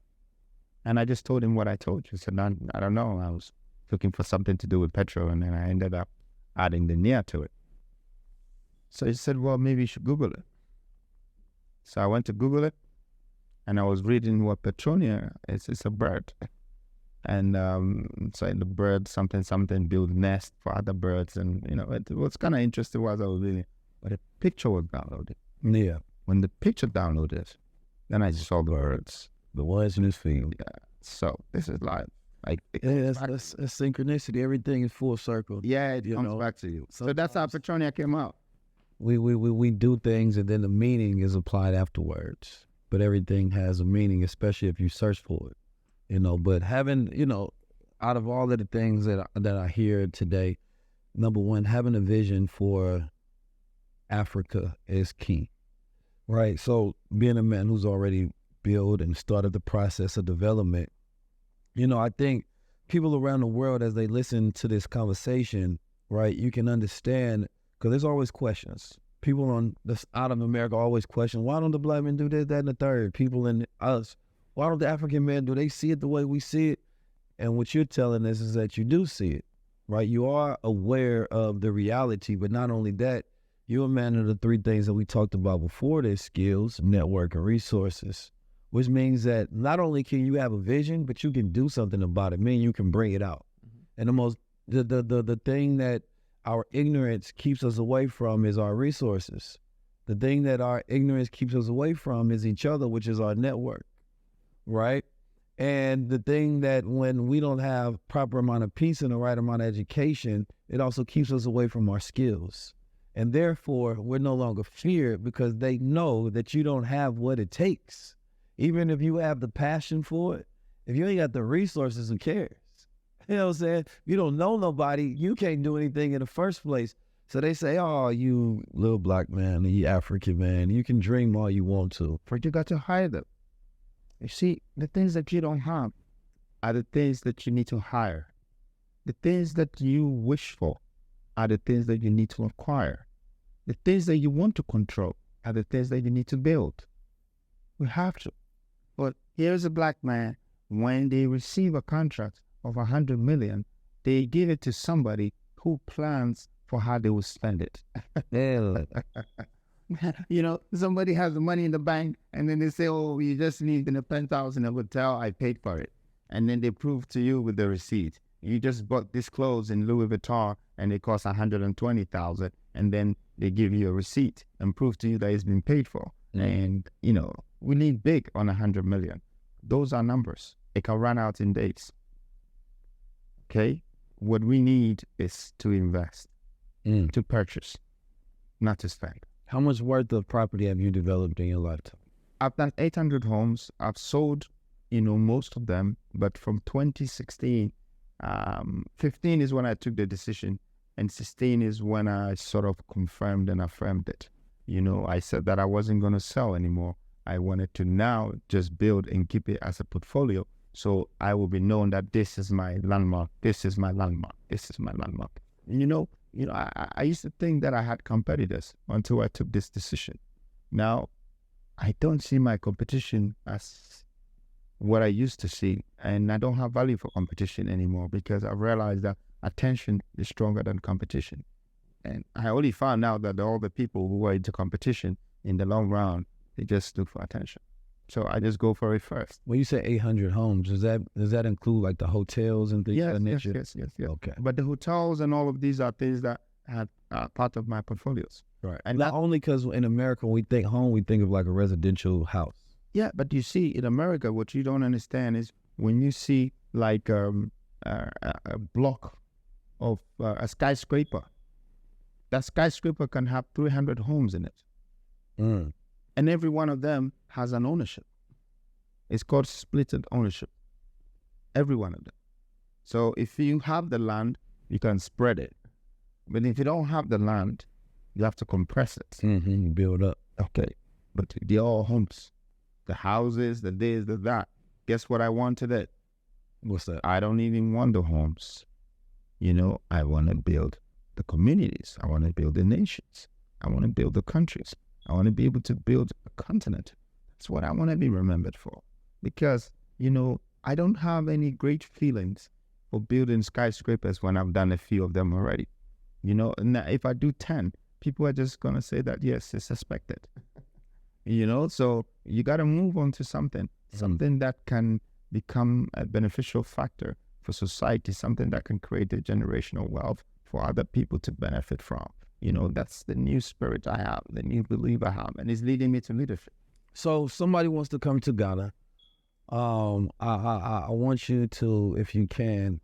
Speaker 2: And I just told him what I told you. She said, I don't know. I was looking for something to do with petrol, and then I ended up adding the near to it. So he said, well, maybe you should Google it. So I went to Google it, and I was reading what Petronia is. It's a bird. And so the bird, something, build nest for other birds. And, it was kind of interesting as I was reading. But a picture was downloaded.
Speaker 1: Yeah.
Speaker 2: When the picture downloaded, then I just saw the birds.
Speaker 1: The ones in this field.
Speaker 2: Yeah. So this is live.
Speaker 1: That's synchronicity. Everything is full circle.
Speaker 2: Yeah, it comes back to you. So that's how Petronia came out.
Speaker 1: We do things, and then the meaning is applied afterwards. But everything has a meaning, especially if you search for it. But having, out of all of the things that I hear today, number one, having a vision for Africa is key, right? So being a man who's already built and started the process of development, I think people around the world, as they listen to this conversation, right, you can understand, because there's always questions. People out of America always question, why don't the black men do this, that, and the third? People in us, why don't the African men, do they see it the way we see it? And what you're telling us is that you do see it, right? You are aware of the reality, but not only that, you're a man of the three things that we talked about before this: skills, network, and resources, which means that not only can you have a vision, but you can do something about it, meaning you can bring it out. And the thing that our ignorance keeps us away from is our resources. The thing that our ignorance keeps us away from is each other, which is our network. Right? And the thing that when we don't have proper amount of peace and the right amount of education, it also keeps us away from our skills. And therefore, we're no longer feared because they know that you don't have what it takes. Even if you have the passion for it, if you ain't got the resources, who cares? You know what I'm saying? If you don't know nobody, you can't do anything in the first place. So they say, oh, you little black man, you African man, you can dream all you want to.
Speaker 2: But you got to hire them. You see, the things that you don't have are the things that you need to hire. The things that you wish for are the things that you need to acquire. The things that you want to control are the things that you need to build. We have to. But here's a black man, when they receive a contract of 100 million, they give it to somebody who plans for how they will spend it. Somebody has the money in the bank, and then they say, oh, you just need in a penthouse in a hotel, I paid for it. And then they prove to you with the receipt. You just bought this clothes in Louis Vuitton, and it costs 120,000, and then they give you a receipt and prove to you that it's been paid for. And, we need big on 100 million. Those are numbers. It can run out in days. Okay? What we need is to invest, to purchase, not to spend.
Speaker 1: How much worth of property have you developed in your lifetime?
Speaker 2: I've done 800 homes. I've sold, most of them. But from 2016, 15 is when I took the decision, and 16 is when I sort of confirmed and affirmed it. I said that I wasn't going to sell anymore. I wanted to now just build and keep it as a portfolio, so I will be known that this is my landmark. This is my landmark. This is my landmark. I used to think that I had competitors until I took this decision. Now, I don't see my competition as what I used to see, and I don't have value for competition anymore because I've realized that attention is stronger than competition. And I only found out that all the people who are into competition in the long run, they just look for attention. So I just go for it first.
Speaker 1: When you say 800 homes, does that include like the hotels and things of that nature?
Speaker 2: Yes.
Speaker 1: Okay.
Speaker 2: But the hotels and all of these are things that are part of my portfolios.
Speaker 1: Right. And not only because in America, when we think home, we think of like a residential house.
Speaker 2: Yeah, but you see, in America, what you don't understand is when you see like a block of a skyscraper, that skyscraper can have 300 homes in it. And every one of them has an ownership. It's called splitted ownership. Every one of them. So if you have the land, you can spread it. But if you don't have the land, you have to compress it.
Speaker 1: Build up.
Speaker 2: Okay. But they're all homes. The houses, the this, the that. Guess what I want today?
Speaker 1: What's that?
Speaker 2: I don't even want the homes. I want to build the communities. I want to build the nations. I want to build the countries. I want to be able to build a continent. That's what I want to be remembered for. Because, I don't have any great feelings for building skyscrapers when I've done a few of them already. And if I do 10, people are just going to say that, yes, it's expected. So you got to move on to something that can become a beneficial factor for society, something that can create a generational wealth for other people to benefit from. That's the new spirit I have, the new belief I have, and it's leading me to leadership.
Speaker 1: So somebody wants to come to Ghana. I want you to, if you can,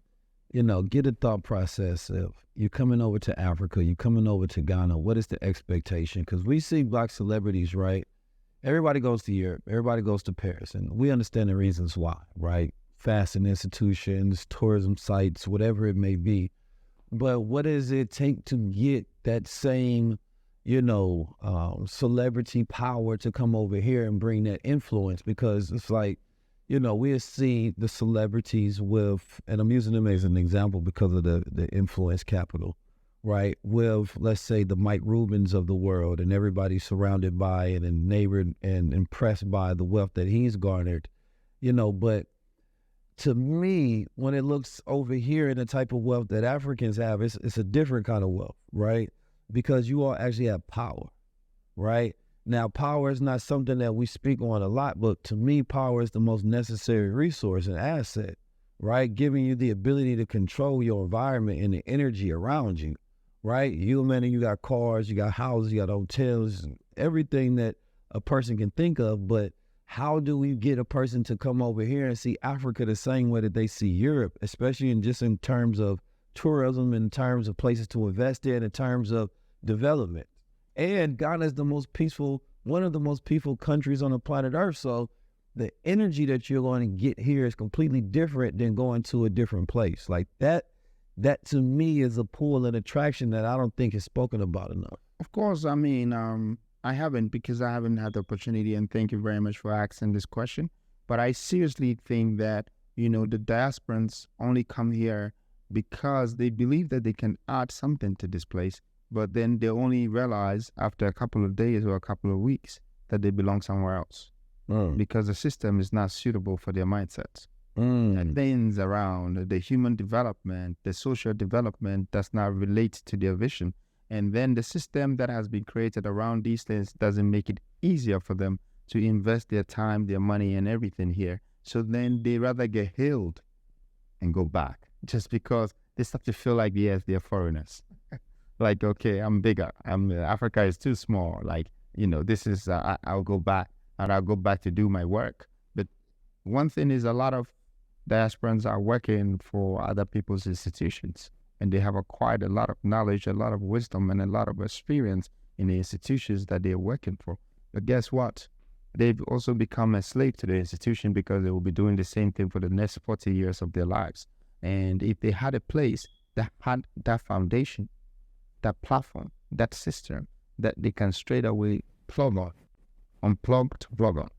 Speaker 1: get a thought process of you coming over to Africa, you coming over to Ghana. What is the expectation? Because we see Black celebrities, right? Everybody goes to Europe, everybody goes to Paris, and we understand the reasons why, right? Fashion institutions, tourism sites, whatever it may be. But what does it take to get that same, celebrity power to come over here and bring that influence? Because it's like, we see the celebrities with, and I'm using them as an example because of the influence capital, right? With, let's say, the Mike Rubins of the world, and everybody surrounded by it and neighbored and impressed by the wealth that he's garnered, but to me, when it looks over here in the type of wealth that Africans have, it's a different kind of wealth, right? Because you all actually have power, right? Now, power is not something that we speak on a lot, but to me, power is the most necessary resource and asset, right? Giving you the ability to control your environment and the energy around you, right? You got cars, you got houses, you got hotels, everything that a person can think of, but how do we get a person to come over here and see Africa the same way that they see Europe, especially in terms of tourism, in terms of places to invest in terms of development? And Ghana is one of the most peaceful countries on the planet Earth. So the energy that you're going to get here is completely different than going to a different place. Like that to me is a pull and attraction that I don't think is spoken about enough.
Speaker 2: Of course, I haven't, because I haven't had the opportunity, and thank you very much for asking this question. But I seriously think that, the diasporans only come here because they believe that they can add something to this place, but then they only realize after a couple of days or a couple of weeks that they belong somewhere else because the system is not suitable for their mindsets. And things around the human development, the social development does not relate to their vision. And then the system that has been created around these things doesn't make it easier for them to invest their time, their money, and everything here. So then they rather get healed and go back just because they start to feel like, yes, they're foreigners. Like, okay, I'm bigger. Africa is too small. Like, this is, I'll go back and I'll go back to do my work. But one thing is, a lot of diasporans are working for other people's institutions. And they have acquired a lot of knowledge, a lot of wisdom, and a lot of experience in the institutions that they're working for. But guess what? They've also become a slave to the institution because they will be doing the same thing for the next 40 years of their lives. And if they had a place that had that foundation, that platform, that system, that they can straight away plug on, unplug to plug on,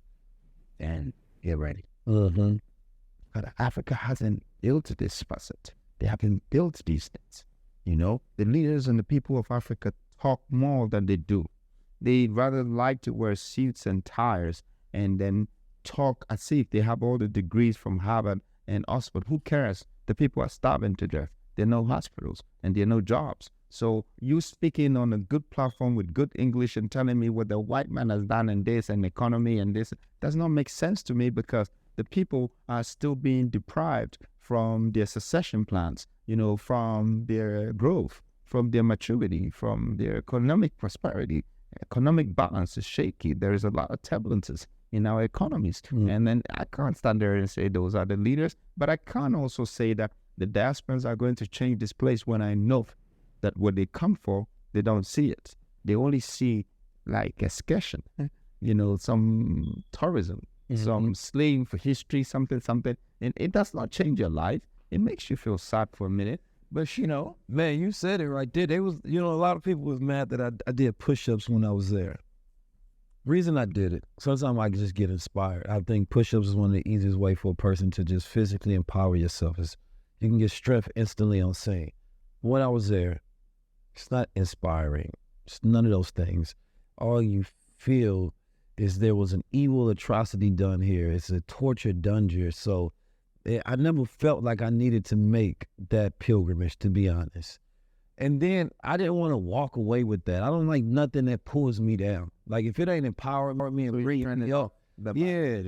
Speaker 2: and get ready. But Africa hasn't built this facet. They haven't built these things. The leaders and the people of Africa talk more than they do. They rather like to wear suits and ties and then talk as if they have all the degrees from Harvard and Oxford. Who cares? The people are starving to death. There are no hospitals and there are no jobs. So you speaking on a good platform with good English and telling me what the white man has done in this and economy and this does not make sense to me, because the people are still being deprived from their succession plans, from their growth, from their maturity, from their economic prosperity. Economic balance is shaky. There is a lot of turbulences in our economies. And then I can't stand there and say those are the leaders, but I can't also say that the diasporans are going to change this place when I know that what they come for, they don't see it. They only see like excursion, some tourism, some slaying for history, something. And it does not change your life. It makes you feel sad for a minute, But you know,
Speaker 1: Man, you said it right there. They was, a lot of people was mad that I did push-ups when I was there. Reason I did it, sometimes I just get inspired. I think push-ups is one of the easiest way for a person to just physically empower yourself. Is you can get strength instantly on scene. When I was there, it's not inspiring. It's none of those things. All you feel is there was an evil atrocity done here. It's a torture done here. So I never felt like I needed to make that pilgrimage, to be honest. And then I didn't want to walk away with that. I don't like nothing that pulls me down. Like if it ain't empowering me and bringing me up,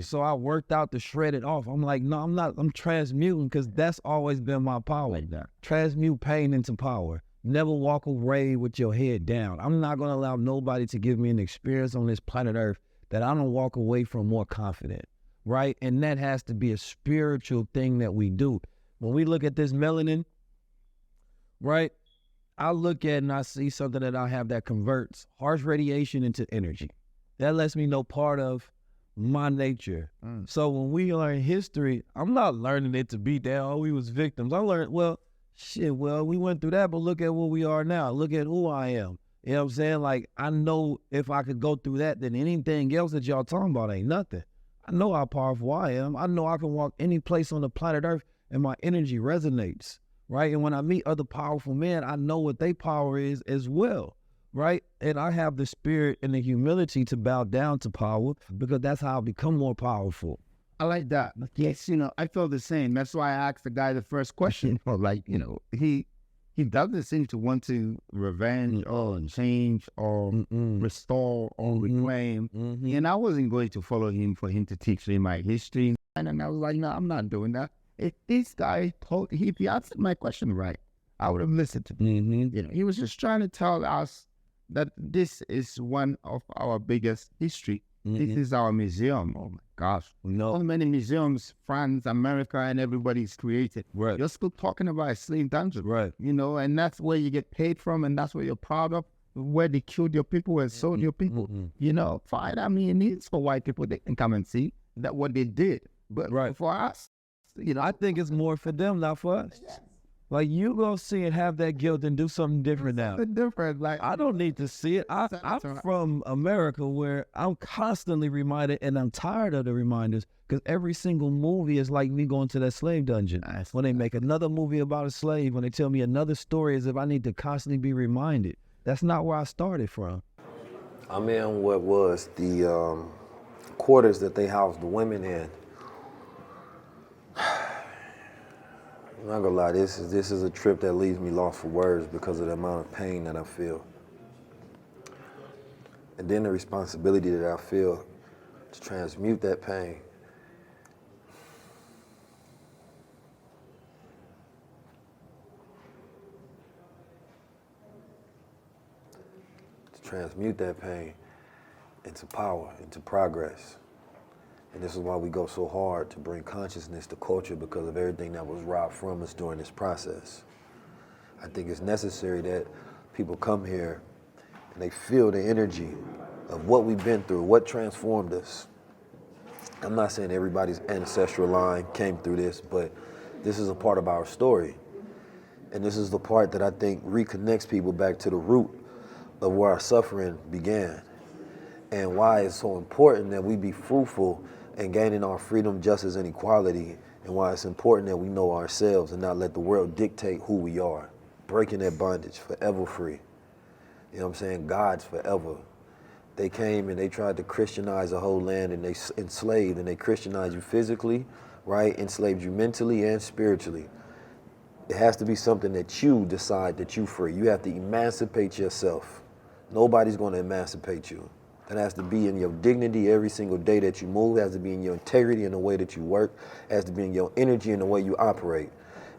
Speaker 1: so I worked out to shred it off. I'm like, no, I'm not. I'm transmuting because that's always been my power. Like that. Transmute pain into power. Never walk away with your head down. I'm not going to allow nobody to give me an experience on this planet Earth that I don't walk away from more confident, right? And that has to be a spiritual thing that we do. When we look at this melanin, right? I look at it and I see something that I have that converts harsh radiation into energy. That lets me know part of my nature. So when we learn history, I'm not learning it to be down, we was victims. I learned, we went through that, but look at what we are now. Look at who I am. You know what I'm saying? Like, I know if I could go through that, then anything else that y'all talking about ain't nothing. I know how powerful I am. I know I can walk any place on the planet Earth and my energy resonates, right? And when I meet other powerful men, I know what their power is as well, right? And I have the spirit and the humility to bow down to power because that's how I become more powerful.
Speaker 2: I like that. Yes, I feel the same. That's why I asked the guy the first question. He doesn't seem to want to revenge or change or restore or reclaim. And I wasn't going to follow him for him to teach me my history. And I was like, no, I'm not doing that. If this guy if he answered my question right, I would have listened to him. He was just trying to tell us that this is one of our biggest history. This is our museum. Oh my gosh. So many museums, France, America, and everybody's created.
Speaker 1: Right.
Speaker 2: You're still talking about a slave dungeon.
Speaker 1: Right.
Speaker 2: And that's where you get paid from, and that's where you're proud of, where they killed your people and sold your people. Fine. I mean, it's for white people. They can come and see that what they did. But for us,
Speaker 1: I think it's more for them, not for us.
Speaker 2: Yeah.
Speaker 1: Like, you go see and have that guilt and do something different now.
Speaker 2: Like,
Speaker 1: I don't need to see it. I'm from America where I'm constantly reminded, and I'm tired of the reminders because every single movie is like me going to that slave dungeon. When they make another movie about a slave, when they tell me another story, as if I need to constantly be reminded. That's not where I started from.
Speaker 5: I'm in what was the quarters that they housed the women in. I'm not gonna lie, this is a trip that leaves me lost for words because of the amount of pain that I feel. And then the responsibility that I feel to transmute that pain. To transmute that pain into power, into progress. And this is why we go so hard to bring consciousness to culture, because of everything that was robbed from us during this process. I think it's necessary that people come here and they feel the energy of what we've been through, what transformed us. I'm not saying everybody's ancestral line came through this, but this is a part of our story. And this is the part that I think reconnects people back to the root of where our suffering began, and why it's so important that we be fruitful and gaining our freedom, justice, and equality, and why it's important that we know ourselves and not let the world dictate who we are. Breaking that bondage, forever free. You know what I'm saying? Gods forever. They came and they tried to Christianize the whole land, and they enslaved, and they Christianized you physically, right? Enslaved you mentally and spiritually. It has to be something that you decide that you free. You have to emancipate yourself. Nobody's going to emancipate you. It has to be in your dignity every single day that you move. It has to be in your integrity in the way that you work. It has to be in your energy in the way you operate.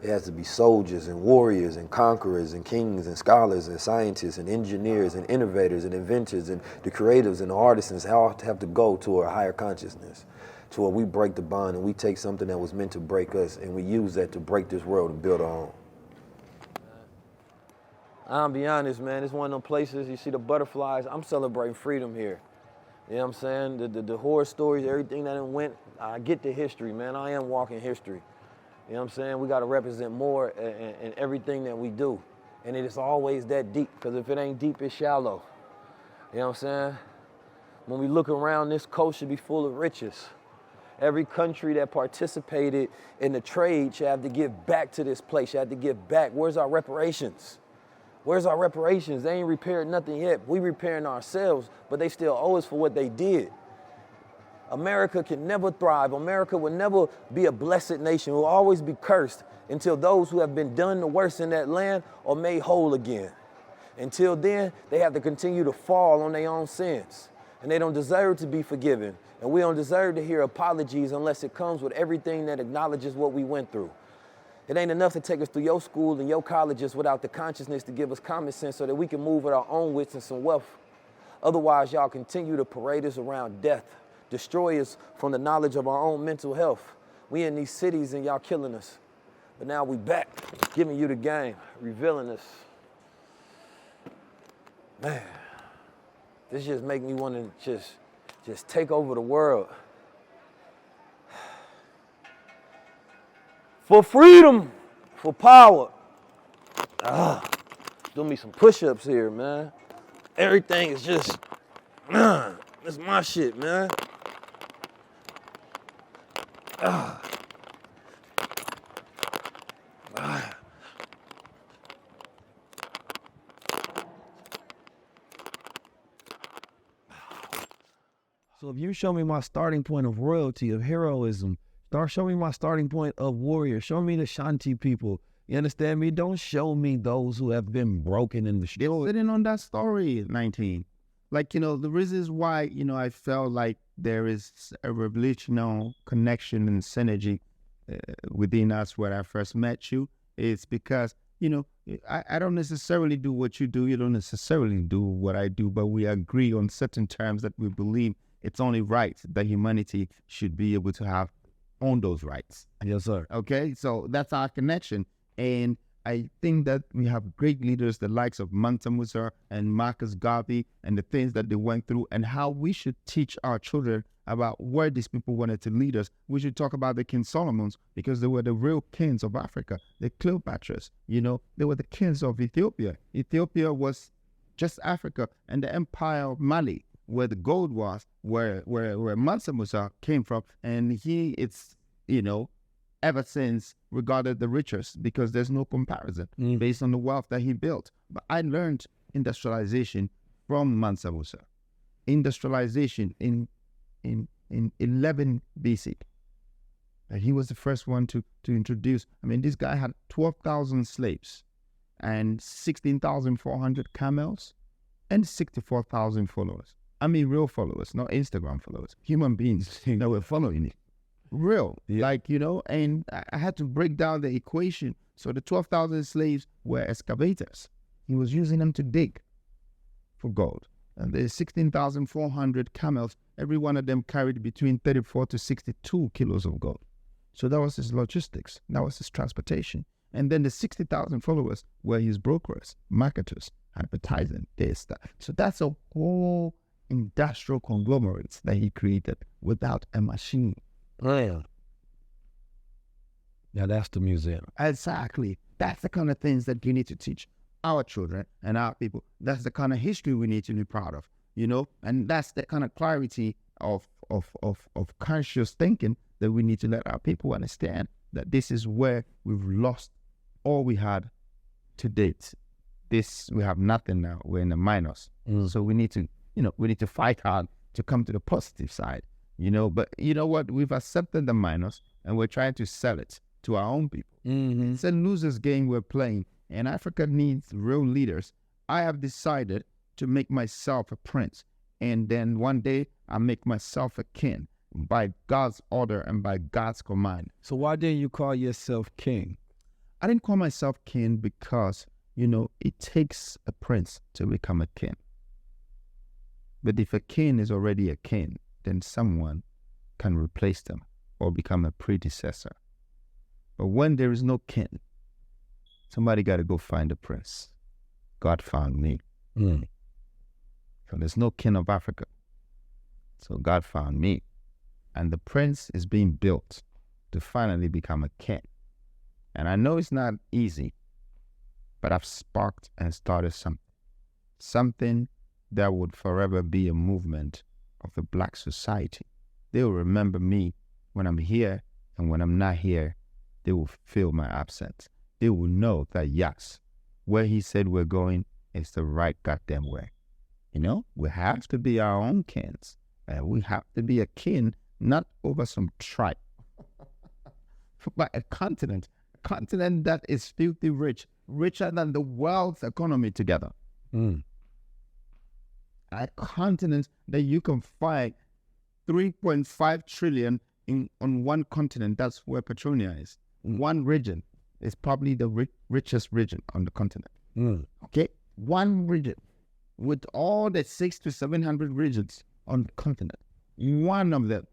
Speaker 5: It has to be soldiers and warriors and conquerors and kings and scholars and scientists and engineers and innovators and inventors and the creatives and the artisans all have to go to a higher consciousness, to where we break the bond and we take something that was meant to break us and we use that to break this world and build our own. I'll be honest, man, it's one of them places, you see the butterflies, I'm celebrating freedom here. You know what I'm saying? The horror stories, everything that went, I get the history, man. I am walking history.
Speaker 6: You know what I'm saying? We got to represent more in everything that we do. And it is always that deep, because if it ain't deep, it's shallow. You know what I'm saying? When we look around, this coast should be full of riches. Every country that participated in the trade should have to give back to this place, should have to give back. Where's our reparations? Where's our reparations? They ain't repaired nothing yet. We repairing ourselves, but they still owe us for what they did. America can never thrive. America will never be a blessed nation. It will always be cursed until those who have been done the worst in that land are made whole again. Until then, they have to continue to fall on their own sins. And they don't deserve to be forgiven. And we don't deserve to hear apologies unless it comes with everything that acknowledges what we went through. It ain't enough to take us through your school and your colleges without the consciousness to give us common sense so that we can move with our own wits and some wealth. Otherwise, y'all continue to parade us around death, destroy us from the knowledge of our own mental health. We in these cities and y'all killing us. But now we back, giving you the game, revealing us. Man, this just make me want to just take over the world. For freedom, for power. Do me some push-ups here, man. Everything is just, it's my shit, man.
Speaker 1: So if you show me my starting point of royalty, of heroism, show me my starting point of warrior, show me the Shanti people. You understand me? Don't show me those who have been broken in the street.
Speaker 2: Sitting on that story, 19. Like, the reasons why, I felt like there is a revolutionary connection and synergy within us when I first met you is because, I don't necessarily do what you do. You don't necessarily do what I do, but we agree on certain terms that we believe it's only right that humanity should be able to own those rights.
Speaker 1: Yes, sir.
Speaker 2: Okay, so that's our connection. And I think that we have great leaders, the likes of Mansa Musa and Marcus Garvey, and the things that they went through and how we should teach our children about where these people wanted to lead us. We should talk about the King Solomons because they were the real kings of Africa, the Cleopatras, they were the kings of Ethiopia. Ethiopia was just Africa, and the empire of Mali, where the gold was, where Mansa Musa came from, and it's ever since regarded the richest because there's no comparison based on the wealth that he built. But I learned industrialization from Mansa Musa. Industrialization in 11 BC. And he was the first one to introduce. This guy had 12,000 slaves and 16,400 camels and 64,000 followers. Real followers, not Instagram followers. Human beings that were following it. Real, yeah. And I had to break down the equation. So the 12,000 slaves were excavators. He was using them to dig for gold. And the 16,400 camels, every one of them carried between 34 to 62 kilos of gold. So that was his logistics. That was his transportation. And then the 60,000 followers were his brokers, marketers, advertising, this, that. So that's a whole industrial conglomerate that he created without a machine.
Speaker 1: Yeah. Now that's the museum.
Speaker 2: Exactly. That's the kind of things that you need to teach our children and our people. That's the kind of history we need to be proud of, and that's the kind of clarity of conscious thinking that we need to let our people understand that this is where we've lost all we had to date. We have nothing now. We're in the minus. So we need to fight hard to come to the positive side, but you know what? We've accepted the minus and we're trying to sell it to our own people. It's a loser's game we're playing, and Africa needs real leaders. I have decided to make myself a prince, and then one day I'll make myself a king by God's order and by God's command.
Speaker 1: So why didn't you call yourself king?
Speaker 2: I didn't call myself king because, it takes a prince to become a king. But if a king is already a king, then someone can replace them or become a predecessor. But when there is no king, somebody got to go find a prince. God found me. So there's no king of Africa. So God found me. And the prince is being built to finally become a king. And I know it's not easy, but I've sparked and started something that would forever be a movement of the Black society. They will remember me when I'm here, and when I'm not here, they will feel my absence. They will know that, yes, where he said we're going is the right goddamn way. You know, we have to be our own kins. And we have to be a kin, not over some tribe, but a continent that is filthy rich, richer than the world's economy together. A continent that you can find 3.5 trillion on one continent. That's where Petronia is. One region is probably the richest region on the continent. Okay? One region with all the 600 to 700 regions on the continent. One of them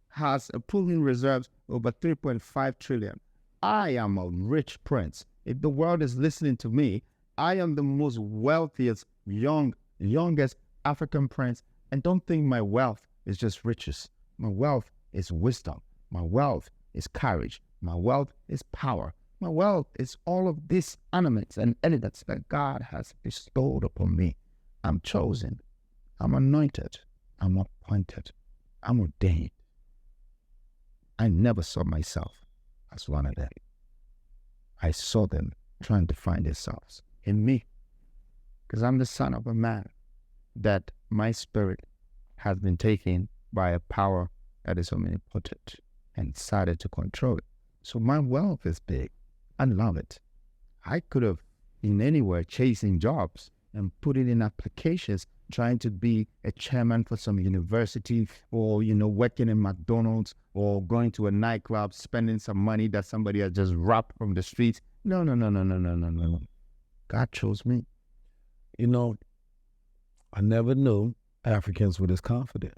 Speaker 2: has a pooling reserves over 3.5 trillion. I am a rich prince. If the world is listening to me, I am the most wealthiest, youngest African prince. And don't think my wealth is just riches. My wealth is wisdom. My wealth is courage. My wealth is power. My wealth is all of these ornaments and elements that God has bestowed upon me. I'm chosen. I'm anointed. I'm appointed. I'm ordained. I never saw myself as one of them. I saw them trying to find themselves in me, because I'm the son of a man that my spirit has been taken by a power that is omnipotent and decided to control it. So my wealth is big. I love it. I could have been anywhere chasing jobs and put it in applications, trying to be a chairman for some university, or, you know, working in McDonald's, or going to a nightclub, spending some money that somebody has just robbed from the streets. No. God chose me.
Speaker 1: You know, I never knew Africans were this confident.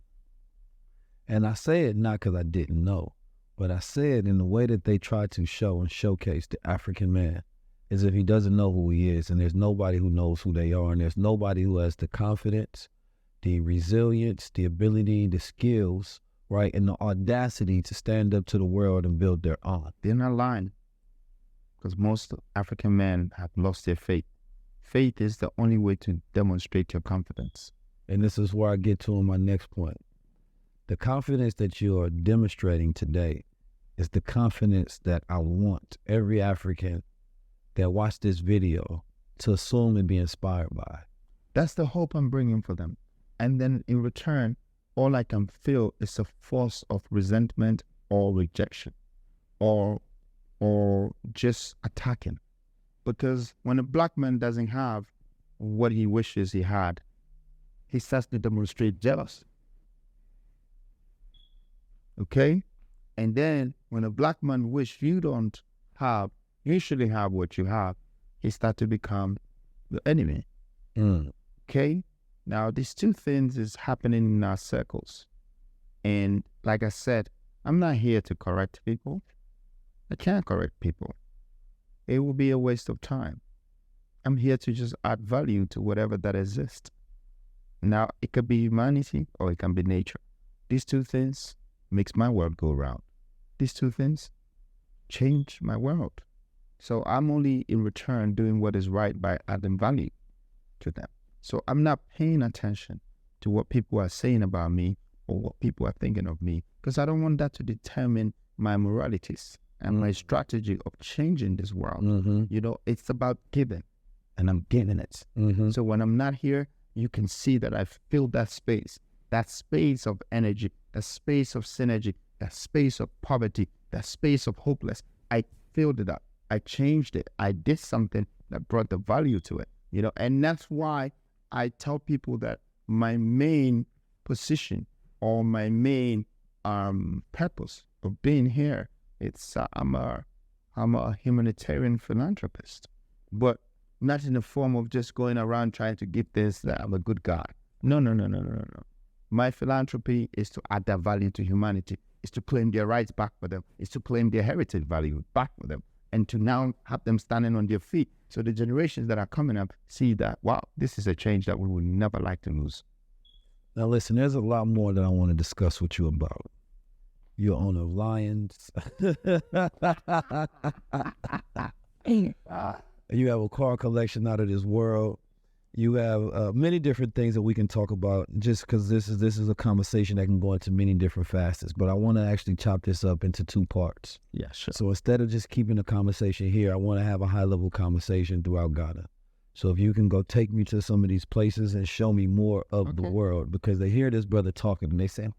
Speaker 1: And I say it not because I didn't know, but I say it in the way that they try to show and showcase the African man as if he doesn't know who he is, and there's nobody who knows who they are, and there's nobody who has the confidence, the resilience, the ability, the skills, right, and the audacity to stand up to the world and build their own.
Speaker 2: They're not lying, because most African men have lost their faith. Faith is the only way to demonstrate your confidence.
Speaker 1: And this is where I get to on my next point. The confidence that you are demonstrating today is the confidence that I want every African that watched this video to assume and be inspired by.
Speaker 2: That's the hope I'm bringing for them. And then in return, all I can feel is a force of resentment or rejection or just attacking. Because when a black man doesn't have what he wishes he had, he starts to demonstrate jealousy. Okay? And then when a black man wishes you don't have, usually have what you have, he starts to become the enemy. Okay? Now, these two things is happening in our circles. And like I said, I'm not here to correct people. I can't correct people. It will be a waste of time. I'm here to just add value to whatever that exists. Now, it could be humanity or it can be nature. These two things makes my world go round. These two things change my world. So I'm only in return doing what is right by adding value to them. So I'm not paying attention to what people are saying about me or what people are thinking of me, because I don't want that to determine my moralities and my strategy of changing this world. You know, it's about giving, and I'm giving it. So when I'm not here, you can see that I filled that space of energy, that space of synergy, that space of poverty, that space of hopeless. I filled it up. I changed it. I did something that brought the value to it, you know, and that's why I tell people that my main position or my main purpose of being here, it's I'm a humanitarian philanthropist, but not in the form of just going around trying to give this, that I'm a good guy. No. My philanthropy is to add that value to humanity, is to claim their rights back for them, is to claim their heritage value back for them, and to now have them standing on their feet. So the generations that are coming up see that, wow, this is a change that we would never like to lose.
Speaker 1: Now listen, there's a lot more that I want to discuss with you about. You're owner of lions. You have a car collection out of this world. You have many different things that we can talk about, just because this is a conversation that can go into many different facets. But I want to actually chop this up into two parts.
Speaker 2: Yeah, sure.
Speaker 1: So instead of just keeping the conversation here, I want to have a high-level conversation throughout Ghana. So if you can go take me to some of these places and show me more of the world, because they hear this brother talking and they say,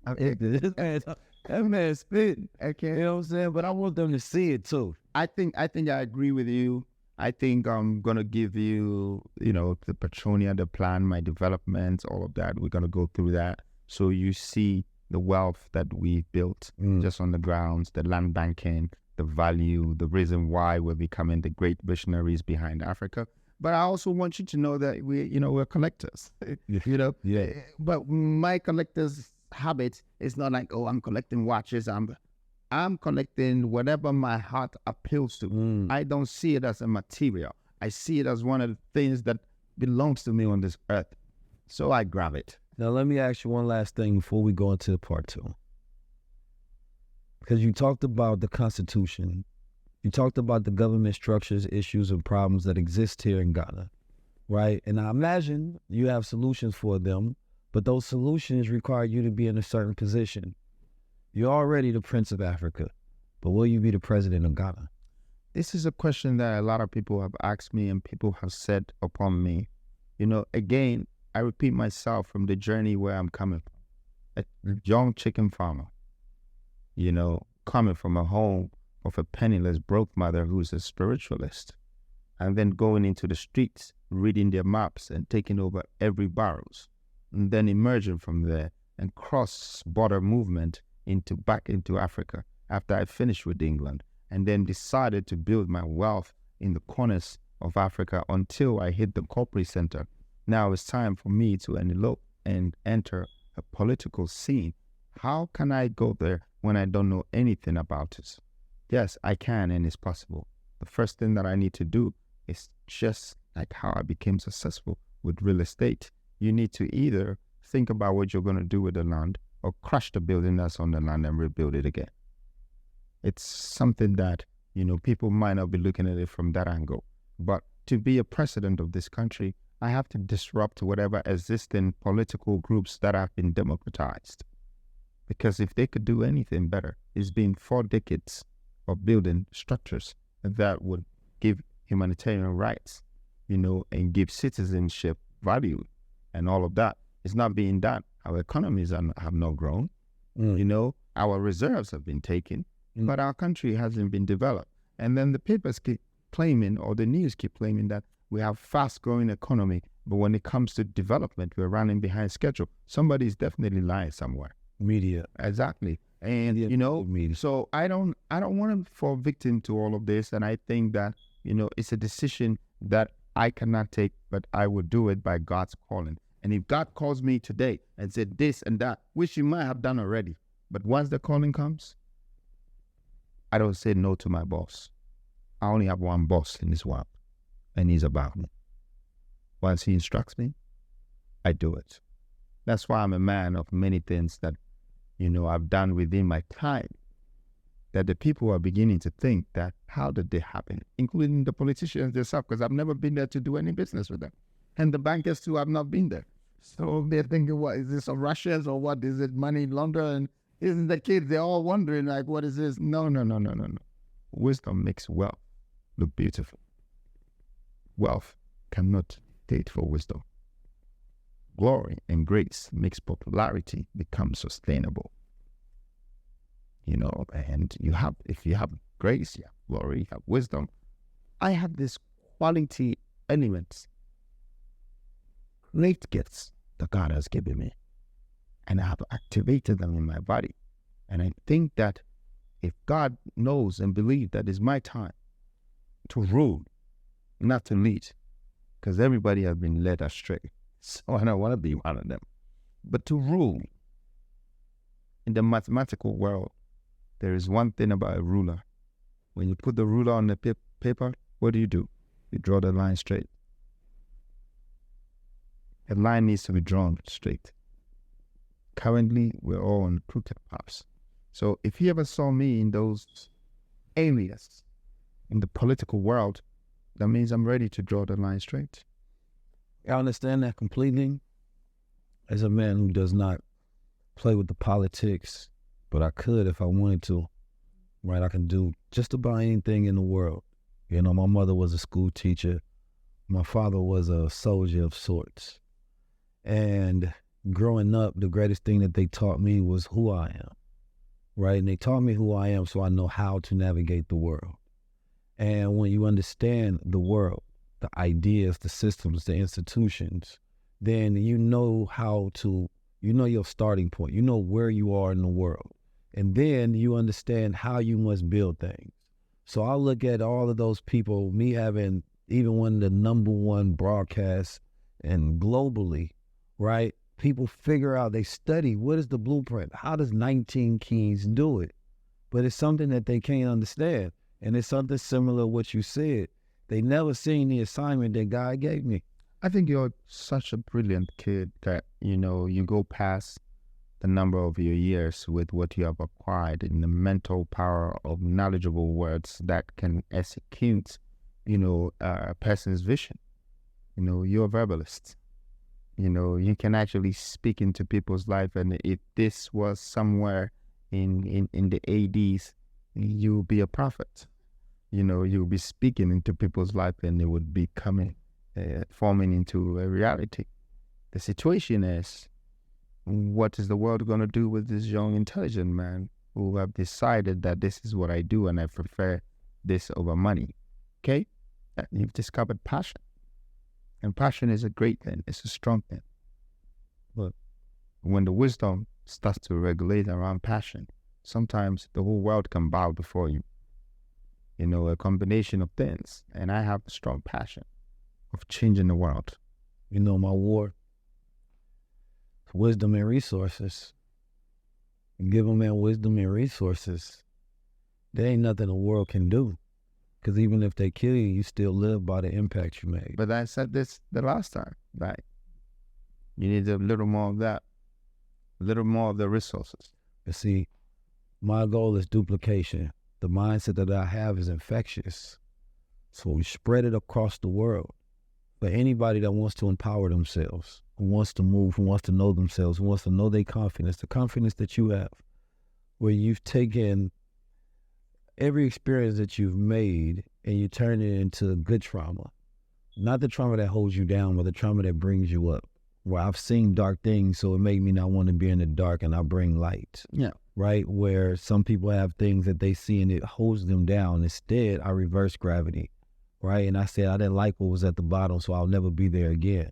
Speaker 1: that man spitting.
Speaker 2: Okay.
Speaker 1: You know what I'm saying? But I want them to see it too.
Speaker 2: I think I agree with you. I think I'm gonna give you, the Petronia, the plan, my development, all of that. We're gonna go through that, so you see the wealth that we built just on the grounds, the land banking, the value, the reason why we're becoming the great visionaries behind Africa. But I also want you to know that we're collectors.
Speaker 1: Yeah.
Speaker 2: But my collector's habit is not like, oh, I'm collecting watches. I'm collecting whatever my heart appeals to. I don't see it as a material. I see it as one of the things that belongs to me on this earth. So I grab it.
Speaker 1: Now, let me ask you one last thing before we go into part two. Because you talked about the Constitution. You talked about the government structures, issues, and problems that exist here in Ghana, right? And I imagine you have solutions for them, but those solutions require you to be in a certain position. You're already the Prince of Africa, but will you be the President of Ghana?
Speaker 2: This is a question that a lot of people have asked me and people have said upon me. Again, I repeat myself from the journey where I'm coming from. A young chicken farmer, coming from a home of a penniless, broke mother who's a spiritualist, and then going into the streets, reading their maps and taking over every barrows, and then emerging from there and cross-border movement back into Africa after I finished with England, and then decided to build my wealth in the corners of Africa until I hit the corporate center. Now it's time for me to elope and enter a political scene. How can I go there when I don't know anything about it? Yes, I can, and it's possible. The first thing that I need to do is just like how I became successful with real estate. You need to either think about what you're going to do with the land or crush the building that's on the land and rebuild it again. It's something that, people might not be looking at it from that angle. But to be a president of this country, I have to disrupt whatever existing political groups that have been democratized. Because if they could do anything better, it's been 4 decades of building structures that would give humanitarian rights, and give citizenship value and all of that. It's not being done. Our economies have not grown. Our reserves have been taken, but our country hasn't been developed. And then the papers keep claiming, or the news keep claiming, that we have fast-growing economy, but when it comes to development, we're running behind schedule. Somebody's definitely lying somewhere.
Speaker 1: Media.
Speaker 2: Exactly. And,
Speaker 1: media.
Speaker 2: So I don't want to fall victim to all of this. And I think that, it's a decision that I cannot take, but I would do it by God's calling. And if God calls me today and said this and that, which He might have done already, but once the calling comes, I don't say no to my boss. I only have one boss in this world, and He's about me. Once He instructs me, I do it. That's why I'm a man of many things that, I've done within my time, that the people are beginning to think that, how did they happen? Including the politicians themselves, because I've never been there to do any business with them. And the bankers too have not been there. So they're thinking, what, is this some Russians or what? Is it money laundered? And isn't the kids, they're all wondering, like, what is this? No. Wisdom makes wealth look beautiful. Wealth cannot date for wisdom. Glory and grace makes popularity become sustainable. And if you have grace, you have glory, you have wisdom. I have this quality elements, great gifts that God has given me, and I have activated them in my body. And I think that if God knows and believes that it's my time to rule, not to lead, because everybody has been led astray, so I don't want to be one of them, but to rule. In the mathematical world, there is one thing about a ruler. When you put the ruler on the paper, what do? You draw the line straight. A line needs to be drawn straight. Currently, we're all on crooked paths. So if he ever saw me in those areas in the political world, that means I'm ready to draw the line straight.
Speaker 1: I understand that completely. As a man who does not play with the politics, but I could if I wanted to, right? I can do just about anything in the world. You know, my mother was a school teacher. My father was a soldier of sorts. And growing up, the greatest thing that they taught me was who I am, right? And they taught me who I am so I know how to navigate the world. And when you understand the world, the ideas, the systems, the institutions, then you know how to, you know your starting point, you know where you are in the world. And then you understand how you must build things. So I look at all of those people, me having even one of the #1 broadcasts and globally, right? People figure out, they study, what is the blueprint? How does 19 Keys do it? But it's something that they can't understand. And it's something similar to what you said. They never seen the assignment that God gave me.
Speaker 2: I think you're such a brilliant kid that, you know, you go past the number of your years with what you have acquired in the mental power of knowledgeable words that can execute, you know, a person's vision. You know, you're a verbalist. You know, you can actually speak into people's life, and if this was somewhere in the 80s, you'll be a prophet. You know, you'll be speaking into people's life, and it would be forming into a reality. The situation is, what is the world going to do with this young, intelligent man who have decided that this is what I do and I prefer this over money? Okay? You've discovered passion. And passion is a great thing. It's a strong thing. But when the wisdom starts to regulate around passion, sometimes the whole world can bow before you. You know, a combination of things. And I have a strong passion of changing the world.
Speaker 1: You know, my war, wisdom and resources. Give a man wisdom and resources. There ain't nothing the world can do. Because even if they kill you, you still live by the impact you made.
Speaker 2: But I said this the last time, right? You need a little more of that, a little more of the resources.
Speaker 1: You see, my goal is duplication. The mindset that I have is infectious. So we spread it across the world. For anybody that wants to empower themselves, who wants to move, who wants to know themselves, who wants to know their confidence, the confidence that you have, where you've taken every experience that you've made and you turn it into good trauma. Not the trauma that holds you down, but the trauma that brings you up. Where I've seen dark things, so it made me not want to be in the dark, and I bring light.
Speaker 2: Yeah.
Speaker 1: Right? Where some people have things that they see and it holds them down. Instead, I reverse gravity. Right? And I said I didn't like what was at the bottom, so I'll never be there again.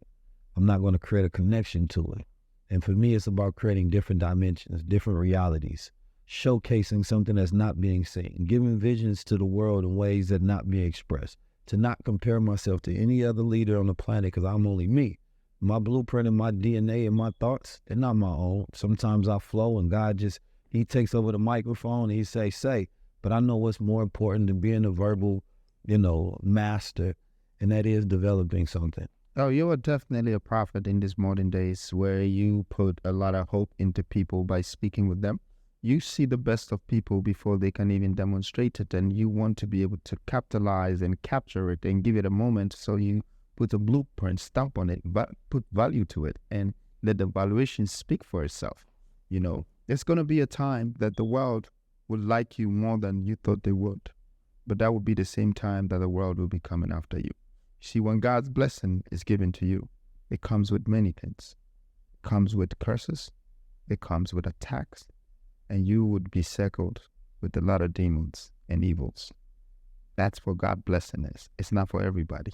Speaker 1: I'm not going to create a connection to it. And for me, it's about creating different dimensions, different realities, showcasing something that's not being seen, giving visions to the world in ways that not being expressed, to not compare myself to any other leader on the planet because I'm only me. My blueprint and my DNA and my thoughts, they're not my own. Sometimes I flow and God just, he takes over the microphone and he say, but I know what's more important than being a verbal, master, and that is developing something.
Speaker 2: Oh, you are definitely a prophet in these modern days where you put a lot of hope into people by speaking with them. You see the best of people before they can even demonstrate it, and you want to be able to capitalize and capture it and give it a moment, so you put a blueprint, stamp on it, but put value to it and let the valuation speak for itself. You know, there's going to be a time that the world will like you more than you thought they would. But that will be the same time that the world will be coming after you. See, when God's blessing is given to you, it comes with many things. It comes with curses. It comes with attacks. And you would be circled with a lot of demons and evils. That's what God's blessing is. It's not for everybody.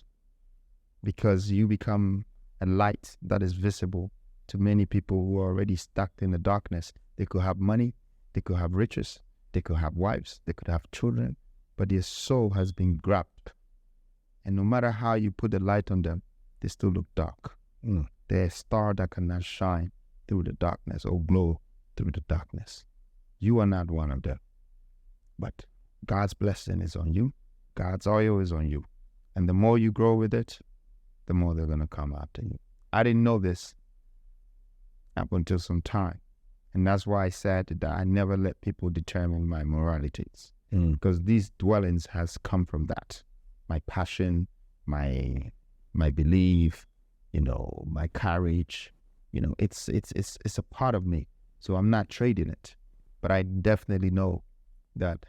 Speaker 2: Because you become a light that is visible to many people who are already stuck in the darkness. They could have money. They could have riches. They could have wives. They could have children. But their soul has been grabbed. And no matter how you put the light on them, they still look dark. They're a star that cannot shine through the darkness or glow through the darkness. You are not one of them. But God's blessing is on you. God's oil is on you. And the more you grow with it, the more they're going to come after you. I didn't know this up until some time. And that's why I said that I never let people determine my moralities, because these dwellings has come from that. My passion, my belief, my courage, it's a part of me. So I'm not trading it. But I definitely know that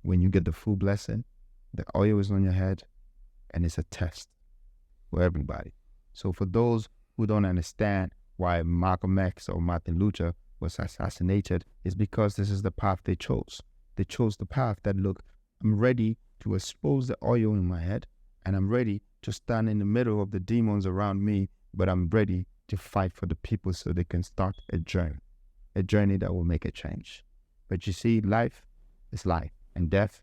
Speaker 2: when you get the full blessing, the oil is on your head, and it's a test for everybody. So for those who don't understand why Malcolm X or Martin Luther was assassinated, is because this is the path they chose. They chose the path that, look, I'm ready to expose the oil in my head, and I'm ready to stand in the middle of the demons around me, but I'm ready to fight for the people so they can start a journey that will make a change. But you see, life is life, and death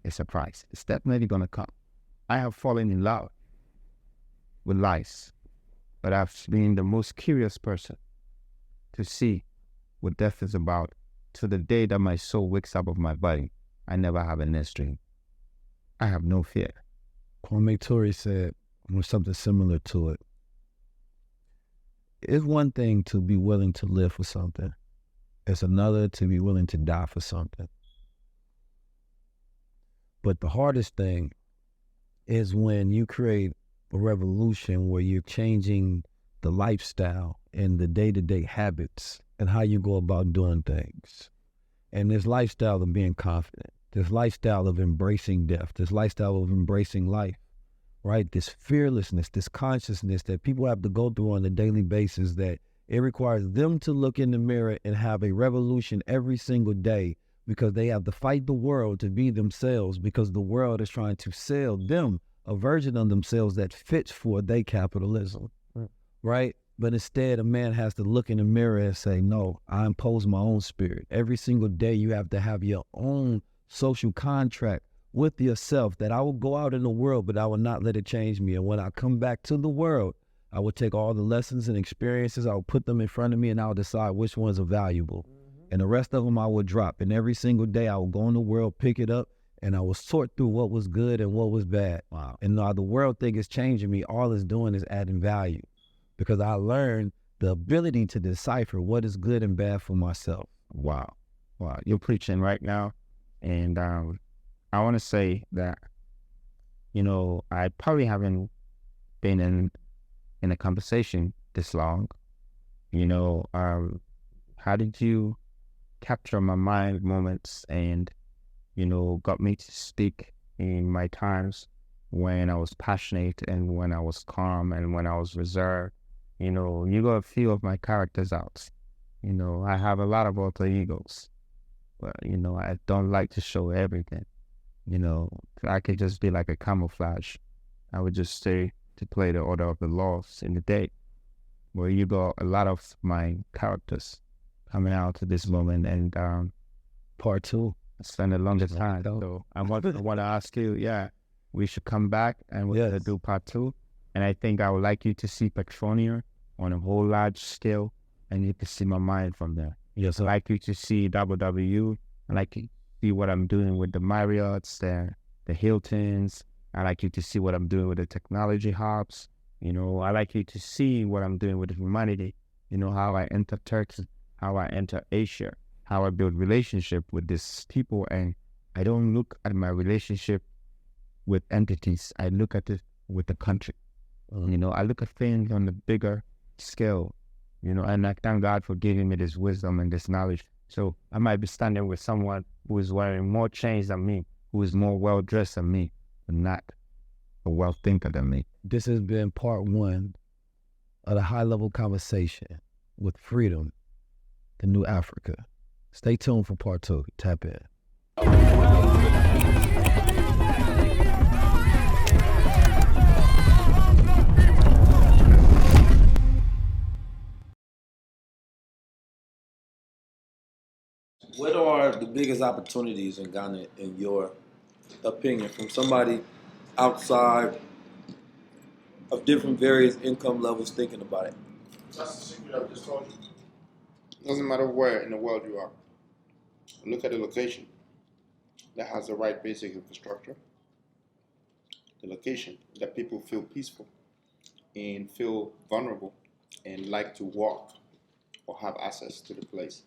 Speaker 2: is a price. It's definitely going to come. I have fallen in love with life, but I've been the most curious person to see what death is about. To the day that my soul wakes up of my body, I never have a nest dream. I have no fear.
Speaker 1: Kwame Ture said something similar to it. It's one thing to be willing to live for something. It's another to be willing to die for something. But the hardest thing is when you create a revolution where you're changing the lifestyle and the day-to-day habits and how you go about doing things. And this lifestyle of being confident, this lifestyle of embracing death, this lifestyle of embracing life, right? This fearlessness, this consciousness that people have to go through on a daily basis, that it requires them to look in the mirror and have a revolution every single day, because they have to fight the world to be themselves, because the world is trying to sell them a version of themselves that fits for their capitalism, right? But instead, a man has to look in the mirror and say, no, I impose my own spirit. Every single day, you have to have your own social contract with yourself that I will go out in the world, but I will not let it change me. And when I come back to the world, I will take all the lessons and experiences, I will put them in front of me, and I'll decide which ones are valuable. And the rest of them I will drop. And every single day, I will go in the world, pick it up, and I will sort through what was good and what was bad. Wow. And now the world thing is changing me. All it's doing is adding value, because I learned the ability to decipher what is good and bad for myself.
Speaker 2: Wow. You're preaching right now. And I want to say that, I probably haven't been in a conversation this long. How did you capture my mind moments and, got me to speak in my times when I was passionate and when I was calm and when I was reserved? You got a few of my characters out. I have a lot of alter egos, but, I don't like to show everything. I could just be like a camouflage. I would just stay to play the order of the laws in the day, where you got a lot of my characters coming out to this moment, and
Speaker 1: Part two.
Speaker 2: I spent a longer time. So I want to ask you, we should come back and we're going to do part two. And I think I would like you to see Petronia on a whole large scale, and you can see my mind from there.
Speaker 1: Yes, sir.
Speaker 2: I'd like you to see WW. I'd like you to see what I'm doing with the Marriotts, the Hiltons. I'd like you to see what I'm doing with the technology hubs. I'd like you to see what I'm doing with humanity. How I enter Turkey, how I enter Asia, how I build relationship with these people. And I don't look at my relationship with entities. I look at it with the country. I look at things on the bigger scale, and I thank God for giving me this wisdom and this knowledge. So I might be standing with someone who is wearing more chains than me, who is more well-dressed than me, but not a well-thinker than me.
Speaker 1: This has been part one of the high-level conversation with Freedom, the New Africa. Stay tuned for part two. Tap in.
Speaker 4: What are the biggest opportunities in Ghana, in your opinion, from somebody outside of different various income levels thinking about it?
Speaker 8: That's the secret I just told you. Doesn't matter where in the world you are. Look at the location that has the right basic infrastructure. The location that people feel peaceful and feel vulnerable and like to walk or have access to the place.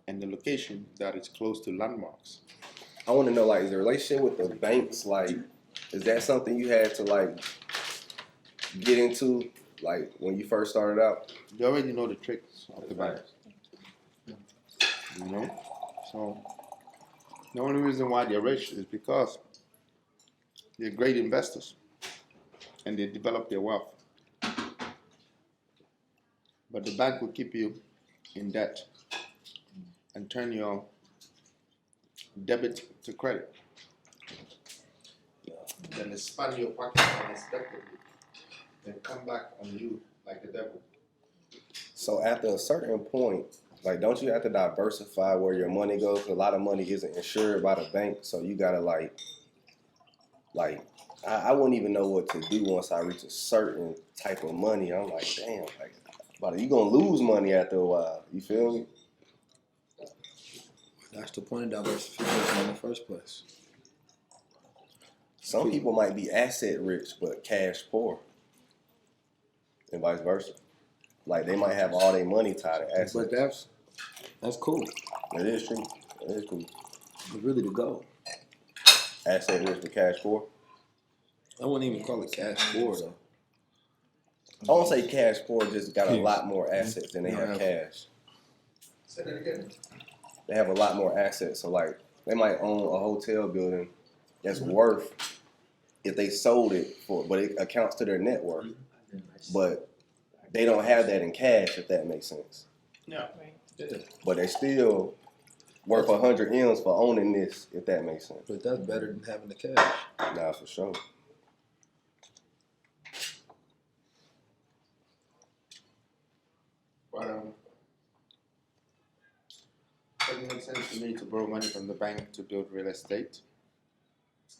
Speaker 8: and the location that is close to landmarks.
Speaker 11: I want to know, like, is the relationship with the banks, like, is that something you had to, like, get into, like, when you first started out?
Speaker 8: You already know the tricks of the banks. You know? So, the only reason why they're rich is because they're great investors and they develop their wealth. But the bank will keep you in debt and turn your debit to credit. Then they span your pocket unexpectedly, then come back on you like the devil.
Speaker 11: So after a certain point, like, don't you have to diversify where your money goes? 'Cause a lot of money isn't insured by the bank, so you gotta I wouldn't even know what to do once I reach a certain type of money. I'm like, damn, like, but you gonna lose money after a while. You feel me?
Speaker 4: That's the point of diversification in the first place.
Speaker 11: Some people might be asset rich but cash poor, and vice versa. Like, they might have all their money tied to assets.
Speaker 4: But that's cool.
Speaker 11: It is true. It is cool.
Speaker 4: It's really the goal.
Speaker 11: Asset rich but cash poor.
Speaker 4: I wouldn't even call it cash poor though.
Speaker 11: I won't say cash poor, just got a lot more assets than they have cash.
Speaker 8: Say that again.
Speaker 11: They have a lot more assets. So, like, they might own a hotel building that's worth, if they sold it for, but it accounts to their net worth. But they don't have that in cash, if that makes sense.
Speaker 8: Yeah.
Speaker 11: But they still worth 100 M's for owning this, if that makes sense.
Speaker 4: But that's better than having the cash.
Speaker 11: Nah, for sure.
Speaker 8: But it doesn't make sense to me to borrow money from the bank to build real estate,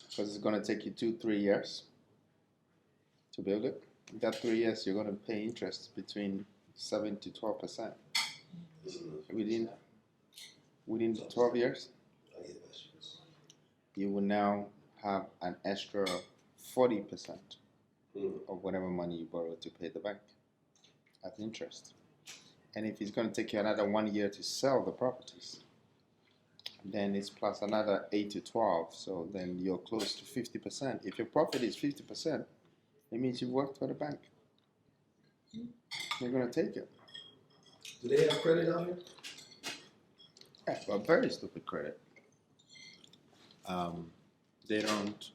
Speaker 8: because it's going to take you 2-3 years to build it. In that 3 years, you're going to pay interest between 7 to 12%. Within 12 years, you will now have an extra 40% of whatever money you borrow to pay the bank as interest. And if it's going to take you another 1 year to sell the properties, then it's plus another 8 to 12. So then you're close to 50%. If your profit is 50%, it means you worked for the bank. They're going to take it.
Speaker 4: Do they have credit out here?
Speaker 8: Yeah, but very stupid credit. They don't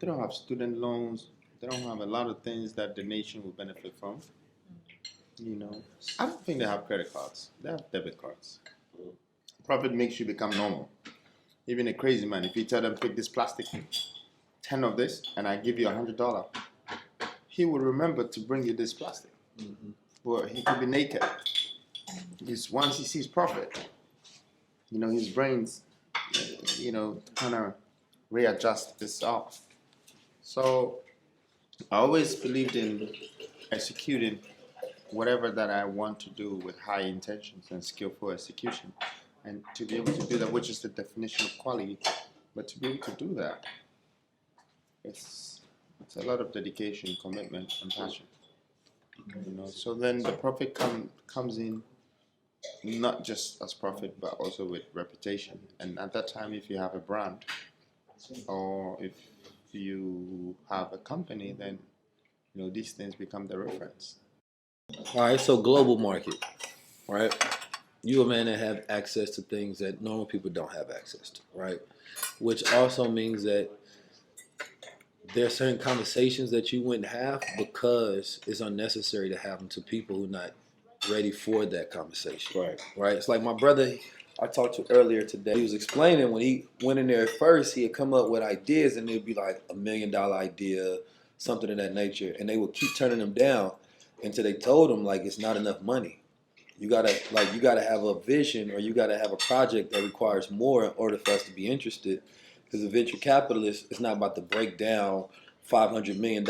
Speaker 8: have student loans. They don't have a lot of things that the nation will benefit from. You know, I don't think they have credit cards. They have debit cards. Profit makes you become normal. Even a crazy man, if you tell them pick this plastic, 10 of this, and I give you $100, he will remember to bring you this plastic. Mm-hmm. But he could be naked. Just once he sees profit, you know, his brains, you know, kind of readjust itself. So I always believed in executing whatever that I want to do with high intentions and skillful execution, and to be able to do that, which is the definition of quality, but to be able to do that, it's a lot of dedication, commitment, and passion. You know, so then the profit comes in not just as profit, but also with reputation. And at that time, if you have a brand, or if you have a company, then, you know, these things become the reference.
Speaker 4: All right, so global market, right? You a man that have access to things that normal people don't have access to, right? Which also means that there are certain conversations that you wouldn't have because it's unnecessary to have them to people who are not ready for that conversation. Right? It's like my brother I talked to earlier today. He was explaining when he went in there at first, he had come up with ideas and it'd be like $1 million idea, something of that nature. And they would keep turning them down until they told him, like, it's not enough money. You gotta have a vision, or you gotta have a project that requires more in order for us to be interested. Because a venture capitalist is not about to break down $500 million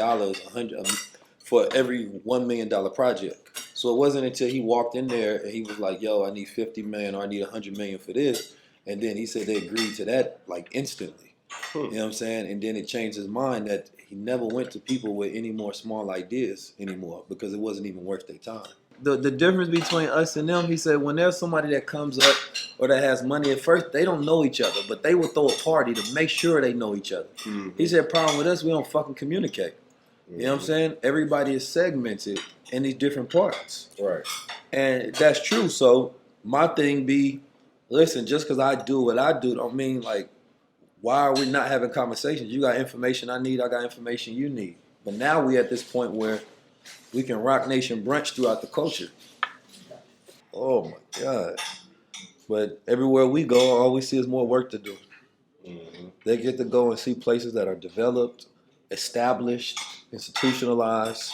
Speaker 4: for every $1 million project. So it wasn't until he walked in there and he was like, yo, I need 50 million or I need 100 million for this. And then he said they agreed to that like instantly. You know what I'm saying? And then it changed his mind that he never went to people with any more small ideas anymore because it wasn't even worth their time. the difference between us and them, he said, when there's somebody that comes up or that has money at first, they don't know each other, but they will throw a party to make sure they know each other. Mm-hmm. He said, problem with us, we don't fucking communicate. Mm-hmm. You know what I'm saying? Everybody is segmented in these different parts.
Speaker 11: Right.
Speaker 4: And that's true. So my thing be, listen, just because I do what I do don't mean like, why are we not having conversations? You got information I need, I got information you need. But now we at this point where we can rock nation brunch throughout the culture. Oh my God. But everywhere we go, all we see is more work to do. Mm-hmm. They get to go and see places that are developed, established, institutionalized,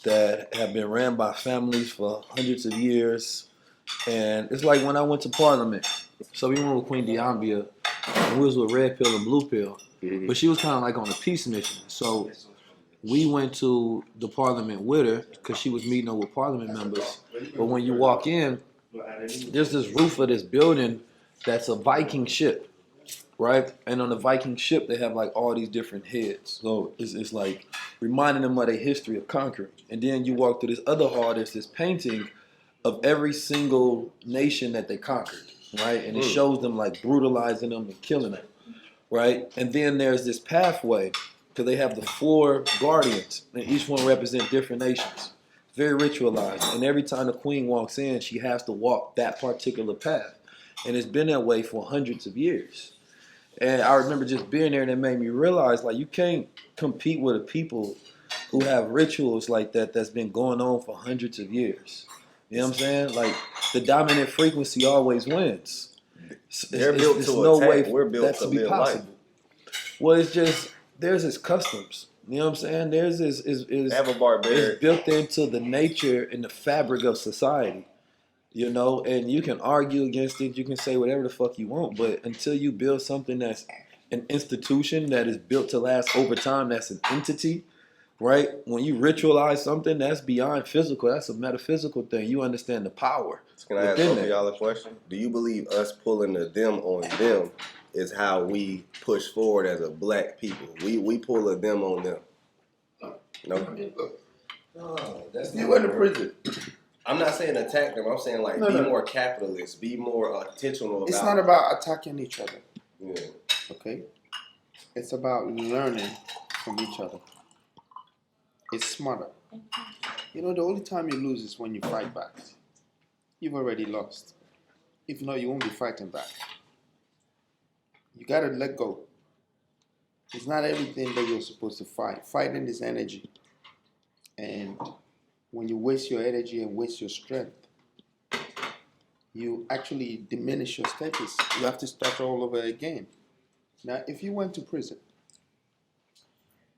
Speaker 4: that have been ran by families for hundreds of years. And it's like when I went to Parliament. So we went with Queen Diambia, and we was with Red Pill and Blue Pill. Mm-hmm. But she was kind of like on a peace mission. So we went to the Parliament with her because she was meeting up with Parliament members. But when you walk in, there's this roof of this building that's a Viking ship, right? And on the Viking ship, they have like all these different heads. So it's like reminding them of their history of conquering. And then you walk through this other hall, there's this painting of every single nation that they conquered, right? And it shows them like brutalizing them and killing them, right? And then there's this pathway, because they have the 4 guardians, and each one represent different nations. Very ritualized. And every time the queen walks in, she has to walk that particular path. And it's been that way for hundreds of years. And I remember just being there, and it made me realize, like, you can't compete with a people who have rituals like that that's been going on for hundreds of years. You know what I'm saying? Like, the dominant frequency always wins.
Speaker 11: They're built to attack. We're built to live life.
Speaker 4: Well, it's just, there's his customs. You know what I'm saying? There's this is built into the nature and the fabric of society. You know, and you can argue against it, you can say whatever the fuck you want, but until you build something that's an institution that is built to last over time, that's an entity, right? When you ritualize something, that's beyond physical, that's a metaphysical thing. You understand the power.
Speaker 11: Can I ask both of y'all a question? Do you believe us pulling the them on them is how we push forward as a black people? We pull a them on them. No?
Speaker 8: That's you went to prison.
Speaker 11: I'm not saying attack them. I'm saying like be more capitalist, be more intentional about.
Speaker 8: It's not about attacking each other.
Speaker 11: Yeah.
Speaker 8: Okay. It's about learning from each other. It's smarter. You know, the only time you lose is when you fight back. You've already lost. If not, you won't be fighting back. You gotta let go. It's not everything that you're supposed to fight. Fighting is energy. And when you waste your energy and waste your strength, you actually diminish your status. You have to start all over again. Now, if you went to prison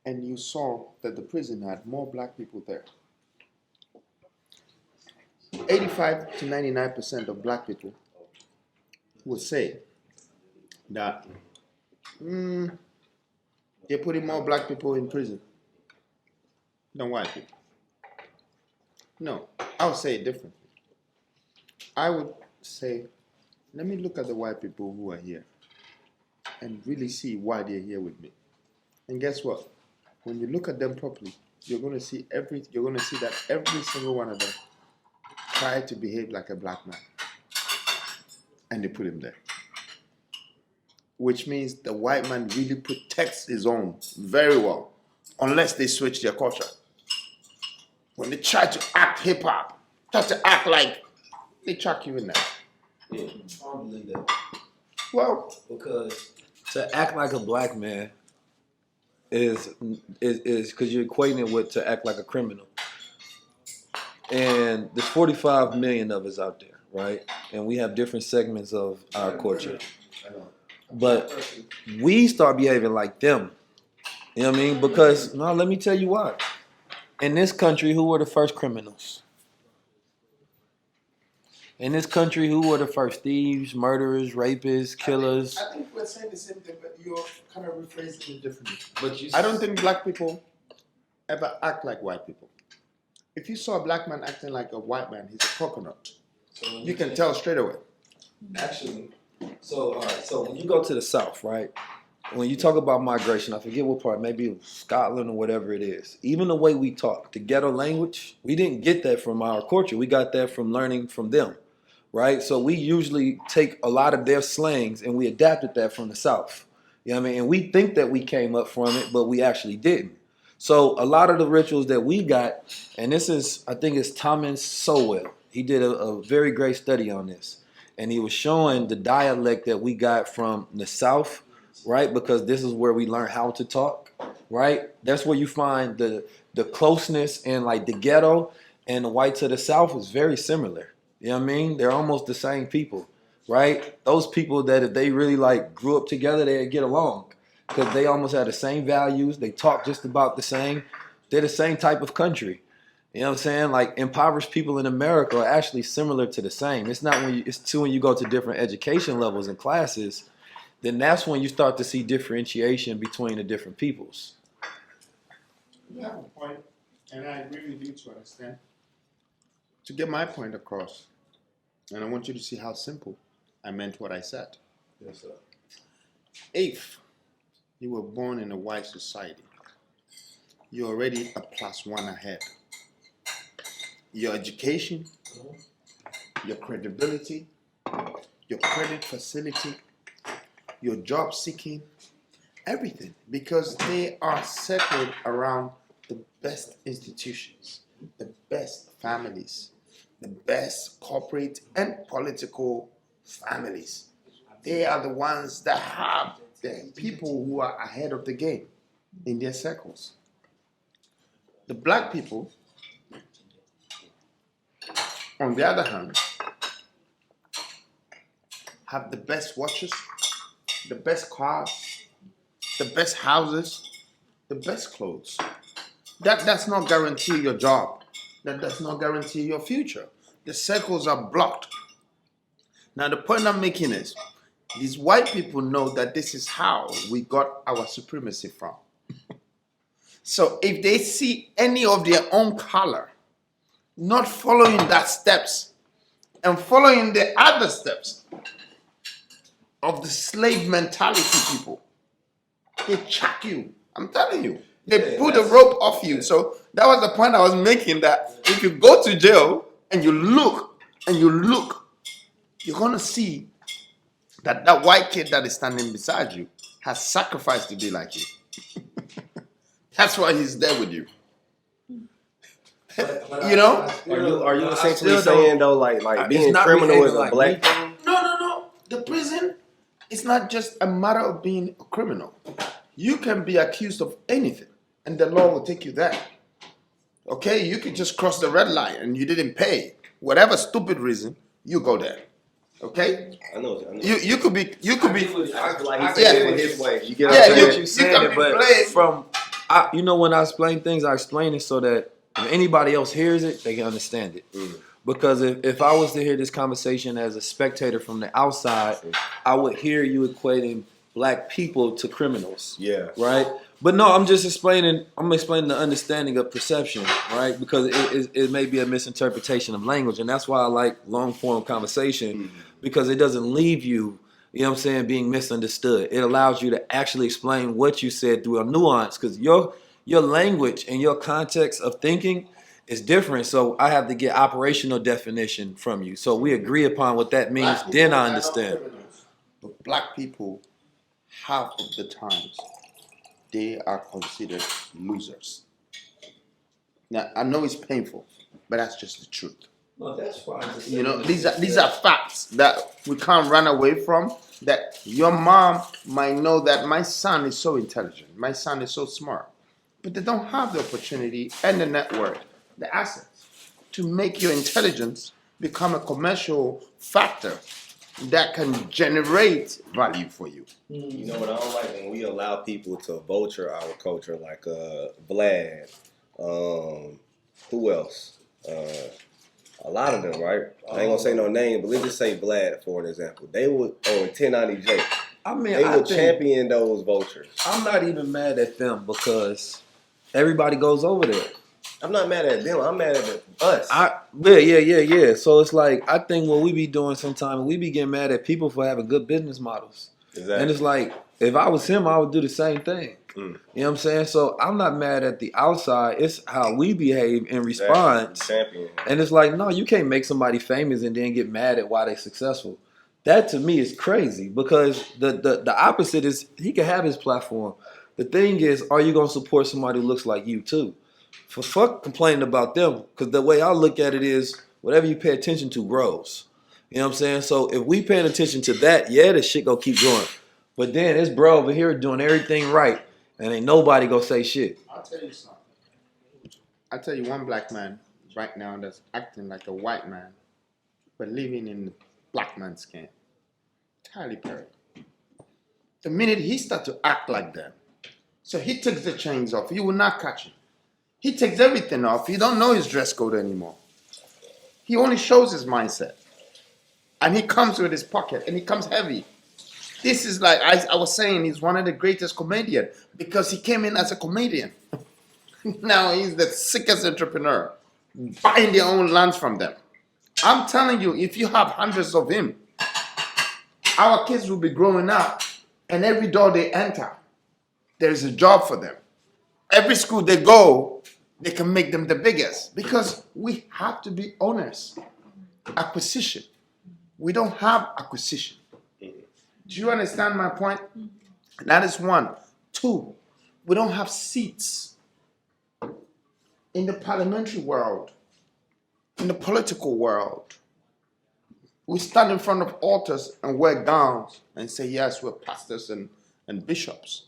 Speaker 8: and you saw that the prison had more black people there, 85 to 99% of black people would say that they're putting more black people in prison than white people. No, I would say it differently. I would say, let me look at the white people who are here and really see why they're here with me. And guess what? When you look at them properly, you're going to see that every single one of them tried to behave like a black man. And they put him there. Which means the white man really protects his own very well, unless they switch their culture. When they try to act hip-hop, try to act like, they chuck you in there.
Speaker 4: Yeah, I don't believe that.
Speaker 8: Well,
Speaker 4: because to act like a black man is because you're equating it with to act like a criminal. And there's 45 million of us out there, right? And we have different segments of our culture. But we start behaving like them. You know what I mean? Because, no, let me tell you why. In this country, who were the first criminals? In this country, who were the first thieves, murderers, rapists, killers?
Speaker 8: I think we're saying the same thing, but you're kind of rephrasing it differently. I don't think black people ever act like white people. If you saw a black man acting like a white man, he's a coconut. So you can tell straight away.
Speaker 4: Actually, so all right. So when you go to the South, right? when you talk about migration, I forget what part, maybe it was Scotland or whatever it is. Even the way we talk, the ghetto language, we didn't get that from our culture. We got that from learning from them, right? So we usually take a lot of their slangs and we adapted that from the South. You know what I mean? And we think that we came up from it, but we actually didn't. So a lot of the rituals that we got, and this is, I think it's Thomas Sowell. He did a very great study on this. And he was showing the dialect that we got from the South, right? Because this is where we learn how to talk, right? That's where you find the closeness, and like the ghetto and the whites of the South is very similar. You know what I mean? They're almost the same people, right? Those people that if they really like grew up together, they'd get along because they almost have the same values. They talk just about the same. They're the same type of country. You know what I'm saying? Like impoverished people in America are actually similar to the same. It's not when you go to different education levels and classes, then that's when you start to see differentiation between the different peoples.
Speaker 8: You have a point, and I agree with you to an extent. To get my point across, and I want you to see how simple I meant what I said.
Speaker 4: Yes, sir.
Speaker 8: If you were born in a white society, you're already a +1 ahead. Your education, your credibility, your credit facility, your job seeking, everything, because they are centered around the best institutions, the best families, the best corporate and political families. They are the ones that have the people who are ahead of the game in their circles. The black people, on the other hand, have the best watches, the best cars, the best houses, the best clothes. That does not guarantee your job. That does not guarantee your future. The circles are blocked. Now, the point I'm making is, these white people know that this is how we got our supremacy from. So if they see any of their own color not following that steps and following the other steps of the slave mentality people, they chuck you. I'm telling you. They put a rope off you. So that was the point I was making, that if you go to jail and you look, you're going to see that that white kid that is standing beside you has sacrificed to be like you. That's why he's there with you. You know?
Speaker 11: Are you essentially saying though, like being criminal is a black thing?
Speaker 8: No. The prison is not just a matter of being a criminal. You can be accused of anything, and the law will take you there. Okay? You could just cross the red line and you didn't pay. Whatever stupid reason, you go there. Okay?
Speaker 11: I know.
Speaker 8: You could be.
Speaker 11: Like he said it his way. You get
Speaker 4: what
Speaker 8: you
Speaker 4: you're saying,
Speaker 8: can be
Speaker 4: but
Speaker 8: blamed.
Speaker 4: when I explain things, I explain it so that if anybody else hears it, they can understand it. Because if I was to hear this conversation as a spectator from the outside, I would hear you equating black people to criminals.
Speaker 11: Yeah.
Speaker 4: Right? But no, I'm explaining the understanding of perception, right? Because it may be a misinterpretation of language. And that's why I like long form conversation, because it doesn't leave you, you know what I'm saying, being misunderstood. It allows you to actually explain what you said through a nuance, because your language and your context of thinking is different. So I have to get operational definition from you. So we agree upon what that means, then I understand.
Speaker 8: But black people, half of the times, they are considered losers. Now, I know it's painful, but that's just the truth.
Speaker 4: No, that's fine.
Speaker 8: You know, these are facts that we can't run away from. That your mom might know that my son is so intelligent, my son is so smart, but they don't have the opportunity and the network, the assets, to make your intelligence become a commercial factor that can generate value for you.
Speaker 11: You know what I don't like? When we allow people to vulture our culture, like Vlad, who else? A lot of them, right? I ain't gonna say no name, but let's just say Vlad for an example. They would, or 1090J.
Speaker 4: I mean,
Speaker 11: they would champion those vultures.
Speaker 4: I'm not even mad at them because everybody goes over there.
Speaker 11: I'm not mad at them. I'm mad at us.
Speaker 4: Yeah. So it's like, I think what we be doing sometimes, we be getting mad at people for having good business models.
Speaker 11: Exactly.
Speaker 4: And it's like, if I was him, I would do the same thing. You know what I'm saying? So I'm not mad at the outside. It's how we behave in response.
Speaker 11: Champion.
Speaker 4: And it's like, no, you can't make somebody famous and then get mad at why they're successful. That to me is crazy, because the opposite is he can have his platform. The thing is, are you going to support somebody who looks like you too? For fuck complaining about them, because the way I look at it is whatever you pay attention to grows. You know what I'm saying? So if we paying attention to that, yeah, this shit gonna keep going. But then this bro over here doing everything right, and ain't nobody gonna say shit.
Speaker 8: I'll tell you something. I'll tell you one black man right now that's acting like a white man, but living in the black man's skin. Tyler Perry. The minute he starts to act like that, so he takes the chains off, you will not catch him. He takes everything off. He don't know his dress code anymore. He only shows his mindset. And he comes with his pocket, and he comes heavy. This is like, I was saying, he's one of the greatest comedians because he came in as a comedian. Now he's the sickest entrepreneur, buying their own lands from them. I'm telling you, if you have hundreds of him, our kids will be growing up, and every door they enter, there's a job for them. Every school they go, they can make them the biggest, because we have to be owners. Acquisition. We don't have acquisition. Do you understand my point? That is one. Two, we don't have seats. In the parliamentary world, in the political world, we stand in front of altars and wear gowns and say, yes, we're pastors and bishops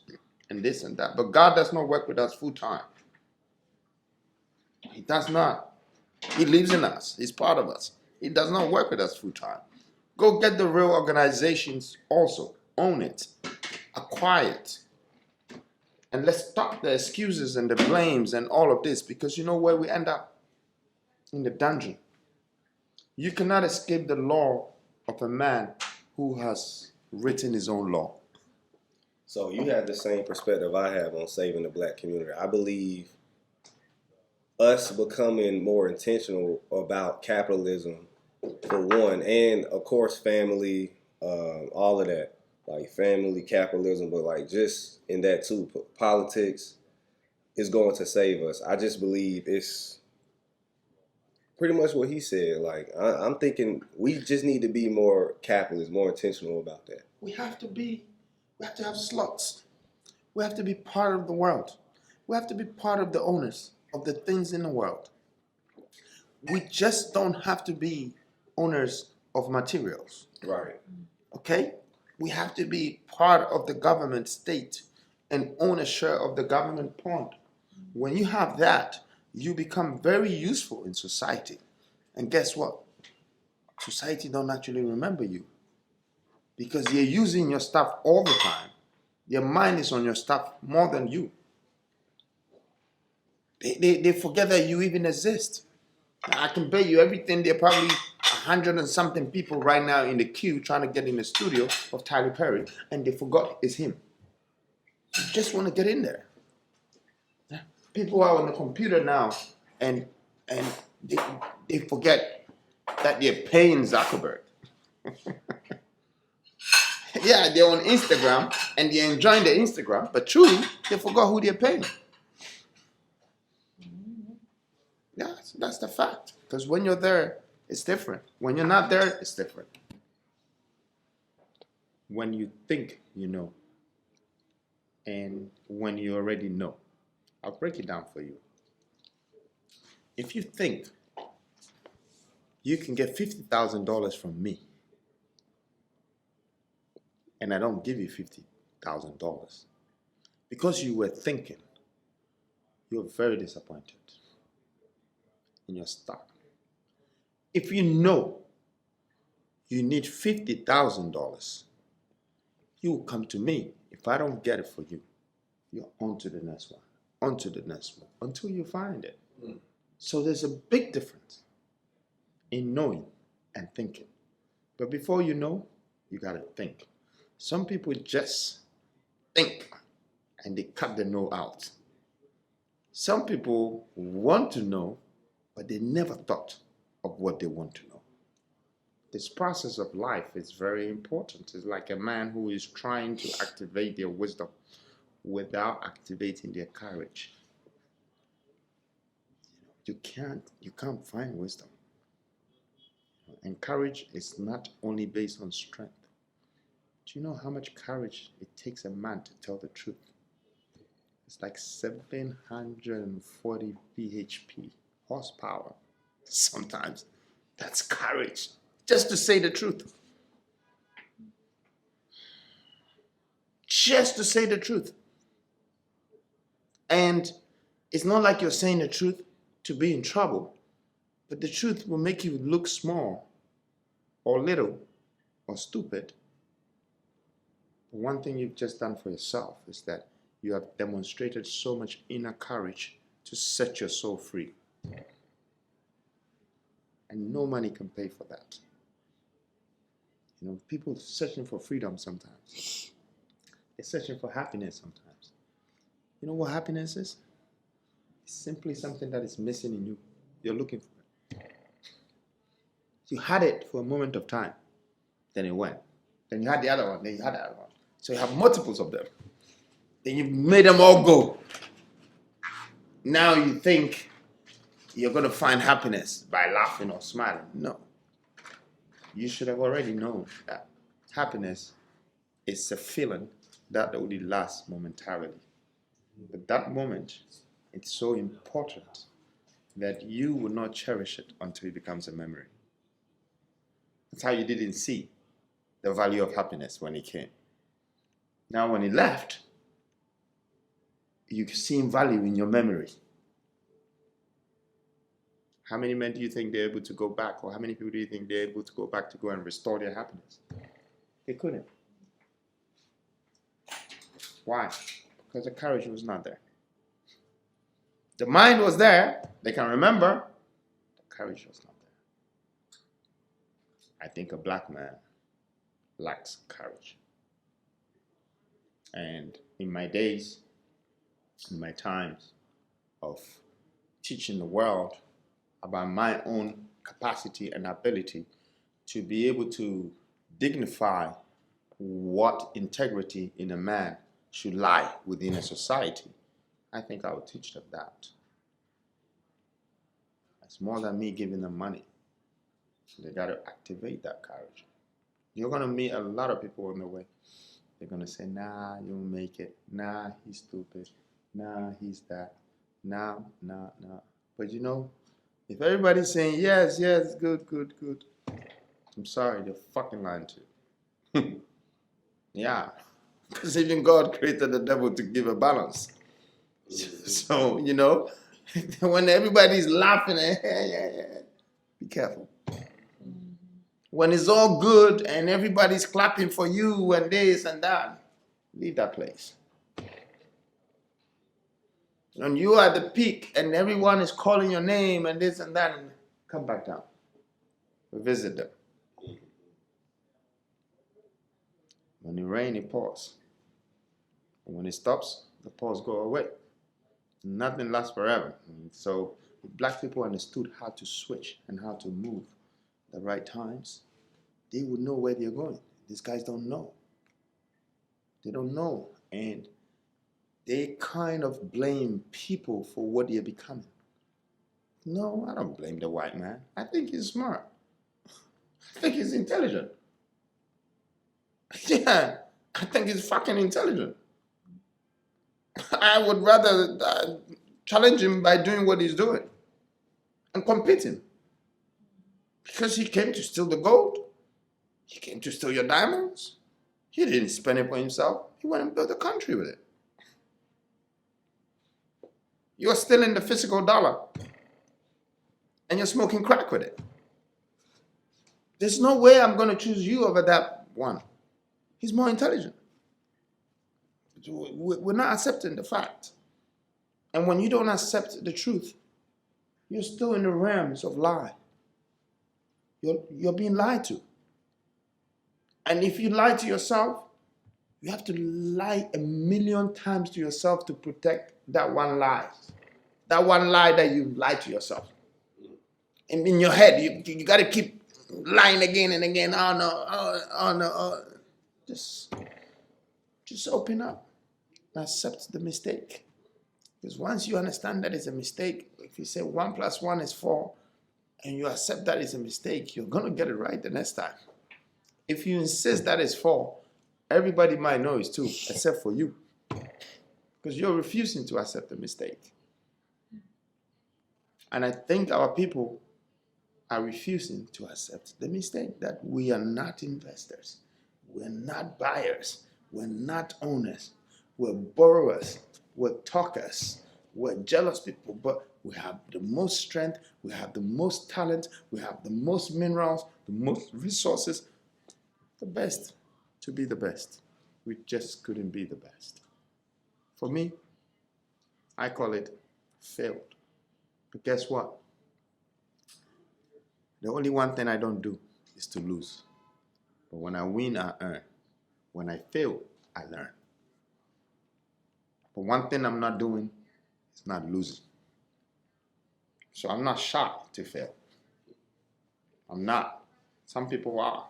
Speaker 8: and this and that. But God does not work with us full time. He does not. He lives in us. He's part of us. He does not work with us full time. Go get the real organizations also. Own it. Acquire it. And let's stop the excuses and the blames and all of this, because you know where we end up? In the dungeon. You cannot escape the law of a man who has written his own law.
Speaker 11: So you have the same perspective I have on saving the black community. I believe us becoming more intentional about capitalism, for one, and of course family, all of that, like family, capitalism, but like just in that too, politics is going to save us. I just believe it's pretty much what he said. Like I'm thinking we just need to be more capitalist, more intentional about that.
Speaker 8: We have to have slots. We have to be part of the world. We have to be part of the owners of the things in the world. We just don't have to be owners of materials.
Speaker 11: Right.
Speaker 8: Okay? We have to be part of the government state and own a share of the government pond. When you have that, you become very useful in society. And guess what? Society don't actually remember you, because you're using your stuff all the time. Your mind is on your stuff more than you. They forget that you even exist. I can bet you everything, there are probably 100 and something people right now in the queue trying to get in the studio of Tyler Perry, and they forgot it's him. You just want to get in there. People are on the computer now, and they forget that they're paying Zuckerberg. Yeah, they're on Instagram, and they're enjoying the Instagram, but truly, they forgot who they're paying. Yeah, that's the fact. Because when you're there, it's different. When you're not there, it's different. When you think you know, and when you already know. I'll break it down for you. If you think you can get $50,000 from me, and I don't give you $50,000, because you were thinking, you're very disappointed in your stock. If you know you need $50,000, you will come to me. If I don't get it for you, you're on to the next one, on to the next one, until you find it. So there's a big difference in knowing and thinking. But before you know, you got to think. Some people just think and they cut the know out. Some people want to know, but they never thought of what they want to know. this process of life is very important. It's like a man who is trying to activate their wisdom without activating their courage. You can't find wisdom. And courage is not only based on strength. Do you know how much courage it takes a man to tell the truth? It's like 740 bhp, horsepower. Sometimes that's courage, just to say the truth. Just to say the truth. And it's not like you're saying the truth to be in trouble, but the truth will make you look small or little or stupid. But one thing you've just done for yourself is that you have demonstrated so much inner courage to set your soul free. And no money can pay for that. You know, people searching for freedom sometimes. They're searching for happiness sometimes. You know what happiness is? It's simply something that is missing in you. You're looking for it. You had it for a moment of time, then it went. Then you had the other one, then you had the other one. So you have multiples of them. Then you made them all go. Now you think you're going to find happiness by laughing or smiling. No. You should have already known that happiness is a feeling that only lasts momentarily. But that moment, it's so important that you will not cherish it until it becomes a memory. That's how you didn't see the value of happiness when it came. Now when it left, you see value in your memory. How many men do you think they're able to go back, or how many people do you think they're able to go back to go and restore their happiness? They couldn't. Why? Because the courage was not there. The mind was there, they can remember, the courage was not there. I think a black man lacks courage. And in my days, in my times of teaching the world about my own capacity and ability to be able to dignify what integrity in a man should lie within a society, I think I would teach them that. It's more than me giving them money. They got to activate that courage. You're going to meet a lot of people on the way. They're going to say, nah, you won't make it. Nah, he's stupid. Nah, he's that. Nah. But you know, if everybody's saying, yes, good, I'm sorry, they're fucking lying to you. Yeah. Because even God created the devil to give a balance. So, you know, when everybody's laughing, be careful. When it's all good and everybody's clapping for you and this and that, leave that place. When you are at the peak and everyone is calling your name and this and that, come back down. Visit them. When it rains, it pours. And when it stops, the pores go away. Nothing lasts forever. And so if black people understood how to switch and how to move at the right times, they would know where they're going. These guys don't know. They don't know. And they kind of blame people for what they're becoming. No, I don't blame the white man. I think he's smart. I think he's intelligent. Yeah, I think he's fucking intelligent. I would rather challenge him by doing what he's doing and compete him. Because he came to steal the gold. He came to steal your diamonds. He didn't spend it for himself. He went and built a country with it. You're stealing the physical dollar and you're smoking crack with it. There's no way I'm going to choose you over that one. He's more intelligent. We're not accepting the fact. And when you don't accept the truth, you're still in the realms of lie. You're being lied to. And if you lie to yourself, you have to lie 1,000,000 times to yourself to protect that one lie. That one lie that you lied to yourself. And in your head, you got to keep lying again and again. Oh no, oh no. Just open up and accept the mistake. Because once you understand that it's a mistake, if you say 1 + 1 is 4, and you accept that it's a mistake, you're going to get it right the next time. If you insist that it's 4, everybody might know it's 2, except for you. Because you're refusing to accept the mistake. And I think our people are refusing to accept the mistake that we are not investors. We're not buyers. We're not owners. We're borrowers. We're talkers. We're jealous people, but we have the most strength. We have the most talent. We have the most minerals, the most resources. The best to be the best. We just couldn't be the best. For me, I call it failed. But guess what? The only one thing I don't do is to lose. But when I win, I earn. When I fail, I learn. But one thing I'm not doing is not losing. So I'm not shocked to fail. I'm not. Some people are.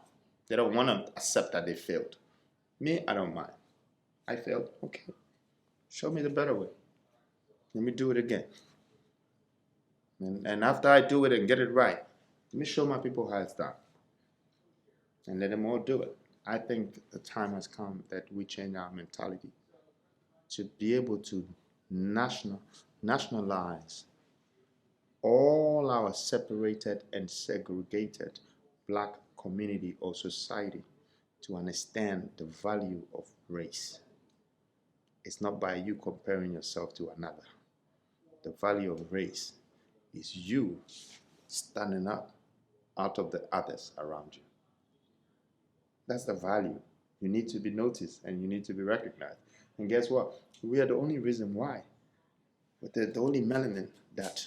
Speaker 8: They don't want to accept that they failed. Me, I don't mind. I failed. Okay. Show me the better way. Let me do it again. And after I do it and get it right, let me show my people how it's done. And let them all do it. I think the time has come that we change our mentality to be able to nationalize all our separated and segregated Black community or society to understand the value of race. It's not by you comparing yourself to another. The value of race is you standing up out of the others around you. That's the value. You need to be noticed and you need to be recognized. And guess what? We are the only reason why. But the only melanin that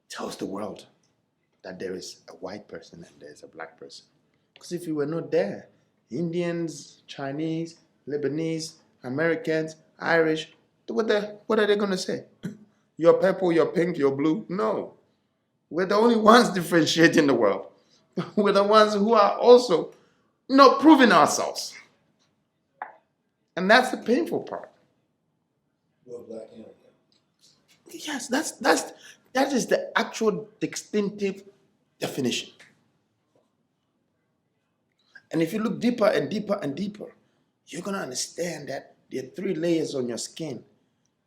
Speaker 8: tells the world that there is a white person and there is a Black person. Because if you were not there, Indians, Chinese, Lebanese, Americans, Irish, what are they going to say? You're purple, you're pink, you're blue? No. We're the only ones differentiating the world. We're the ones who are also not proving ourselves. And that's the painful part.
Speaker 4: You're Black and
Speaker 8: Yes, that is the actual distinctive definition. And if you look deeper and deeper and deeper, you're going to understand that there are 3 layers on your skin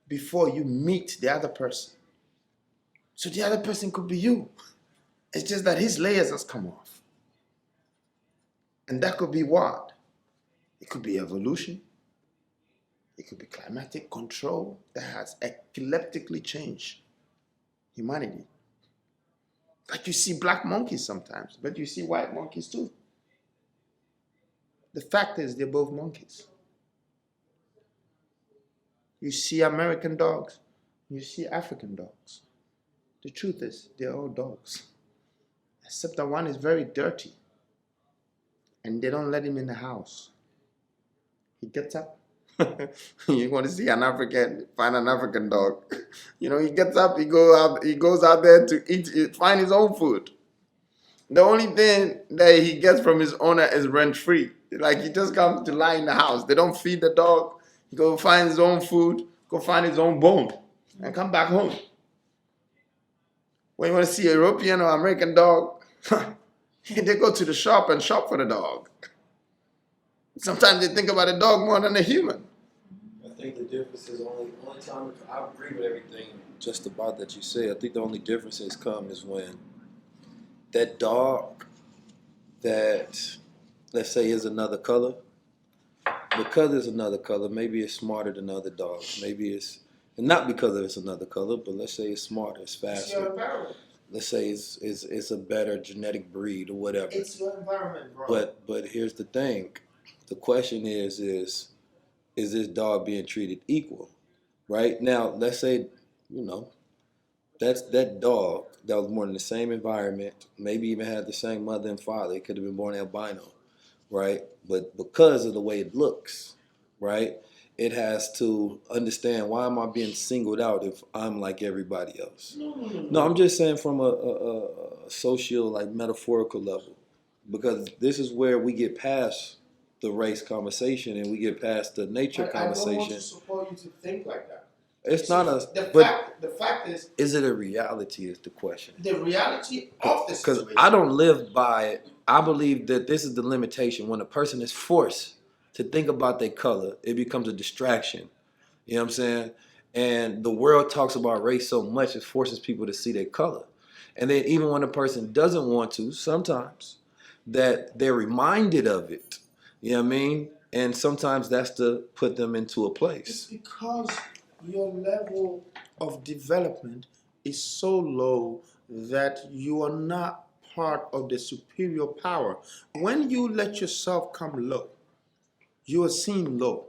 Speaker 8: before you meet the other person. So the other person could be you. It's just that his layers has come off. And that could be what? It could be evolution. It could be climatic control that has epileptically changed humanity. Like you see black monkeys sometimes, but you see white monkeys too. The fact is they're both monkeys. You see American dogs, you see African dogs. The truth is they're all dogs. Except that one is very dirty and they don't let him in the house. He gets up. You want to see an African, find an African dog. You know, he gets up, he goes out there to eat, find his own food. The only thing that he gets from his owner is rent-free. Like, he just comes to lie in the house. They don't feed the dog. He go find his own food, go find his own bone, and come back home. When you want to see a European or American dog, they go to the shop and shop for the dog. Sometimes they think about the dog more than the human.
Speaker 4: I think the difference is only time, I agree with everything just about that you say. I think the only difference has come is when that dog that, let's say, is another color, because it's another color, maybe it's smarter than other dogs. Maybe it's, and not because it's another color, but let's say it's smarter, it's faster. Let's say it's a better genetic breed or whatever.
Speaker 8: It's your environment, bro.
Speaker 4: But here's the thing. The question is this dog being treated equal? Right? Now, let's say, you know, that's that dog that was born in the same environment, maybe even had the same mother and father. It could have been born albino, right? But because of the way it looks, right, it has to understand, why am I being singled out if I'm like everybody else? No, I'm just saying from a social, like, metaphorical level. because this is where we get past the race conversation and we get past the nature conversation.
Speaker 8: I don't want to support you to think like that.
Speaker 4: It's not a.
Speaker 8: The fact is
Speaker 4: it a reality? Is the question.
Speaker 8: The reality of the situation.
Speaker 4: Because I don't live by it. I believe that this is the limitation. When a person is forced to think about their color, it becomes a distraction. You know what I'm saying? And the world talks about race so much, it forces people to see their color. And then even when a person doesn't want to, sometimes that they're reminded of it. You know what I mean? And sometimes that's to put them into a place.
Speaker 8: It's because your level of development is so low that you are not part of the superior power. When you let yourself come low, you are seen low.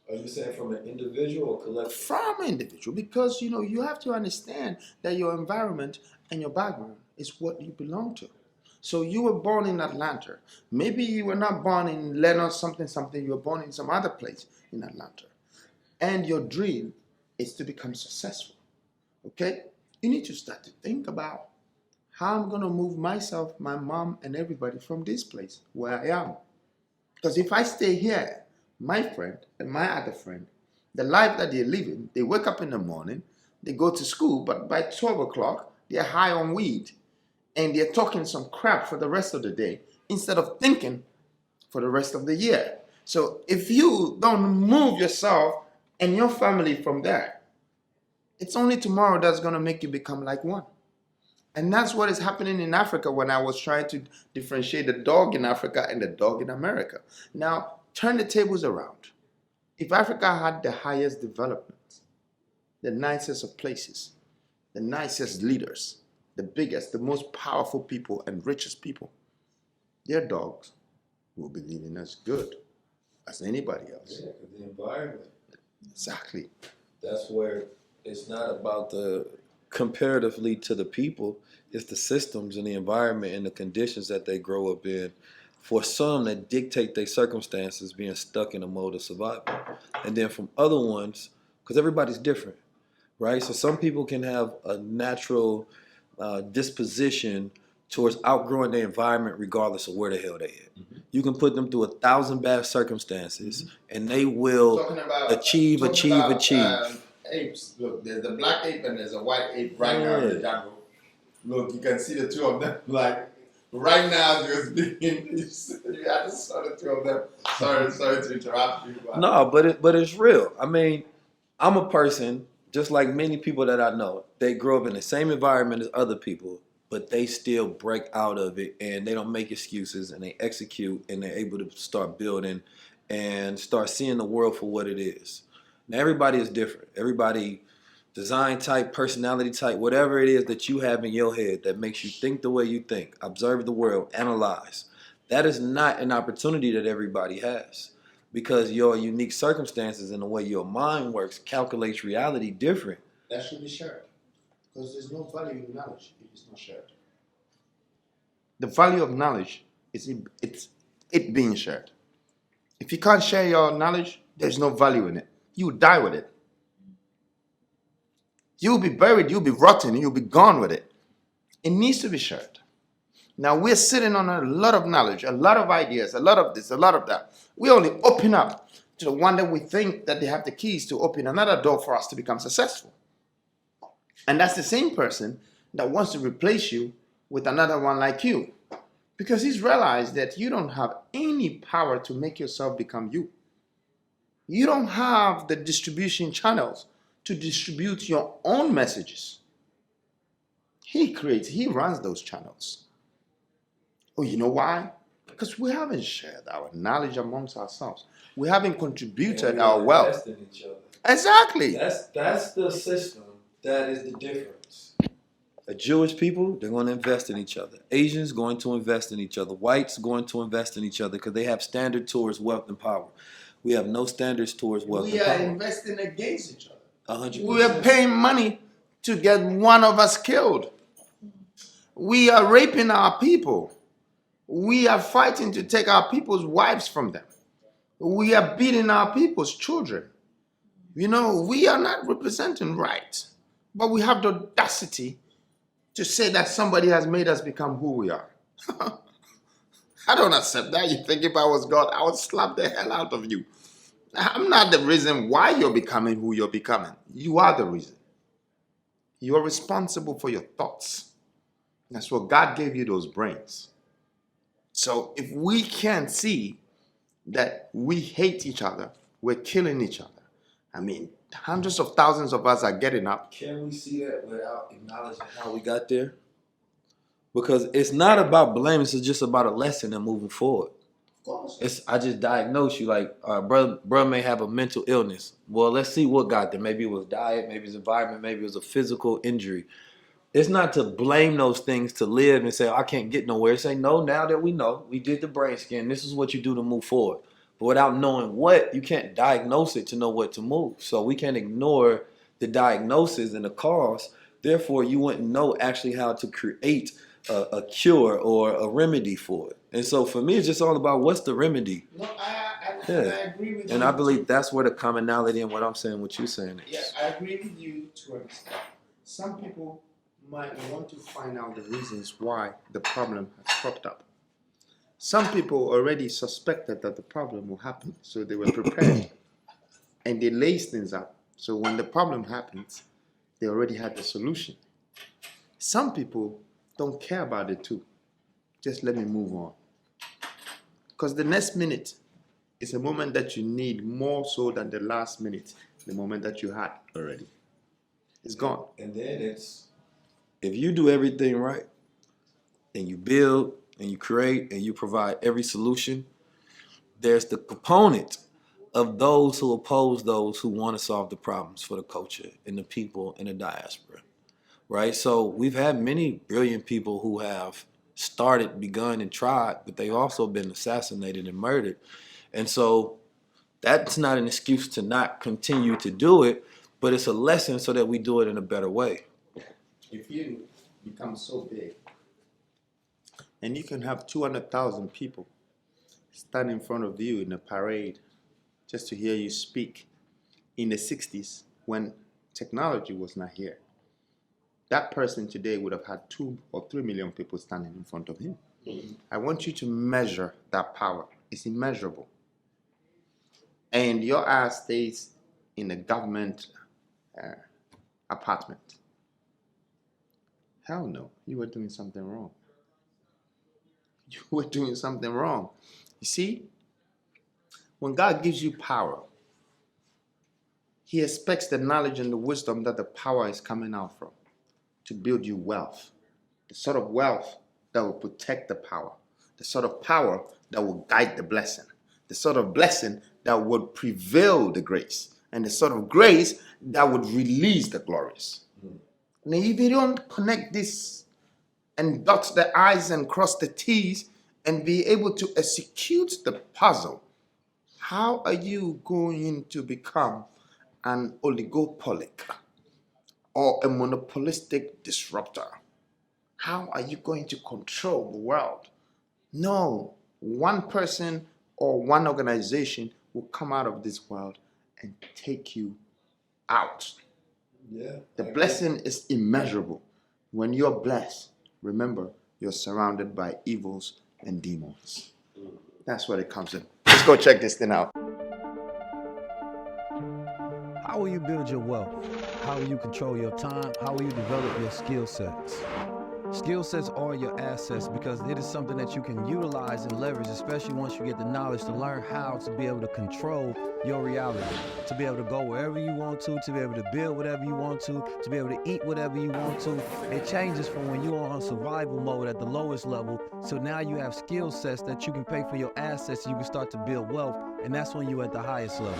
Speaker 4: Are you saying from an individual or collective?
Speaker 8: From an individual, because you have to understand that your environment and your background is what you belong to. So you were born in Atlanta. Maybe you were not born in Leonard something. You were born in some other place in Atlanta. And your dream is to become successful. Okay? You need to start to think about how I'm going to move myself, my mom, and everybody from this place where I am. Because if I stay here, my friend and my other friend, the life that they're living, they wake up in the morning, they go to school, but by 12 o'clock, they're high on weed. And they're talking some crap for the rest of the day instead of thinking for the rest of the year. So if you don't move yourself and your family from there, it's only tomorrow that's going to make you become like one. And that's what is happening in Africa when I was trying to differentiate the dog in Africa and the dog in America. Now, turn the tables around. If Africa had the highest development, the nicest of places, the nicest leaders, the biggest, the most powerful people and richest people, their dogs will be living as good as anybody else.
Speaker 4: Yeah, the environment.
Speaker 8: Exactly.
Speaker 4: That's where it's not about the comparatively to the people, it's the systems and the environment and the conditions that they grow up in. For some that dictate their circumstances being stuck in a mode of survival. And then from other ones, because everybody's different, right? So some people can have a natural disposition towards outgrowing their environment regardless of where the hell they at. Mm-hmm. You can put them through 1,000 bad circumstances, mm-hmm. and they will achieve.
Speaker 8: Apes. Look, there's a black ape and there's a white ape right now in the jungle. Look, you can see the two of them. Like right now, just being. I just saw the two of them. Sorry to interrupt you.
Speaker 4: No, but it's real. I mean, I'm a person just like many people that I know. They grow up in the same environment as other people, but they still break out of it and they don't make excuses and they execute and they're able to start building and start seeing the world for what it is. Now, everybody is different. Everybody, design type, personality type, whatever it is that you have in your head that makes you think the way you think, observe the world, analyze. That is not an opportunity that everybody has because your unique circumstances and the way your mind works calculates reality different.
Speaker 8: That should be shared because there's no value in knowledge if it's not shared. The value of knowledge is it being shared. If you can't share your knowledge, there's no value in it. You die with it. You'll be buried, you'll be rotten, you'll be gone with it. It needs to be shared. Now we're sitting on a lot of knowledge, a lot of ideas, a lot of this, a lot of that. We only open up to the one that we think that they have the keys to open another door for us to become successful. And that's the same person that wants to replace you with another one like you. Because he's realized that you don't have any power to make yourself become you. You don't have the distribution channels to distribute your own messages. He runs those channels. Oh, you know why? Because we haven't shared our knowledge amongst ourselves. We haven't contributed our wealth.
Speaker 4: In each other.
Speaker 8: Exactly.
Speaker 4: That's the system. That is the difference. A Jewish people, they're going to invest in each other. Asians going to invest in each other. Whites going to invest in each other because they have standard towards wealth and power. We have no standards towards wealth and power.
Speaker 8: We are investing against each other.
Speaker 4: 100%.
Speaker 8: We are paying money to get one of us killed. We are raping our people. We are fighting to take our people's wives from them. We are beating our people's children. You know, we are not representing right. But we have the audacity to say that somebody has made us become who we are. I don't accept that. You think if I was God, I would slap the hell out of you. I'm not the reason why you're becoming who you're becoming. You are the reason. You are responsible for your thoughts. That's what God gave you, those brains. So if we can't see that we hate each other, we're killing each other. I mean, hundreds of thousands of us are getting up.
Speaker 4: Can we see that without acknowledging how we got there? Because it's not about blame, it's just about a lesson and moving forward.
Speaker 8: Of course.
Speaker 4: I just diagnosed you like, brother may have a mental illness. Well, let's see what got there. Maybe it was diet, maybe it's environment, maybe it was a physical injury. It's not to blame those things to live and say, I can't get nowhere. Say, no, now that we know, we did the brain scan, this is what you do to move forward. But without knowing what, you can't diagnose it to know what to move. So we can't ignore the diagnosis and the cause. Therefore, you wouldn't know actually how to create a cure or a remedy for it. And so for me, it's just all about what's the remedy.
Speaker 8: No, I agree with you.
Speaker 4: And I believe that's where the commonality in what I'm saying, what you're saying is.
Speaker 8: Yeah, I agree with you to an extent. Some people might want to find out the reasons why the problem has cropped up. Some people already suspected that the problem will happen, so they were prepared. And they lace things up. So when the problem happens, they already had the solution. Some people don't care about it too. Just let me move on. Because the next minute is a moment that you need more so than the last minute, the moment that you had already. It's gone.
Speaker 4: And then if you do everything right, and you build, and you create, and you provide every solution, there's the component of those who oppose those who want to solve the problems for the culture and the people in the diaspora, right? So we've had many brilliant people who have started, begun, and tried, but they've also been assassinated and murdered. And so that's not an excuse to not continue to do it, but it's a lesson so that we do it in a better way.
Speaker 8: If you become so big, and you can have 200,000 people stand in front of you in a parade just to hear you speak in the 60s when technology was not here, that person today would have had 2 or 3 million people standing in front of him. Mm-hmm. I want you to measure that power. It's immeasurable. And your ass stays in a government apartment. Hell no, you were doing something wrong. You were doing something wrong. You see, when God gives you power, He expects the knowledge and the wisdom that the power is coming out from to build you wealth. The sort of wealth that will protect the power. The sort of power that will guide the blessing. The sort of blessing that would prevail the grace. And the sort of grace that would release the glories. And if you don't connect this and dot the I's and cross the T's and be able to execute the puzzle, how are you going to become an oligopolic or a monopolistic disruptor? How are you going to control the world? No, one person or one organization will come out of this world and take you out.
Speaker 4: Yeah.
Speaker 8: The blessing is immeasurable. When you're blessed, remember, you're surrounded by evils and demons. That's what it comes in. Let's go check this thing out.
Speaker 1: How will you build your wealth? How will you control your time? How will you develop your skill sets? Skill sets are your assets because it is something that you can utilize and leverage, especially once you get the knowledge to learn how to be able to control your reality, to be able to go wherever you want to be able to build whatever you want to be able to eat whatever you want to. It changes from when you're on survival mode at the lowest level, so now you have skill sets that you can pay for your assets, you can start to build wealth, and that's when you're at the highest level.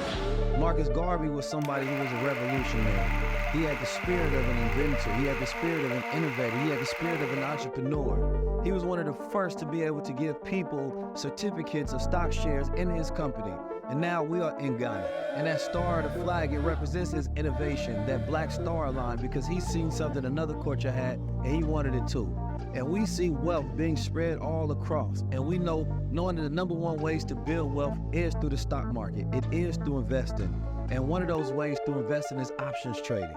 Speaker 1: Marcus Garvey was somebody who was a revolutionary. He had the spirit of an inventor. He had the spirit of an innovator. He had the spirit of an entrepreneur. He was one of the first to be able to give people certificates of stock shares in his company. And now we are in Ghana. And that star of the flag, it represents his innovation, that black star line, because he's seen something another culture had and he wanted it too. And we see wealth being spread all across. And we knowing that the number one ways to build wealth is through the stock market. It is through investing. And one of those ways to invest in is options trading.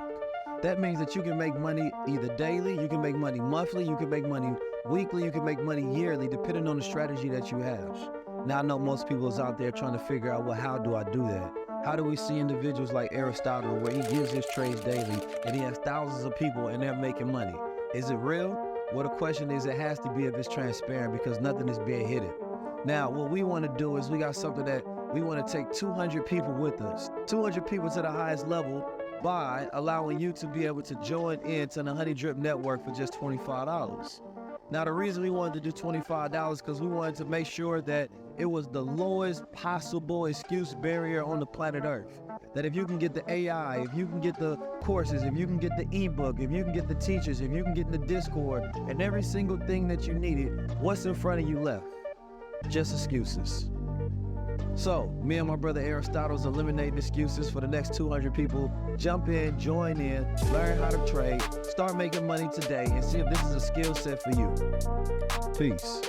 Speaker 1: That means that you can make money either daily, you can make money monthly, you can make money weekly, you can make money yearly, depending on the strategy that you have. Now, I know most people is out there trying to figure out, well, how do I do that? How do we see individuals like Aristotle, where he gives his trades daily, and he has thousands of people, and they're making money? Is it real? Well, the question is, it has to be if it's transparent, because nothing is being hidden. Now, what we want to do is we got something that we want to take 200 people with us, 200 people to the highest level, by allowing you to be able to join into the Honey Drip Network for just $25. Now, the reason we wanted to do $25 because we wanted to make sure that it was the lowest possible excuse barrier on the planet Earth. That if you can get the AI, if you can get the courses, if you can get the ebook, if you can get the teachers, if you can get the Discord, and every single thing that you needed, what's in front of you left? Just excuses. So, me and my brother Aristotle's eliminating excuses for the next 200 people. Jump in, join in, learn how to trade, start making money today, and see if this is a skill set for you. Peace.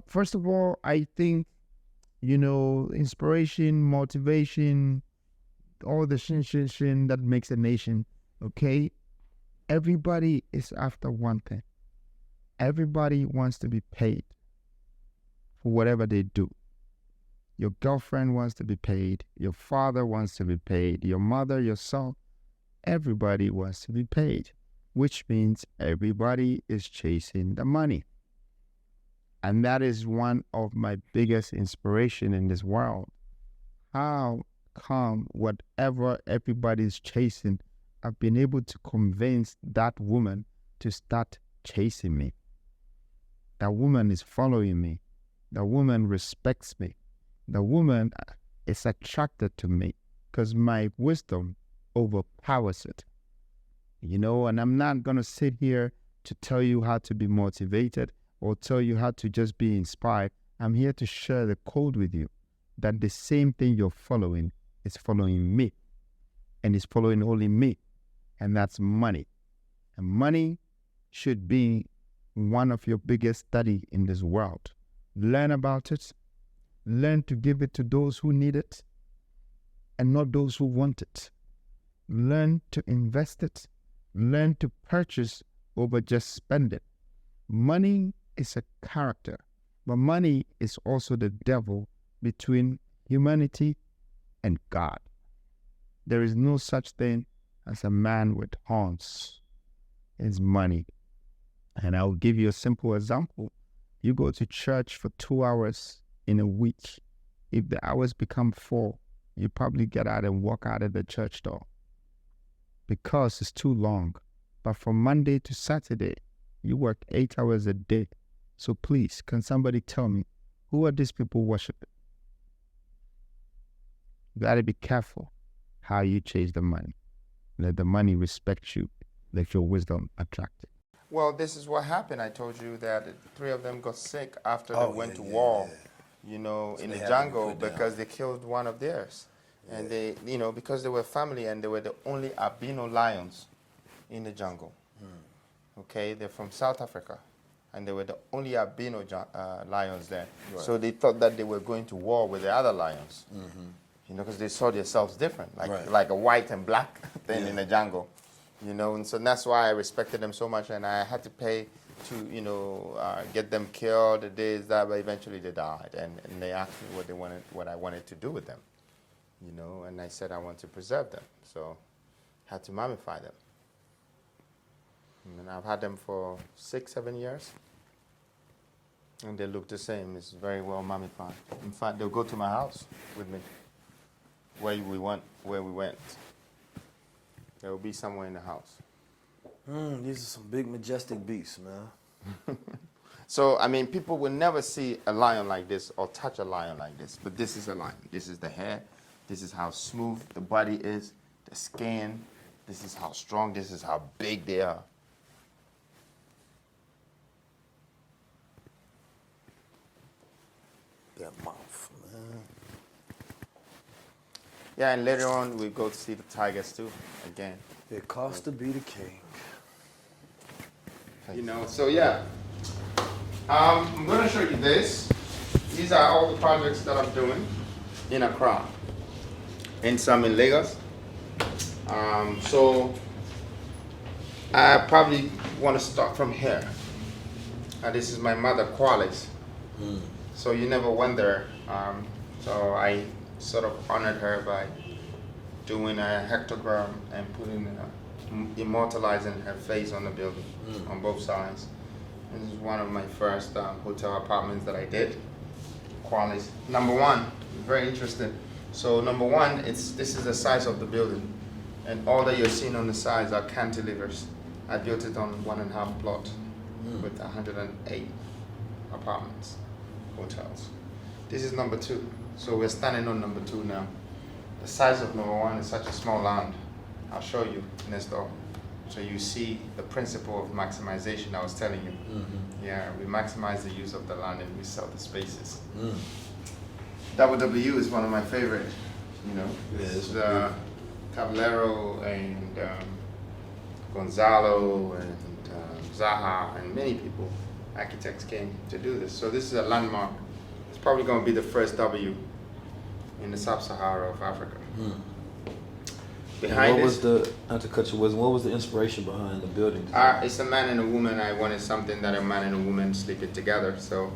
Speaker 2: First of all, I think, inspiration, motivation, all the shin that makes a nation, okay? Everybody is after one thing. Everybody wants to be paid for whatever they do. Your girlfriend wants to be paid. Your father wants to be paid. Your mother, your son, everybody wants to be paid, which means everybody is chasing the money. And that is one of my biggest inspiration in this world. How come whatever everybody's chasing, I've been able to convince that woman to start chasing me. That woman is following me. The woman respects me. The woman is attracted to me because my wisdom overpowers it. And I'm not going to sit here to tell you how to be motivated or tell you how to just be inspired. I'm here to share the code with you that the same thing you're following is following me, and it's following only me, and that's money. And money should be one of your biggest study in this world. Learn about it. Learn to give it to those who need it and not those who want it. Learn to invest it. Learn to purchase over just spend it. Money is a character, but money is also the devil between humanity and God. There is no such thing as a man with horns. It's money. And I'll give you a simple example. You go to church for 2 hours in a week. If the hours become 4, you probably get out and walk out of the church door because it's too long. But from Monday to Saturday, you work 8 hours a day. So please, can somebody tell me, who are these people worshiping? You got to be careful how you chase the money. Let the money respect you. Let your wisdom attract it. Well, this is what happened. I told you that 3 of them got sick after they went to war, in the jungle because they killed one of theirs. Yeah. And they, because they were family and they were the only albino lions in the jungle. Okay, they're from South Africa. And they were the only albino lions there. Right. So they thought that they were going to war with the other lions. Because they saw themselves different, like a white and black thing in the jungle. And so that's why I respected them so much, and I had to pay to, get them killed, this, that, but eventually they died. And they asked me what I wanted to do with them, and I said I want to preserve them. So I had to mummify them. And I've had them for 6-7 years. And they look the same. It's very well mummified. In fact, they'll go to my house with me. Where we went. There will be somewhere in the house.
Speaker 6: These are some big, majestic beasts, man.
Speaker 2: So, people will never see a lion like this or touch a lion like this. But this is a lion. This is the hair. This is how smooth the body is. The skin. This is how strong. This is how big they are.
Speaker 6: That mouth, man.
Speaker 2: Yeah, and later on we go to see the tigers too, again.
Speaker 6: It costs to be the king.
Speaker 2: So yeah. I'm gonna show you this.
Speaker 8: these are all the projects that I'm doing in Accra, and some in Lagos. So I probably want to start from here. This is my mother, Qualis. So you never went there. So I sort of honored her by doing a hectogram and immortalizing her face on the building on both sides. This is one of my first hotel apartments that I did. Qualis. Number one, very interesting. So number one, this is the size of the building, and all that you're seeing on the sides are cantilevers. I built it on 1.5 plot with 108 apartments, hotels. This is number two. So we're standing on number two now. The size of number one is such a small land. I'll show you next door. So you see the principle of maximization I was telling you. Yeah, we maximize the use of the land and we sell the spaces. WW is one of my favorite, you know. It's Caballero and Gonzalo and Zaha and many people, architects came to do this. So this is a landmark. It's probably going to be the first W in the sub-Sahara of Africa. Behind
Speaker 4: what was the, not to cut you, what was the inspiration behind the building?
Speaker 8: It's a man and a woman. I wanted something that a man and a woman sleeping together. So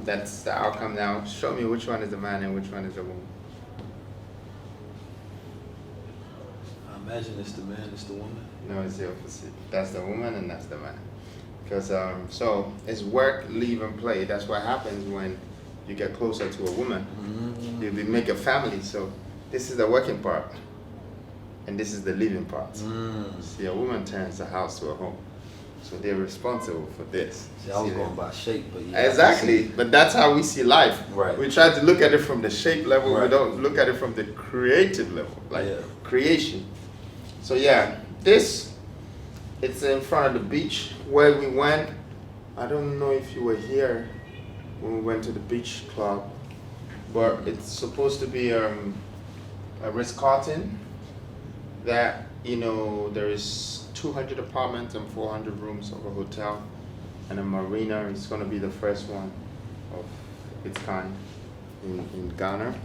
Speaker 8: that's the outcome now. Show me which one is the man and which one is the woman.
Speaker 4: I imagine it's the man, it's the woman.
Speaker 8: No, it's the opposite. That's the woman and that's the man. Because so it's work, live, and play. That's what happens when you get closer to a woman. You make a family. So this is the working part, and this is the living part. See, a woman turns a house to a home. So they're responsible for this.
Speaker 4: See, I was going by shape, but yeah.
Speaker 8: Exactly, but that's how we see life.
Speaker 4: Right.
Speaker 8: We try to look at it from the shape level. Right. We don't look at it from the creative level, like creation. So yeah, it's in front of the beach where we went. I don't know if you were here when we went to the beach club, but it's supposed to be a Ritz-Carlton that, you know, there is 200 apartments and 400 rooms of a hotel and a marina. It's going to be the first one of its kind in Ghana.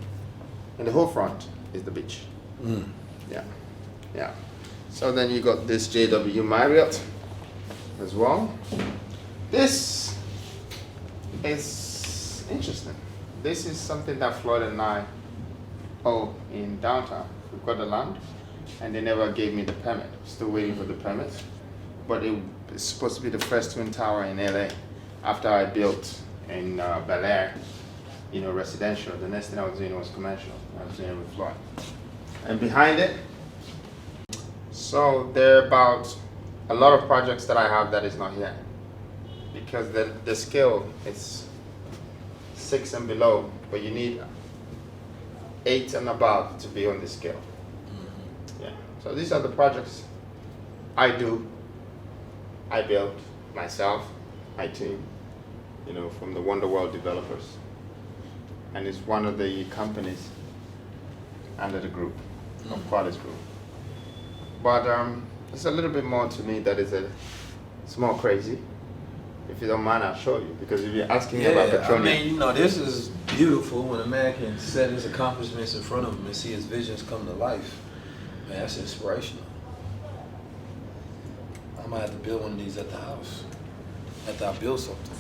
Speaker 8: And the whole front is the beach. Yeah. So then you got this JW Marriott as well. This is interesting. This is something that Floyd and I owe in downtown. We've got the land, and they never gave me the permit. Still waiting for the permit. But it's supposed to be the first twin tower in LA after I built in Bel Air, you know, residential. The next thing I was doing was commercial. I was doing it with Floyd. And behind it, so there are about a lot of projects that I have that is not here. Because the scale is 6 and below, but you need 8 and above to be on the scale. Yeah. So these are the projects I do. I build myself, my team, you know, from the Wonder World developers. And it's one of the companies under the group, of Qualis Group. But it's a little bit more to me that it's more crazy. If you don't mind, I'll show you, because if you're asking me about petroleum.
Speaker 4: I mean, you know, this is beautiful when a man can set his accomplishments in front of him and see his visions come to life. Man, that's inspirational. I might have to build one of these at the house after I build something.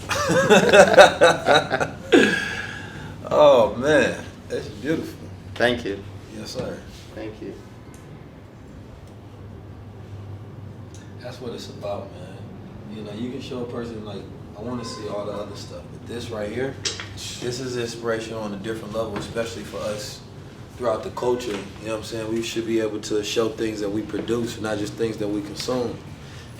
Speaker 4: Oh man, that's beautiful.
Speaker 8: Thank you.
Speaker 4: Yes, sir.
Speaker 8: Thank you.
Speaker 4: That's what it's about, man. You know, you can show a person, like, I want to see all the other stuff, but this right here, this is inspiration on a different level, especially for us throughout the culture. You know what I'm saying? We should be able to show things that we produce, not just things that we consume.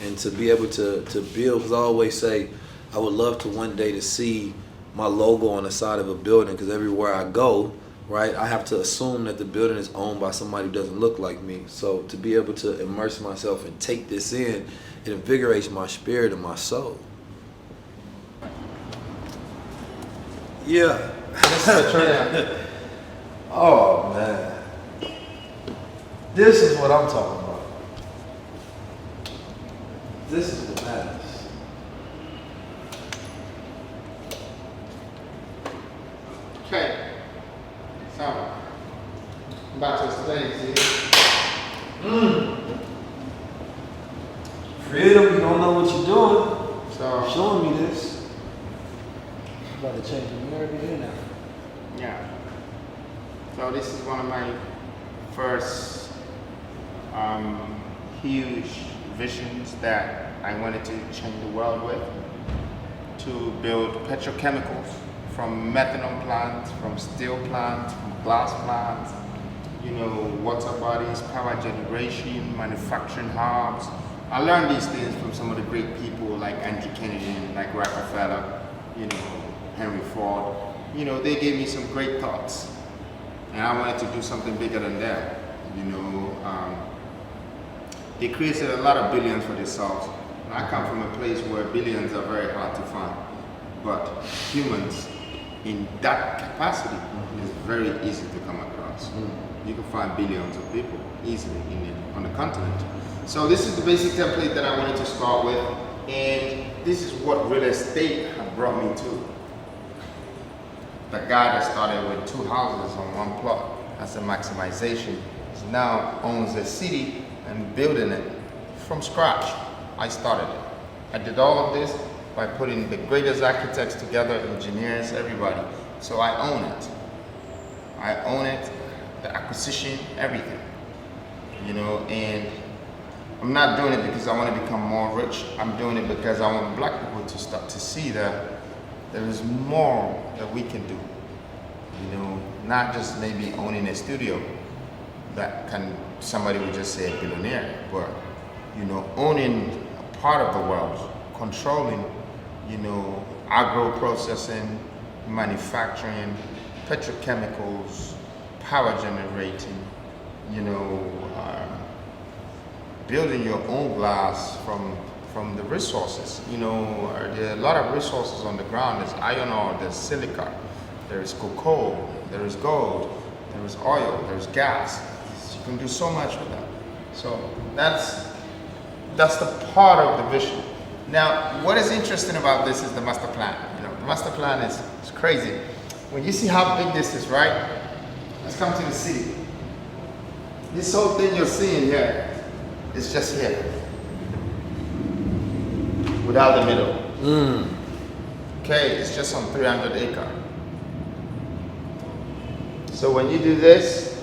Speaker 4: And to be able to build, because I always say, I would love to one day to see my logo on the side of a building, because everywhere I go, right, I have to assume that the building is owned by somebody who doesn't look like me. So to be able to immerse myself and take this in, it invigorates my spirit and my soul. Yeah. Oh man. This is what I'm talking about. This is what matters.
Speaker 8: Okay. So, I'm about to explain to you.
Speaker 4: Freedom, you don't know what you're doing.
Speaker 8: So,
Speaker 4: Showing me this.
Speaker 6: About to change America here now.
Speaker 8: yeah. So this is one of my first huge visions that I wanted to change the world with. To build petrochemicals from methanol plants, from steel plants, from glass plants, water bodies, power generation, manufacturing hubs. I learned these things from some of the great people like Andrew Kennedy, like Rockefeller, Henry Ford. They gave me some great thoughts. And I wanted to do something bigger than that. They created a lot of billions for themselves. And I come from a place where billions are very hard to find. But humans in that capacity is very easy to come across. You can find billions of people easily on the continent. So this is the basic template that I wanted to start with. And this is what real estate had brought me to. The guy that started with 2 houses on one plot as a maximization now owns a city and building it from scratch. I started it. I did all of this by putting the greatest architects together, engineers, everybody. So I own it. I own it, the acquisition, everything. And I'm not doing it because I want to become more rich. I'm doing it because I want black people to start to see that there is more that we can do. Not just maybe owning a studio that somebody would just say a billionaire, but owning a part of the world, controlling, agro-processing, manufacturing, petrochemicals, power generating, building your own glass from the resources. There are a lot of resources on the ground. There's iron ore, there's silica, there's cocoa, there is gold, there is oil, there's gas. You can do so much with that. So that's the part of the vision. Now, what is interesting about this is the master plan. The master plan is crazy. When you see how big this is, right? Let's come to the city. This whole thing you're seeing here is just here. Without the middle. Okay, it's just on 300 acres. So when you do this,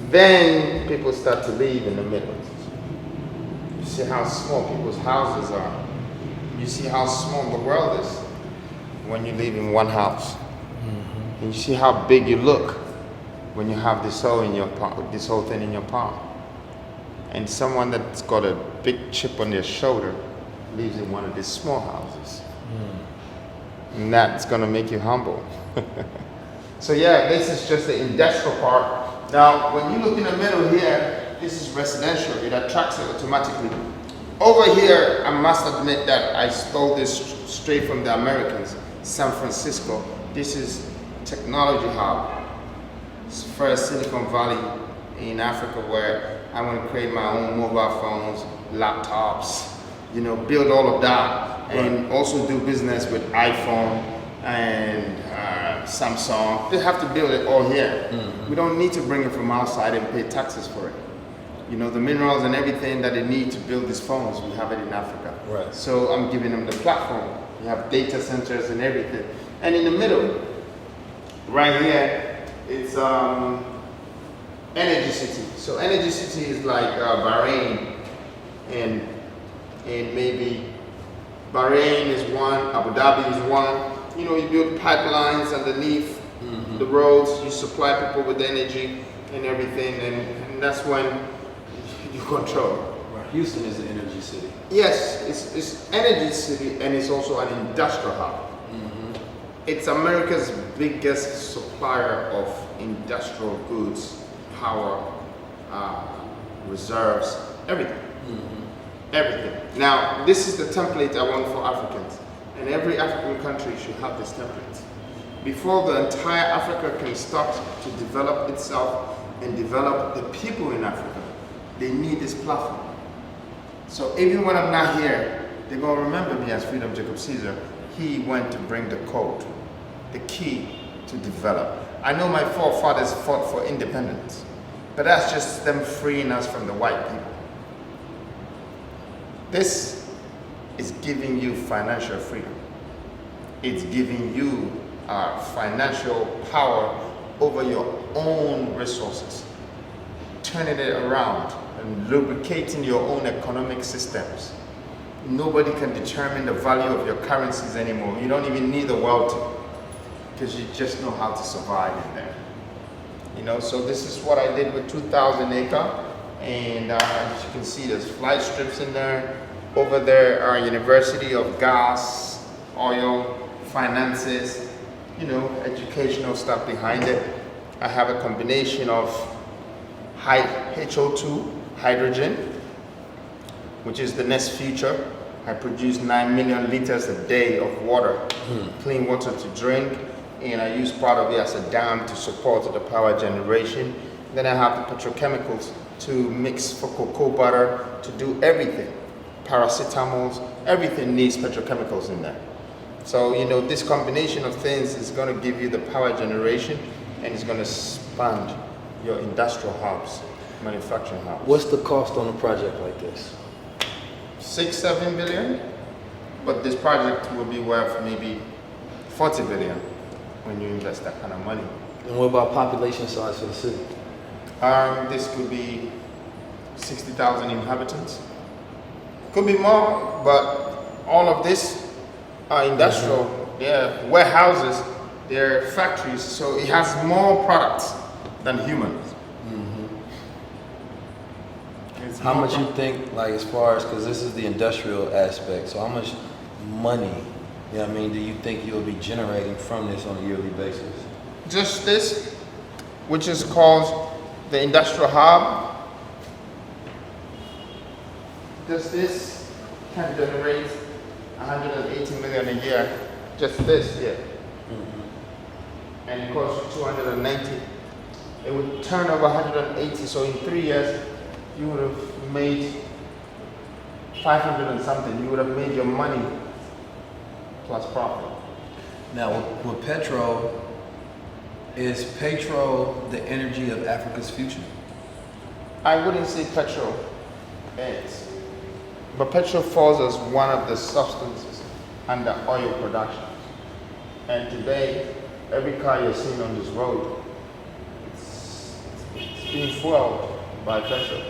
Speaker 8: then people start to live in the middle. You see how small people's houses are. You see how small the world is when you live in one house. And you see how big you look when you have this whole thing in your palm. And someone that's got a big chip on their shoulder lives in one of these small houses. And that's gonna make you humble. So yeah, this is just the industrial part. Now, when you look in the middle here, this is residential. It attracts it automatically. Over here, I must admit that I stole this straight from the Americans. San Francisco. This is technology hub. It's first Silicon Valley in Africa, where I want to create my own mobile phones, laptops, build all of that, and also do business with iPhone and Samsung. They have to build it all here. We don't need to bring it from outside and pay taxes for it. The minerals and everything that they need to build these phones, we have it in Africa.
Speaker 4: Right.
Speaker 8: So I'm giving them the platform. We have data centers and everything. And in the middle, right here, it's Energy City. So Energy City is like Bahrain, and maybe Bahrain is one, Abu Dhabi is one. You build pipelines underneath the roads, you supply people with energy and everything, and that's when you control.
Speaker 4: Right. Houston is an energy city.
Speaker 8: Yes, it's energy city, and it's also an industrial hub. It's America's biggest supplier of industrial goods, power, reserves, everything. Everything. Now, this is the template I want for Africans. And every African country should have this template. Before the entire Africa can start to develop itself and develop the people in Africa, they need this platform. So even when I'm not here, they're going to remember me as Freedom Jacob Caesar. He went to bring the code, the key to develop. I know my forefathers fought for independence, but that's just them freeing us from the white people. This is giving you financial freedom. It's giving you financial power over your own resources, turning it around and lubricating your own economic systems. Nobody can determine the value of your currencies anymore. You don't even need the world to, because you just know how to survive in there. You know, so this is what I did with 2,000 acre, and as you can see, there's flight strips in there. Over there are University of Gas, Oil, Finances, you know, educational stuff behind it. I have a combination of HO2, hydrogen, which is the next future. I produce 9 million liters a day of water, clean water to drink, and I use part of it as a dam to support the power generation. Then I have the petrochemicals to mix for cocoa butter, to do everything. Paracetamols, everything needs petrochemicals in there. So, you know, this combination of things is going to give you the power generation, and it's going to expand your industrial hubs, manufacturing hubs.
Speaker 6: What's the cost on a project like this?
Speaker 8: 6-7 billion, but this project will be worth maybe 40 billion when you invest that kind of money.
Speaker 6: And what about population size for the city?
Speaker 8: This could be 60,000 inhabitants. Could be more, but all of this are industrial. They're warehouses, they're factories, so it has more products than humans.
Speaker 6: How much you think, like, as far as, because this is the industrial aspect, so how much money, you know what I mean, do you think you'll be generating from this on a yearly basis?
Speaker 8: Just this, which is called the industrial hub. Just this can generate 180 million a year. Just this here. And it costs 290. It would turn over 180, so in 3 years, you would have made 500 and something. You would have made your money plus profit.
Speaker 6: Now, with petrol, is petrol the energy of Africa's future?
Speaker 8: I wouldn't say petrol is, but petrol falls as one of the substances under oil production. And today, every car you're seeing on this road, it's being fueled by petrol.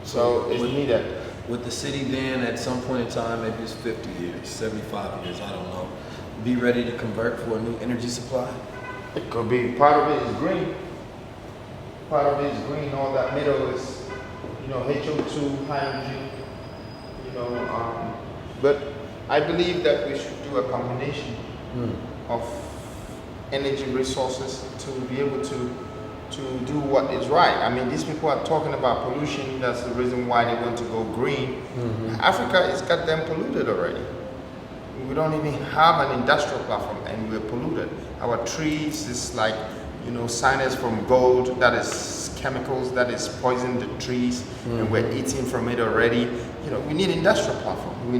Speaker 8: So it's needed.
Speaker 6: Would the city then, at some point in time, maybe it's 50 years, 75 years, I don't know, be ready to convert for a new energy supply?
Speaker 8: It could be. Part of it is green. Part of it is green. All that middle is, you know, HO2, hydrogen, you know. But I believe that we should do a combination of energy resources to be able to do what is right. I mean, these people are talking about pollution. That's the reason why they want to go green. Africa is goddamn polluted already. We don't even have an industrial platform, and we're polluted. Our trees is like, you know, sinus from gold. That is chemicals that is poisoning the trees, and we're eating from it already. You know, we need industrial platform. We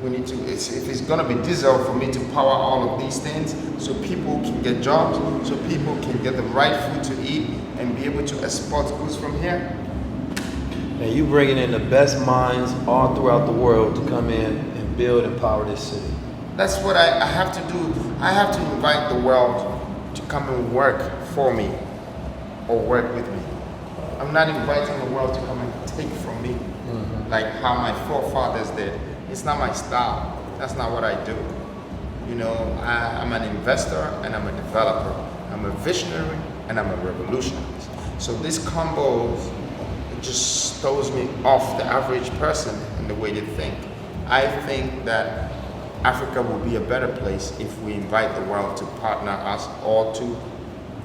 Speaker 8: need to. If it's gonna be diesel for me to power all of these things, so people can get jobs, so people can get the right food to eat, and be able to export goods from here.
Speaker 6: And you bringing in the best minds all throughout the world to come in and build and power this city.
Speaker 8: That's what I have to do. I have to invite the world to come and work for me or work with me. I'm not inviting the world to come and take from me like how my forefathers did. It's not my style. That's not what I do. You know, I'm an investor and I'm a developer. I'm a visionary and I'm a revolutionist. So this combo just throws me off the average person in the way they think. I think that Africa will be a better place if we invite the world to partner us or to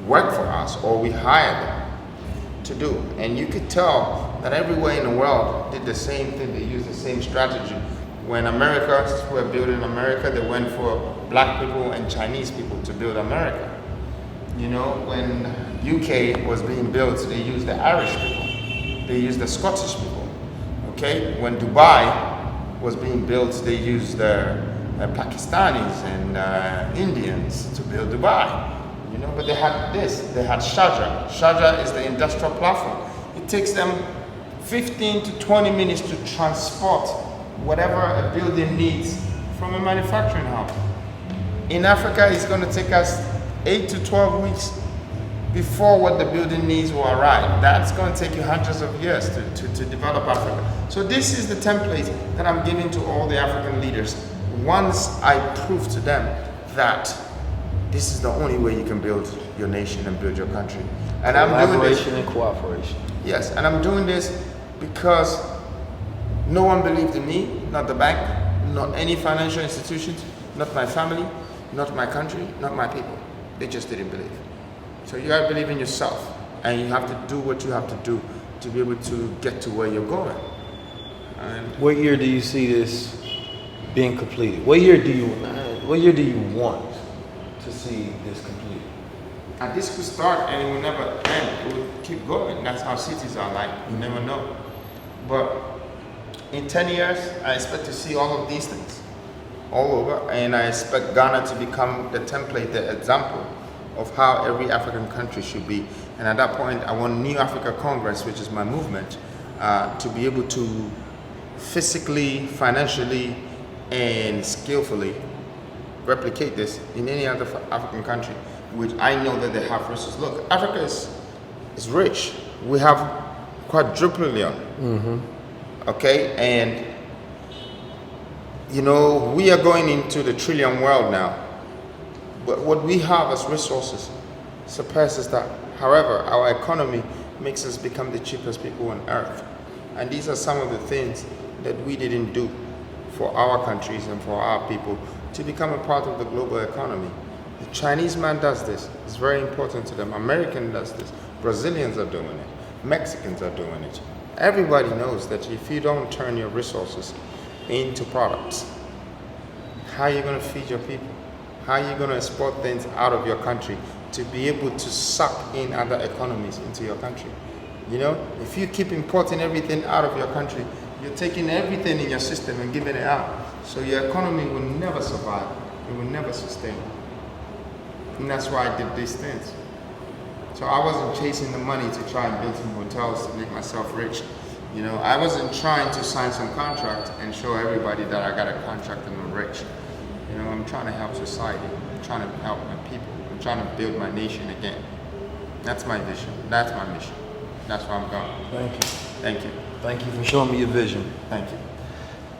Speaker 8: work for us, or we hire them to do. And you could tell that everywhere in the world did the same thing. They used the same strategy. When Americans were building America, they went for black people and Chinese people to build America. You know, when UK was being built, they used the Irish people. They used the Scottish people. Okay? When Dubai was being built, they used the Pakistanis and Indians to build Dubai. You know, but they had this. They had Sharjah. Sharjah is the industrial platform. It takes them 15 to 20 minutes to transport whatever a building needs from a manufacturing hub. In Africa, it's going to take us 8 to 12 weeks before what the building needs will arrive. That's going to take you hundreds of years to develop Africa. So this is the template that I'm giving to all the African leaders. Once I prove to them that this is the only way you can build your nation and build your country. And I'm doing this.
Speaker 6: Collaboration and cooperation.
Speaker 8: Yes, and I'm doing this because no one believed in me, not the bank, not any financial institutions, not my family, not my country, not my people. They just didn't believe. So you gotta believe in yourself, and you have to do what you have to do to be able to get to where you're going. And
Speaker 6: What year do you see this being completed? What year do you want to see this completed?
Speaker 8: and this could start and it will never end. It will keep going. That's how cities are like. You never know. But in 10 years, I expect to see all of these things all over, and I expect Ghana to become the template, the example of how every African country should be. And at that point, I want New Africa Congress, which is my movement, to be able to physically, financially, and skillfully replicate this in any other African country, which I know that they have resources. Look, Africa is rich. We have quadrillion. Okay, and you know, we are going into the trillion world now. But what we have as resources surpasses that. However, our economy makes us become the cheapest people on earth. And these are some of the things that we didn't do for our countries and for our people to become a part of the global economy. The Chinese man does this. It's very important to them. American does this. Brazilians are doing it. Mexicans are doing it. Everybody knows that if you don't turn your resources into products, how are you going to feed your people? How are you going to export things out of your country to be able to suck in other economies into your country? You know, if you keep importing everything out of your country, you're taking everything in your system and giving it out. So your economy will never survive. It will never sustain. And that's why I did these things. So I wasn't chasing the money to try and build some hotels to make myself rich. You know, I wasn't trying to sign some contract and show everybody that I got a contract and I'm rich. You know, I'm trying to help society. I'm trying to help my people. I'm trying to build my nation again. That's my vision. That's my mission. That's where I'm going.
Speaker 6: Thank you.
Speaker 8: Thank you.
Speaker 6: Thank you for showing me your vision.
Speaker 8: Thank you.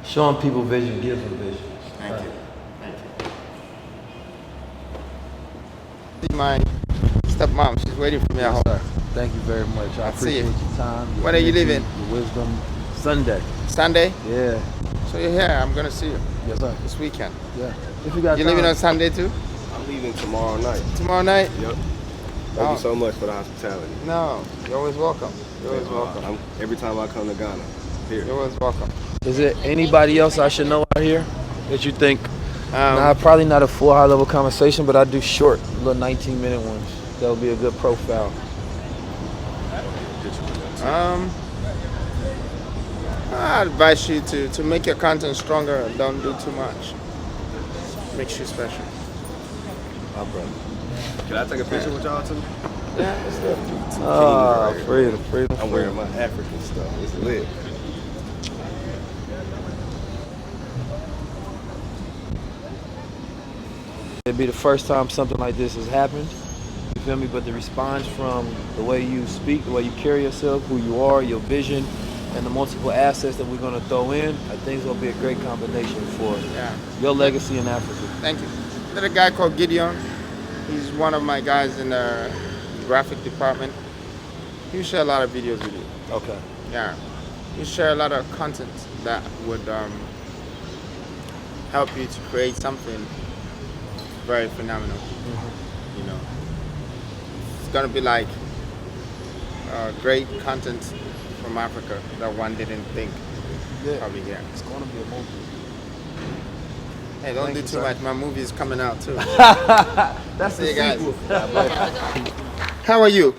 Speaker 6: Showing people vision gives them vision.
Speaker 8: Thank you. Thank you. My stepmom, she's waiting for me at home.
Speaker 6: Sir, thank you very much. I appreciate your time.
Speaker 8: When are you leaving?
Speaker 6: Your wisdom. Sunday.
Speaker 8: Sunday?
Speaker 6: Yeah.
Speaker 8: So you're here. I'm going to see you.
Speaker 6: Yes, sir.
Speaker 8: This weekend.
Speaker 6: Yeah. If you got
Speaker 8: You're leaving on Sunday too?
Speaker 11: I'm leaving tomorrow night.
Speaker 8: Tomorrow night?
Speaker 11: Yep. Thank you so much for the hospitality.
Speaker 8: No, you're always welcome. You're always welcome.
Speaker 11: Every time I come to Ghana, here.
Speaker 8: You're always welcome.
Speaker 6: Is there anybody else I should know out here that you think? Probably not a full high-level conversation, but I do short, little 19-minute ones. That would be a good profile.
Speaker 8: I advise you to make your content stronger and don't do too much. Makes you special.
Speaker 11: My brother. Can I take a picture with y'all too?
Speaker 8: Yeah, let's do it.
Speaker 6: Freedom.
Speaker 11: I'm wearing my African stuff. It's lit.
Speaker 6: It'd be the first time something like this has happened. You feel me? But the response from the way you speak, the way you carry yourself, who you are, your vision, and the multiple assets that we're going to throw in, I think it's going to be a great combination for your legacy in Africa.
Speaker 8: Thank you. There's a guy called Gideon. He's one of my guys in the graphic department. He'll share a lot of videos with you.
Speaker 6: Okay.
Speaker 8: Yeah. He'll share a lot of content that would help you to create something very phenomenal. You know, it's gonna be like great content from Africa that one didn't think probably here.
Speaker 6: It's gonna be a movie.
Speaker 8: Hey, don't do too much. My movie is coming out too.
Speaker 6: That's the sequel.
Speaker 8: How are you?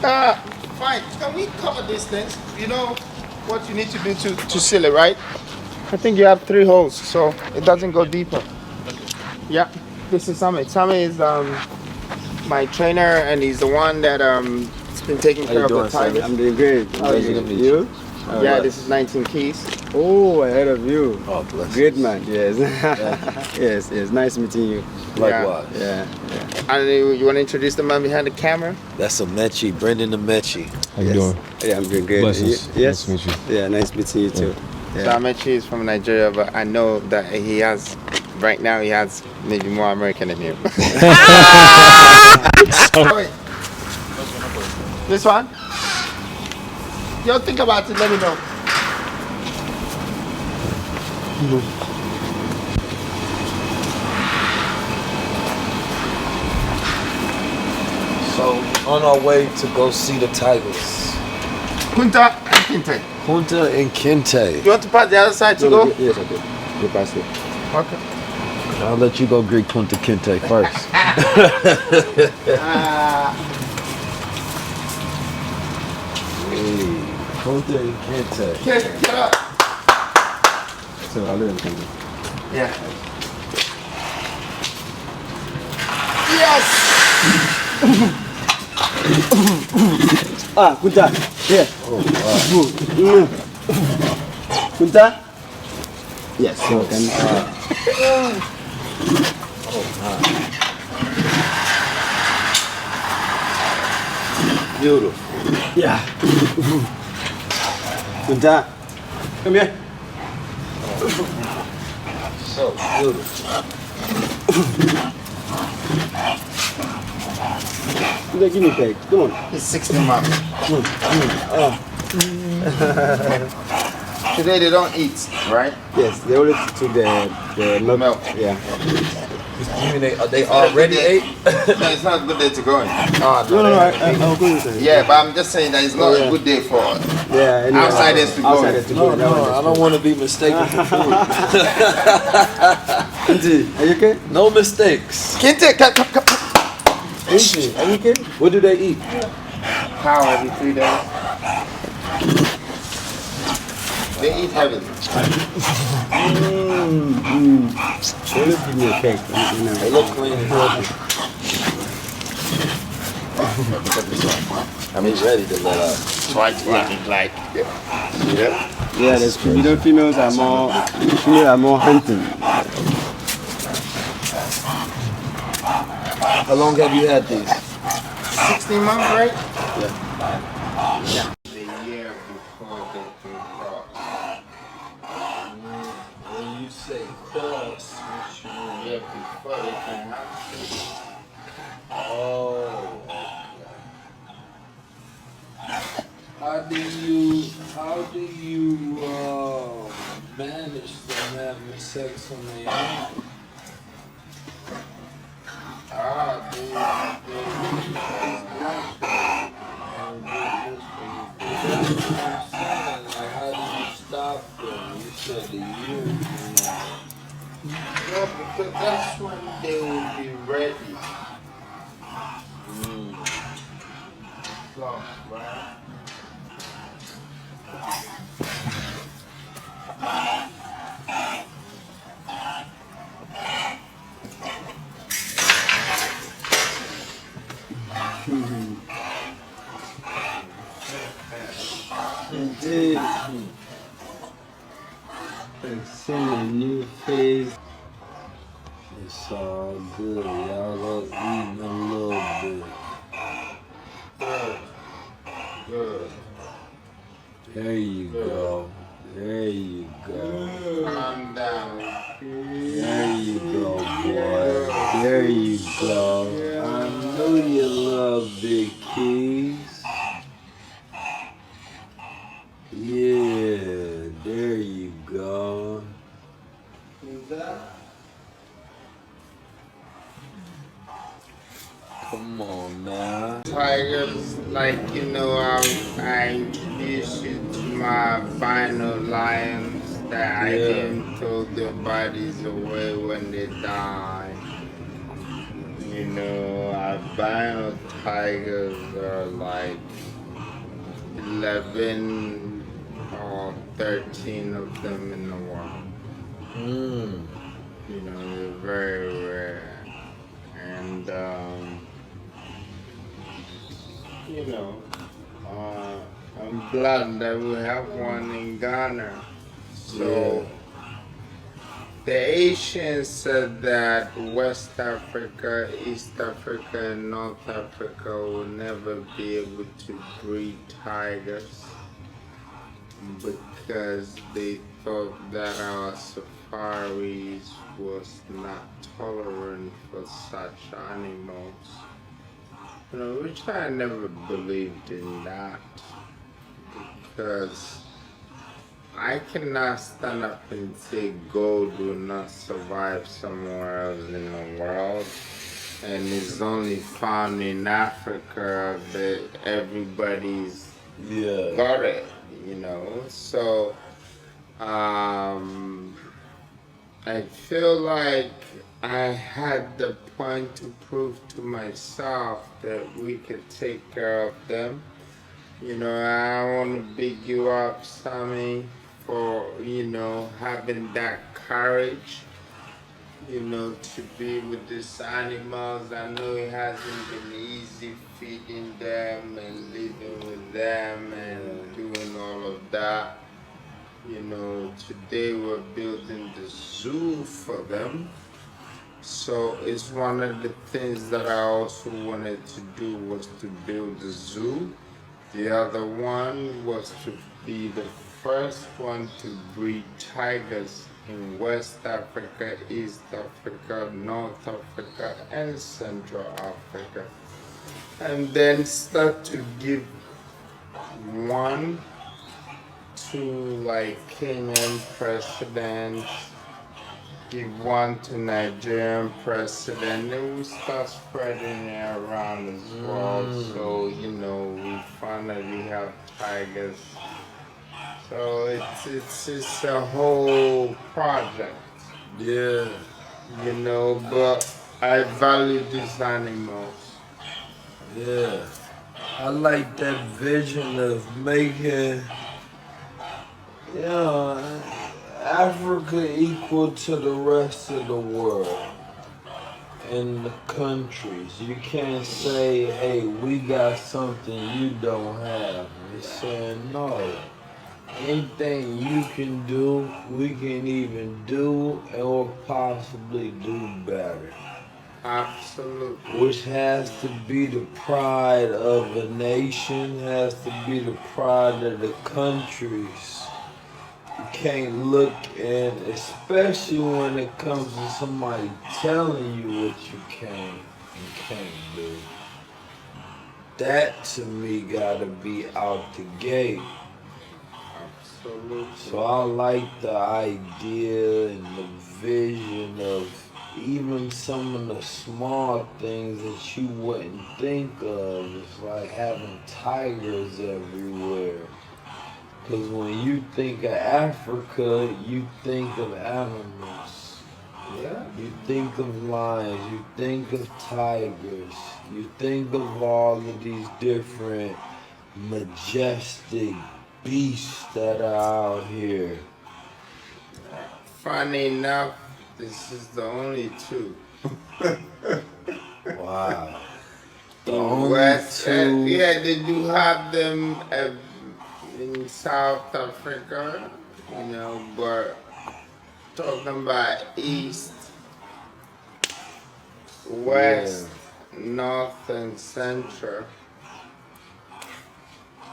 Speaker 8: Fine. Can we cover these things? You know what you need to do to seal it, right? I think you have 3 holes, so it doesn't go deeper. Yeah.
Speaker 2: This is Sammy. Sammy is my trainer, and he's the one that has been taking care of the tigers.
Speaker 12: I'm doing great.
Speaker 2: How are you?
Speaker 12: You?
Speaker 2: Yeah, this is 19 Keys.
Speaker 12: Oh, ahead of you.
Speaker 5: Oh, bless.
Speaker 12: Great man. Yes. Yes. Nice meeting you.
Speaker 5: Likewise.
Speaker 12: Yeah.
Speaker 2: And you want to introduce the man behind the camera?
Speaker 5: That's Amechi, Brendan Amechi.
Speaker 12: How you doing? Yeah, I'm doing great.
Speaker 13: Blessings.
Speaker 12: Yes.
Speaker 13: Nice to meet
Speaker 12: Yeah, nice meeting you too.
Speaker 2: So Amechi is from Nigeria, but I know that he has maybe more American than you. Sorry. This one? Yo, think about it, let me know.
Speaker 5: So, on our way to go see the tigers.
Speaker 2: Kunta and Kinte.
Speaker 5: Kunta and Kinte.
Speaker 2: You want to pass the other side to go?
Speaker 12: Yes, I do. Go past it.
Speaker 2: Okay.
Speaker 5: I'll let you go greet Kunta Kinte first. Hey, Kunta and Kinte.
Speaker 2: Get up.
Speaker 12: So I'll let him come.
Speaker 2: Yeah. Yes!
Speaker 12: Kunta. Here.
Speaker 5: Oh, wow.
Speaker 12: Kunta. Yes. So can.
Speaker 5: Beautiful.
Speaker 12: Yeah. Kunta. Come here.
Speaker 5: So beautiful.
Speaker 12: Kunta, give me a cake. Come on.
Speaker 2: It's 16 months. Today they don't eat, right?
Speaker 12: Yes, they only took the milk. Yeah.
Speaker 5: You mean they already ate?
Speaker 2: No, it's not a good day to go in.
Speaker 12: No, I'll go with it.
Speaker 2: Yeah, but I'm just saying that it's not a good day for outsiders to go in.
Speaker 5: No, I don't want to be mistaken for food.
Speaker 12: Are you okay?
Speaker 5: No mistakes.
Speaker 2: Kinte, come.
Speaker 12: Are you okay?
Speaker 5: What do they eat?
Speaker 2: Cow every 3 days. They eat heavily.
Speaker 12: They look give me a cake.
Speaker 5: They look clean and healthy. I'm ready to let out.
Speaker 2: Try to like.
Speaker 12: Yeah, the females are more hunting.
Speaker 5: How long have you had these?
Speaker 2: 16 months, right?
Speaker 5: Yeah.
Speaker 2: A year before they can cross.
Speaker 5: When you say cross,
Speaker 2: A year before they can have.
Speaker 5: oh. How do you manage them having sex on their own? How do you stop them? You said the year.
Speaker 2: Yeah, because that's when they will be ready. So, right?
Speaker 12: Indeed. I've seen a new face.
Speaker 5: It's all good. Y'all go eating a little bit.
Speaker 2: Good.
Speaker 5: There you go. There you go.
Speaker 2: Calm down.
Speaker 5: There you go, boy. There you go. I know you love big keys. Yeah, there you go. Come on now.
Speaker 2: Tigers, like, I introduced you to my albino lions that I didn't throw their bodies away when they die. Albino tigers are like 11 or 13 of them in the world. They're very rare.
Speaker 13: and you know, I'm glad that we have one in Ghana. So the Asians said that West Africa, East Africa, and North Africa will never be able to breed tigers because they thought that our safaris was not tolerant for such animals. You know, which I never believed in that, because I cannot stand up and say gold will not survive somewhere else in the world, and it's only found in Africa that everybody's got it, you know. So I feel like I had the point to prove to myself that we could take care of them. You know, I want to big you up, Sammy, for, you know, having that courage, you know, to be with these animals. I know it hasn't been easy feeding them and living with them and doing all of that. You know, today we're building the zoo for them. So it's one of the things that I also wanted to do was to build the zoo. The other one was to be the first one to breed tigers in West Africa, East Africa, North Africa, and Central Africa. And then start to give one to like Kenyan presidents, give one to Nigerian president, and we start spreading it around as well. So, you know, we finally have tigers. So it's a whole project.
Speaker 4: Yeah.
Speaker 13: You know, but I value these animals.
Speaker 4: Yeah. I like that vision of making, you know, Africa equal to the rest of the world and the countries. You can't say, hey, we got something you don't have. You're saying, no. Anything you can do, we can even do or possibly do better.
Speaker 13: Absolutely.
Speaker 4: Which has to be the pride of a nation, has to be the pride of the countries. You can't look, and especially when it comes to somebody telling you what you can and can't do. That to me gotta be out the gate.
Speaker 13: Absolutely.
Speaker 4: So I like the idea and the vision of even some of the small things that you wouldn't think of. It's like having tigers everywhere. Because when you think of Africa, you think of animals.
Speaker 13: Yeah.
Speaker 4: You think of lions, you think of tigers, you think of all of these different majestic beasts that are out here.
Speaker 13: Funny enough, this is the only two.
Speaker 4: Wow. The
Speaker 13: In
Speaker 4: only
Speaker 13: West,
Speaker 4: two.
Speaker 13: yeah, they do have them in South Africa, you know, but talking about East, West, North, and Central,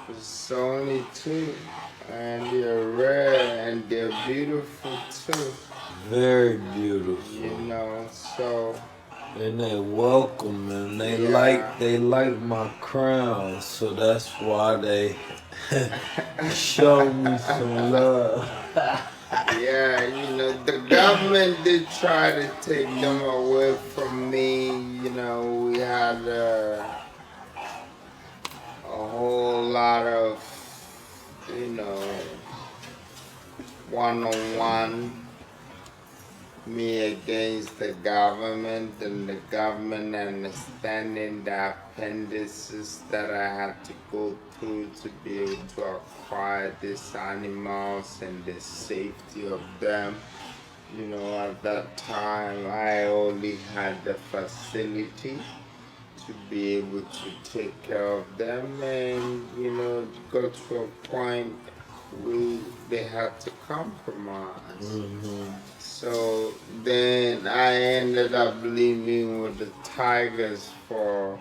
Speaker 13: it's only two, and they're rare and they're beautiful too.
Speaker 4: Very beautiful.
Speaker 13: You know, so.
Speaker 4: And they welcome and they like my crown, so that's why they show me some love.
Speaker 13: Yeah, you know, the government did try to take them away from me. You know, we had a whole lot of, you know, one-on-one, me against the government, and the government understanding the appendices that I had to go through to be able to acquire these animals and the safety of them. You know, at that time, I only had the facility to be able to take care of them, and you know, got to a point they had to compromise. So then I ended up living with the Tigers for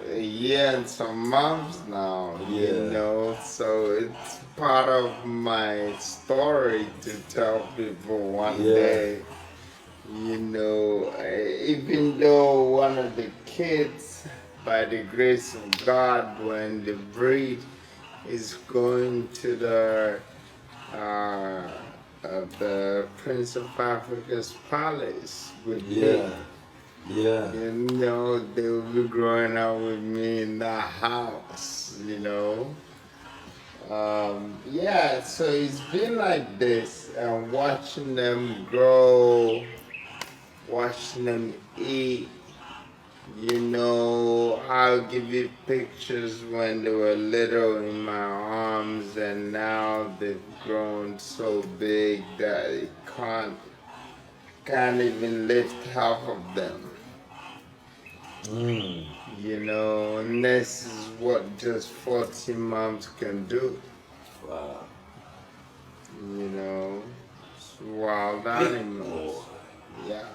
Speaker 13: a year and some months now, you know, so it's part of my story to tell people one day, you know, even though one of the kids, by the grace of God, when the breed is going to the Prince of Africa's palace with me. You know, they will be growing up with me in the house, you know. Yeah, so it's been like this, and watching them grow, watching them eat. You know, I'll give you pictures when they were little in my arms, and now they've grown so big that it can't even lift half of them. You know, and this is what just 14 months can do.
Speaker 4: Wow.
Speaker 13: You know, it's wild animals. Yeah.